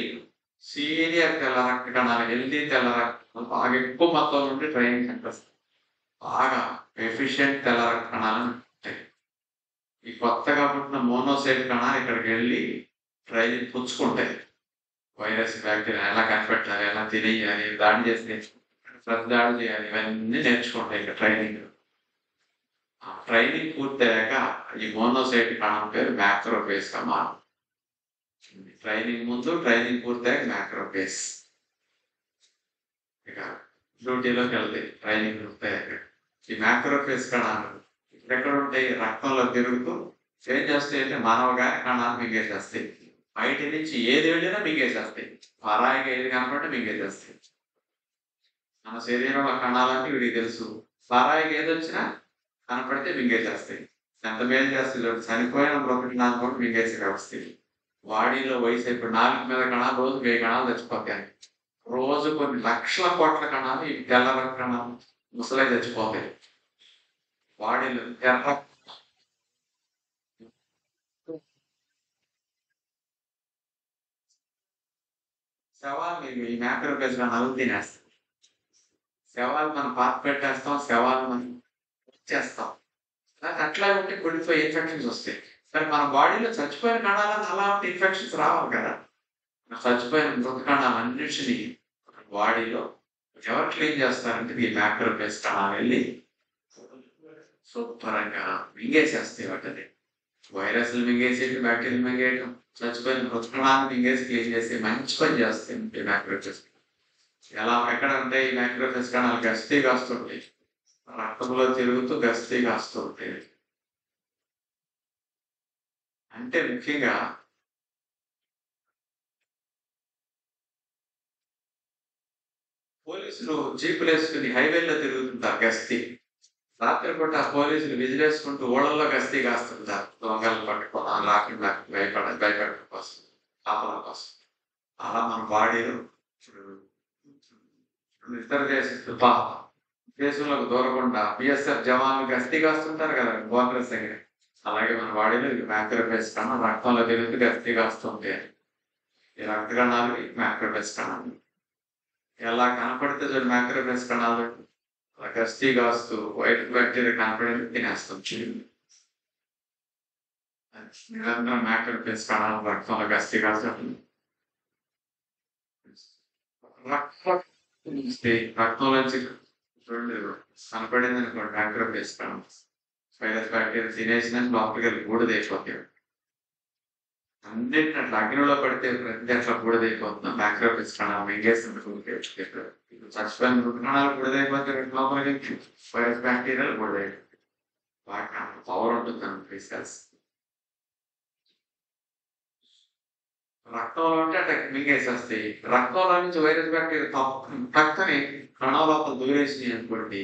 సీనియర్ తెల్ల రక్త కణాలు, హెల్దీ తెల్ల రక్త కణాలు బాగా ఎక్కువ మొత్తంలో ఉండి ట్రైనింగ్ సెంటర్స్, బాగా ఎఫిషియెంట్ తెల్ల రక్త కణాలను ఉంటాయి. ఈ కొత్తగా పుట్టిన మోనోసైట్ కణాలు ఇక్కడికి వెళ్ళి ట్రైనింగ్ పుచ్చుకుంటాయి. వైరస్ బ్యాక్టీరియా ఎలా కనిపెట్టాలి, ఎలా తినేయాలి, దాడి చేస్తే దాడి చేయాలి, ఇవన్నీ నేర్చుకుంటాయి ఇక్కడ ట్రైనింగ్. ఆ ట్రైనింగ్ పూర్తయ్యాక ఈ మోనోసైట్ కణం పేరు మ్యాక్రోఫేజ్ గా మారుతుంది. ట్రైనింగ్ ముందు, ట్రైనింగ్ పూర్తయ్యాక మ్యాక్రోఫేజ్. ఇక డ్యూటీలోకి వెళ్తాయి ట్రైనింగ్ పూర్తయ్యాక. ఈ మ్యాక్రోఫేజ్ కణాలు ఎక్కడ ఉంటాయి, రక్తంలో తిరుగుతూ ఏం చేస్తాయి అంటే మానవగానే కణాలు మింగేసేస్తాయి. బయట నుంచి ఏది వెళ్ళినా మింగేసేస్తాయి. పరాయిగా ఏది కనపడితే మింగేసేస్తాయి. మన శరీరంలో కణాలన్నీ వీడికి తెలుసు. సారాయికి ఏదొచ్చినా కనపడితే మింగేసేస్తాయి. ఎంత మేలు చేస్తాయి చూడండి. చనిపోయిన బ్రొకటినాన్ని కూడా మింగేసే వ్యవస్థ ఇది. బాడీలో వయసు ఇప్పుడు నాలుగు మీద కణాలు రోజు 1000 కణాలు చచ్చిపోతాయి. రోజు కొన్ని లక్షల కోట్ల కణాలు ఈ తెల్ల రక్త కణాలు ముసలై చచ్చిపోతాయి. బాడీలో ఎర్ర శవాలు ఈ మ్యాక్రోఫేజ్ కణాలు తినేస్తాయి. శవాలు మనం పాత పెట్టేస్తాం, శవాలు మనం చేస్తాం. అట్లా ఉంటే కుళ్ళిపోయి ఇన్ఫెక్షన్స్ వస్తాయి. మరి మన బాడీలో చచ్చిపోయిన కణాలను అలా ఉంటే ఇన్ఫెక్షన్స్ రావాలి కదా. చచ్చిపోయిన మృత కణాలన్నిటిని బాడీలో ఎవరు క్లీన్ చేస్తారంటే ఈ మ్యాక్రోఫేజ్ కణాలు వెళ్ళి శుభ్రంగా మింగేసేస్తాయి వాటిని. వైరస్లు మింగేసేటి, బ్యాక్టీరియల్ మింగేయటం, చచ్చిపోయిన మృత కణాలను మింగేసి క్లీన్ చేసి మంచి పని చేస్తాయి ఈ మ్యాక్రోఫేజ్. ఎలా ఎక్కడ ఉంటాయి ఈ మ్యాక్రోఫేజ్ కణాలు గస్తీ కాస్తుంటాయి. రక్తంలో తిరుగుతూ గస్తీ కాస్తూ ఉంటాయి. అంటే ముఖ్యంగా పోలీసులు జీపులు వేసుకుని హైవేల్లో తిరుగుతుంటారు గస్తీ. రాత్రిపూట పోలీసులు విజిలేసుకుంటూ ఊళ్ళల్లో గస్తీ కాస్తుంటారు. దొంగలను పట్టుకోవడం, రాకుండా భయపడడం కోసం, కాపలా కోసం. అలా మన బాడీలో ఇతర దేశంలోకి దూరకుండా బిఎస్ఎఫ్ జవాన్లు గస్తీ కాస్తుంటారు కదా బోర్డర్స్ దగ్గర. అలాగే మన బాడీలో మ్యాక్రోఫేజ్ కణాలు రక్తంలో తిరుగుతూ గస్తీ కాస్తుంటాయి. ఈ రక్త కణాలు మ్యాక్రోఫేజ్ కణాలు ఎలా కనపడితే చూడు మ్యాక్రోఫేజ్ కణాలు అలా గస్తీ కాస్తూ వైట్ బ్యాక్టీరియా కనపడేది తినేస్తాం. నిరంతరం మ్యాక్రోఫేజ్ కణాలు రక్తంలో గస్తీ కాస్తూ రక్తంలోంచి చూడండి కనపడింది అనుకోండి మ్యాక్రోఫేజ్ కణం వైరస్ బ్యాక్టీరియా తినేసిన లోపలికి వెళ్ళి బూడిదైపోతాయి. అన్నింటిని అట్లా అగ్నిలో పడితే ప్రతి అట్లా బూడిదైపోతుంది. మ్యాక్రోఫేజ్ కణాలు మింగేస్తుంది. చచ్చిపోయిన మృత కణాలు బూడిదైపోతే లోపలికి వైరస్ బ్యాక్టీరియాలు బూడిదైపోతాయి. వాటికి అంత పవర్ ఉంటుంది అన్నమాట సెల్స్. రక్తంలో ఉంటే అట్లా మింగేసేస్తాయి. రక్తంలో నుంచి వైరస్ బ్యాక్టీరియా పక్కనే కణం లోపల దూరేసినాయి అనుకోండి,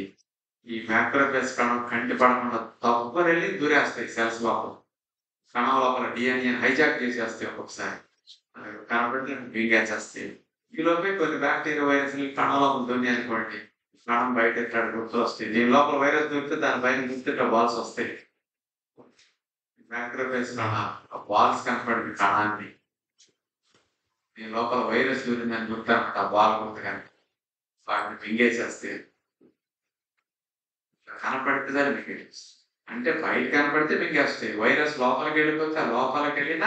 ఈ మ్యాక్రోఫేజ్ కణం కంటి పడకుండా తప్పని వెళ్ళి దూరేస్తాయి సెల్స్ లోపల. కణం లోపల డిఎన్ఏ హైజాక్ చేసేస్తాయి. ఒక్కొక్కసారి కనబడితే మింగేసేస్తాయి. ఈ లోపే కొన్ని బ్యాక్టీరియా వైరస్లు కణం లోపల దూని అనుకోండి, కణం బయట ఎక్కడ గుర్తులు వస్తాయి. దీని లోపల వైరస్ దొరికితే దాని పైన గుర్తుట బాల్స్ వస్తాయి. మ్యాక్రోఫేజ్ కణాలు బాల్స్ కనపడింది కణాన్ని, దీని లోపల వైరస్ దూరిందని గుర్తనమాట. ఆ బాల్ గుర్తు కానీ వాటిని మింగేసేస్తే కనపడితే మింగేసి అంటే బయట కనపడితే మింగేస్తాయి. వైరస్ లోపలికి వెళ్ళిపోతే ఆ లోపలికి వెళ్ళిన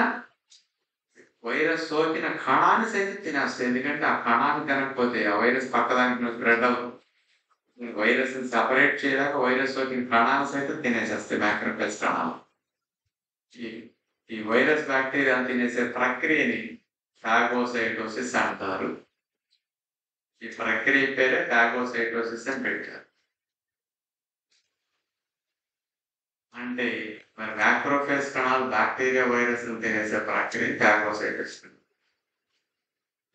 వైరస్ సోకిన కణాన్ని సైతం తినేస్తాయి. ఎందుకంటే ఆ కణాన్ని తినకపోతే ఆ వైరస్ పక్కదానికి స్ప్రెడ్ అవుతుంది. వైరస్ సెపరేట్ చేయలేక వైరస్ సోకిన కణాన్ని సైతం తినేసేస్తాయి మ్యాక్రోఫేజ్ కణాలు. ఈ వైరస్ బ్యాక్టీరియా తినేసే ప్రక్రియని ఫాగోసైటోసిస్ అంటారు. ఈ ప్రక్రియ పేరే ఫాగోసైటోసిస్ అని పెట్టారు. అంటే మరి మ్యాక్రోఫేజ్ కణాలు బ్యాక్టీరియా వైరస్ తినేసే ప్రక్రియ ఫాగోసైటోసిస్.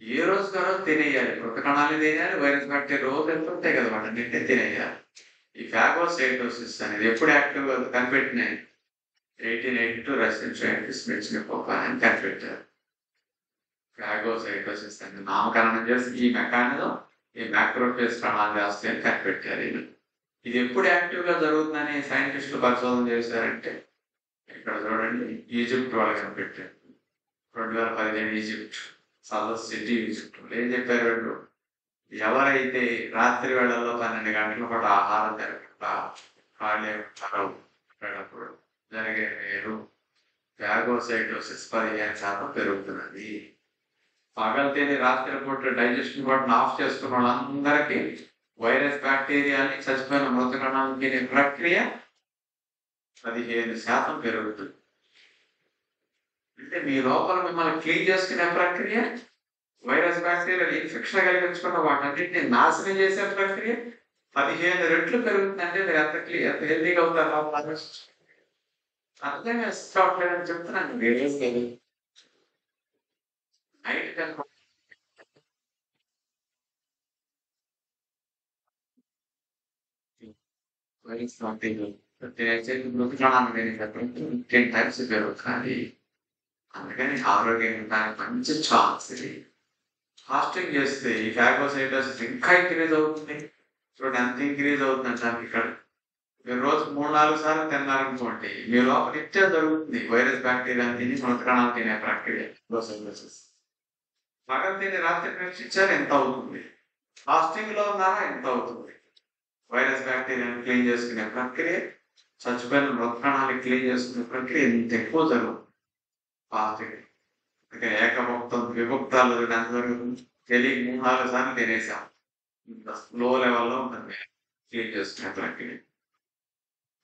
ఏ రోజు రోజు తినేయాలి. మృత కణాలు తినేయాలి, వైరస్ బ్యాక్టీరియా రోజు ఎంత ఉంటాయి కదా వాటిని తినేయాలి. ఈ ఫాగోసైటోసిస్ అనేది ఎప్పుడు యాక్టివ్ గా కనిపెట్టినాయి 1882 రష్యన్ సైంటిస్ట్ మెచ్నికోవ్ అని కనిపెట్టారు. ఫాగోసైటోసిస్ అని నామకరణం చేసి ఈ మెకానిజం ఈ మ్యాక్రోఫేజ్ కణాలు చేస్తాయని కనిపెట్టారు. ఇది ఎప్పుడు యాక్టివ్ గా జరుగుతుందని సైంటిస్టులు పరిశోధన చేశారంటే ఇక్కడ చూడండి, ఈజిప్ట్ వాళ్ళు కనిపెట్టారు. 2015 ఈజిప్ట్ సదస్ సిటీ ఈజిప్ట్ ఏం చెప్పారు వీళ్ళు, ఎవరైతే రాత్రి వేళల్లో 12 గంటల పాటు ఆహారం తినకుండా ఖాళీ ఉంటారో జరిగే వేరు ఫాగోసైటోసిస్ 15% పెరుగుతున్నది. పగలు తిని రాత్రి పూట డైజెషన్ బటన్ ఆఫ్ చేసుకున్న వాళ్ళందరికీ వైరస్ బ్యాక్టీరియాని చచ్చిపోయిన మృత కణాలు తినే ప్రక్రియ 15% పెరుగుతుంది. అంటే మీ లోపల మిమ్మల్ని క్లీన్ చేసుకునే ప్రక్రియ, వైరస్ బ్యాక్టీరియా ఇన్ఫెక్షన్ కలిగించుకున్న వాటన్నిటిని నాశనం చేసే ప్రక్రియ 15 రెట్లు పెరుగుతుందంటే మీరు ఎంత హెల్దీగా అవుతారు లోపల. అర్థం చేసుకోవట్లేదని చెప్తున్నాను. నైట్ వెరీ స్టార్టింగ్ తినేసి మృతకాణాలు తినేటప్పుడు 10 టైమ్స్ పెరుగుతుంది. అందుకని ఆరోగ్యంగా ఉండడానికి మంచి ఛాన్స్ ఇది. ఫాస్టింగ్ చేస్తే ఈ ఫాగోసైటోసిస్ ఇంకా ఇంక్రీజ్ అవుతుంది. చూడండి ఎంత ఇంక్రీజ్ అవుతుందంటే ఇక్కడ మీరు రోజు 3-4 సార్లు తిన్నారనుకోండి, మీ లోపల నిత్యం జరుగుతుంది వైరస్ బ్యాక్టీరియా తిని మృతకణాలు తినే ప్రక్రియ ఫాగోసైటోసిస్. పగలు తిని రాత్రి పరీక్షించారు ఎంత అవుతుంది, ఫాస్టింగ్ లో ఉన్నారా ఎంత అవుతుంది. వైరస్ బ్యాక్టీరియాని క్లీన్ చేసుకునే ప్రక్రియ, చచ్చిపోయిన మృతకణాలు క్లీన్ చేసుకునే ప్రక్రియ ఎంత ఎక్కువ జరుగుతుంది ఫాస్టింగ్. ఇంకా ఏకభక్తం విభక్తాలు ఎంత జరుగుతుంది, తెలియ 3-4 సార్లు తినేసాం, లో లెవెల్లో ఉంటుంది క్లీన్ చేసుకునే ప్రక్రియ.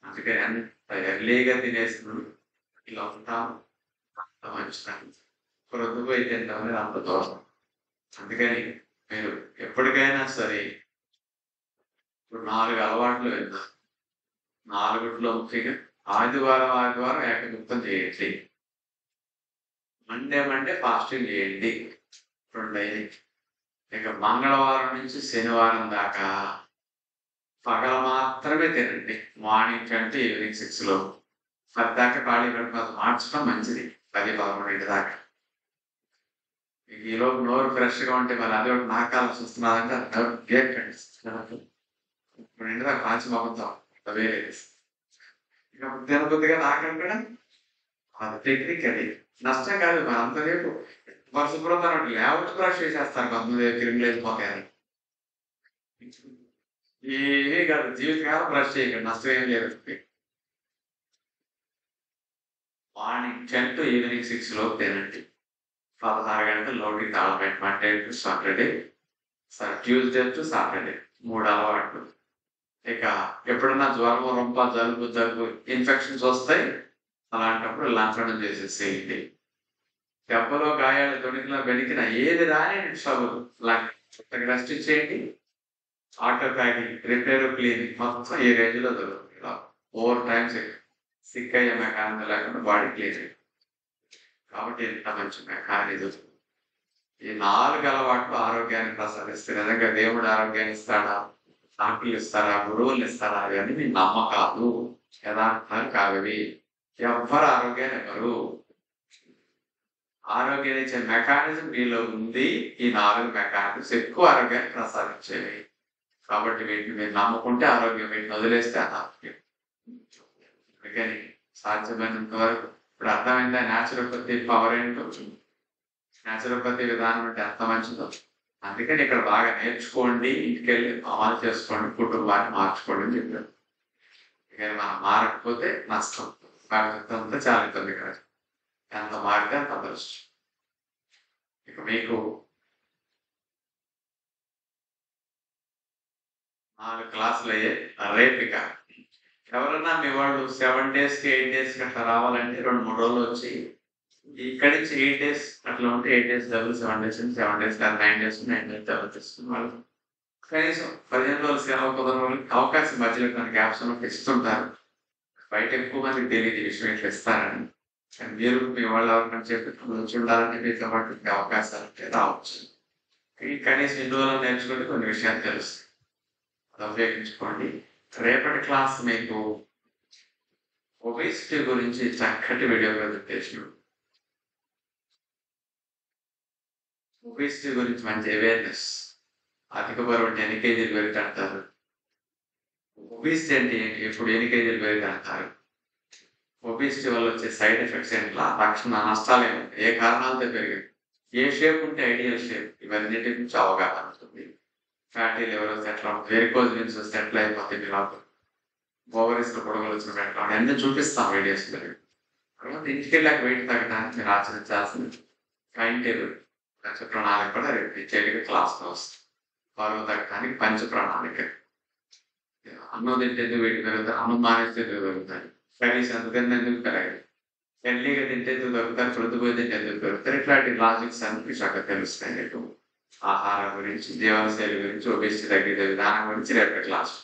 అందుకే అంత ఎర్లీగా తినేసినప్పుడు ఇలా ఉంటాం, అంత మంచిది. ప్రొద్దుపోయి తింటాం అనేది అంత దోషం. అందుకని మీరు ఎప్పటికైనా సరే ఇప్పుడు 4 అలవాట్లు విన్నారు. 4 ముఖ్యంగా ఆదివారం ఏకగుప్తం చేయండి, మండే ఫాస్టింగ్ చేయండి 2 డైలీ. ఇక మంగళవారం నుంచి శనివారం దాకా పగల మాత్రమే తినండి, మార్నింగ్ 10 to ఈవినింగ్ 6 10 దాకా ఖాళీ పెట్టుకోవాలి. మార్చడం మంచిది 10-11 దాకా. ఈలోపు నోరు ఫ్రెష్గా ఉంటే మరి అది ఒకటి నాకాల్సి వస్తున్నదంటే అది గేకండి. ఇప్పుడు ఇంటి దాకా కాల్చి మొగంతాం వేరే ఇక తినబుద్దిగా నాకంటే అది టెక్నిక్. అది నష్టం కాదు. మరి అంతసేపు పరిశుభ్రత లేఅవుట్ బ్రష్ చేసేస్తారు కొంతమంది, క్రిమిలు వెళ్ళిపోతాయని. ఏమీ కాదు, జీవితకాలం బ్రష్ చేయకండి, నష్టం ఏం లేదు. మార్నింగ్ 10 to ఈవినింగ్ 6 తినండి, 16 గంటలు లోటుకి తాళపెట్టి. Monday to Saturday, Tuesday to Saturday 3 అలవాట్లు. ఇక ఎప్పుడన్నా జ్వరం, రొంప, జలుబు ఇన్ఫెక్షన్స్ వస్తాయి, అలాంటప్పుడు లంచడం చేసేసేయండి. దెబ్బలో గాయాలు తొణికిలో వెలికిన ఏది రాని రెస్ట్ ఇచ్చేయండి. ఆటో ప్యాకింగ్, రిపేర్, క్లీనింగ్ మొత్తం ఈ రేంజ్లో జరుగుతుంది. ఇలా 4 times సిక్ అయ్యే మెకానిజం లేకుండా బాడీ క్లీన్ అయ్యింది. కాబట్టి ఎంత మంచి మెకానిజం. ఈ 4 అలవాట్లు ఆరోగ్యాన్ని ప్రసాదిస్తే నిజంగా దేవుడు ఆరోగ్యాన్ని ఇస్తాడా, డాక్టర్లు ఇస్తారా, గురువులు ఇస్తారా, అవన్నీ మీ నమ్మకాలు, యథార్థాలు కావి. ఎవ్వరు ఆరోగ్యాన్ని ఇవ్వరు. ఆరోగ్యాన్ని ఇచ్చే మెకానిజం మీలో ఉంది. ఈ 4 మెకానిజమ్స్ ఎక్కువ ఆరోగ్యాన్ని ప్రసాదించేవి. కాబట్టి వీటిని మీరు నమ్ముకుంటే ఆరోగ్యం, వీటిని వదిలేస్తే అనారోగ్యం. అందుకని సాధ్యమైనంత వరకు ఇప్పుడు అర్థమైందా న్యాచురోపతి పవర్ ఏంటో, న్యాచురోపతి విధానం అంటే ఎంత మంచిదో. అందుకని ఇక్కడ బాగా నేర్చుకోండి, ఇంటికెళ్ళి అమలు చేసుకోండి, కుటుంబాన్ని మార్చుకోండి అని చెప్పారు. ఇక మనం మారకపోతే నష్టం, భవిష్యత్తుతో చాలా ఇబ్బంది కాదు. ఎంత మారితే అంత అదృష్టం. ఇక మీకు 4 క్లాసులు అయ్యాయి. రేపు ఇక ఎవరన్నా మీ వాళ్ళు 7 days కి 8 days కి అట్లా రావాలంటే 2-3 రోజులు వచ్చి ఇక్కడి నుంచి 8 days అట్లా ఉంటే 8 days double 7 days 7 days 9 days 9 days double తీసుకుని వాళ్ళు కనీసం 15 రోజులు సెలవు కుదరని వాళ్ళకి అవకాశం మధ్యలో కొన్ని గ్యాప్స్ ఇస్తుంటారు. బయట ఎక్కువ మందికి తెలియదు ఈ విషయం ఇట్లా ఇస్తారని. కానీ మీరు మీ వాళ్ళు ఎవరికైనా చెప్పి చూడాలని మీతో పాటు అవకాశాలు ఉంటే రావచ్చు. కనీసం ఇన్ని రోజులు నేర్చుకుంటే కొన్ని విషయాలు తెలుస్తాయి, అది ఉపయోగించుకోండి. రేపటి క్లాస్ మీకు ఒబేసిటీ గురించి చక్కటి వీడియో ప్రజెంటేషన్. ఒబేసిటీ గురించి మంచి అవేర్నెస్. అధిక బరువు అంటే ఎన్ని కేజీలు పెరుగుతారు, ఒబేసిటీ అంటే ఏంటి, ఎప్పుడు ఎన్ని కేజీలు పెరుగుతారు, ఒబేసిటీ వల్ల వచ్చే సైడ్ ఎఫెక్ట్స్ ఏంటి, లక్షణ నష్టాలు ఏమిటి, ఏ కారణాలతో పెరిగింది, ఏ షేప్ ఉంటే ఐడియల్ షేప్, ఇవన్నిటి నుంచి అవగాహన ఉంటుంది. ఫ్యాటీ లివర్ ఎట్లా ఉంటుంది, వెరికోజ్ వెయిన్స్ వస్తే ఎట్లా అయిపోతుంది, ఇలా ఓవరీస్లో పొడవలు వచ్చిన ఎట్లా అన్నీ చూపిస్తాం వీడియోస్. తర్వాత ఇంటికి వెళ్ళాక వెయిట్ తగ్గడానికి మీరు ఆచరించాల్సిన టైం టేబుల్, పంచ ప్రణాళిక కూడా రేపు క్లాస్లో వస్తుంది. బరువు తగ్గడానికి పంచ ప్రణాళిక. అన్నం తింటే ఎందుకు వెయిట్ పెరుగుతారు, అన్నం మానేస్తే ఎందుకు పెరుగుతారు, కనీసం ఎంత తింటే ఎందుకు పెరగదు, ఎర్లీగా తింటే ఎందుకు పెరుగుతారు, ప్రొద్దుపోయి తింటే ఎందుకు పెరుగుతారు, ఇట్లాంటి లాజిక్స్ అన్ని చక్కగా తెలుస్తాయి. రేపు ఆహారం గురించి, జీవనశైలి గురించి, ఒబేసిటీ తగ్గించే విధానం గురించి రేపటి క్లాస్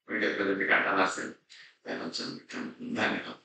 వీడియో ప్రజెంట్ కట్టాల్సింది. ధన్యవాదాలు.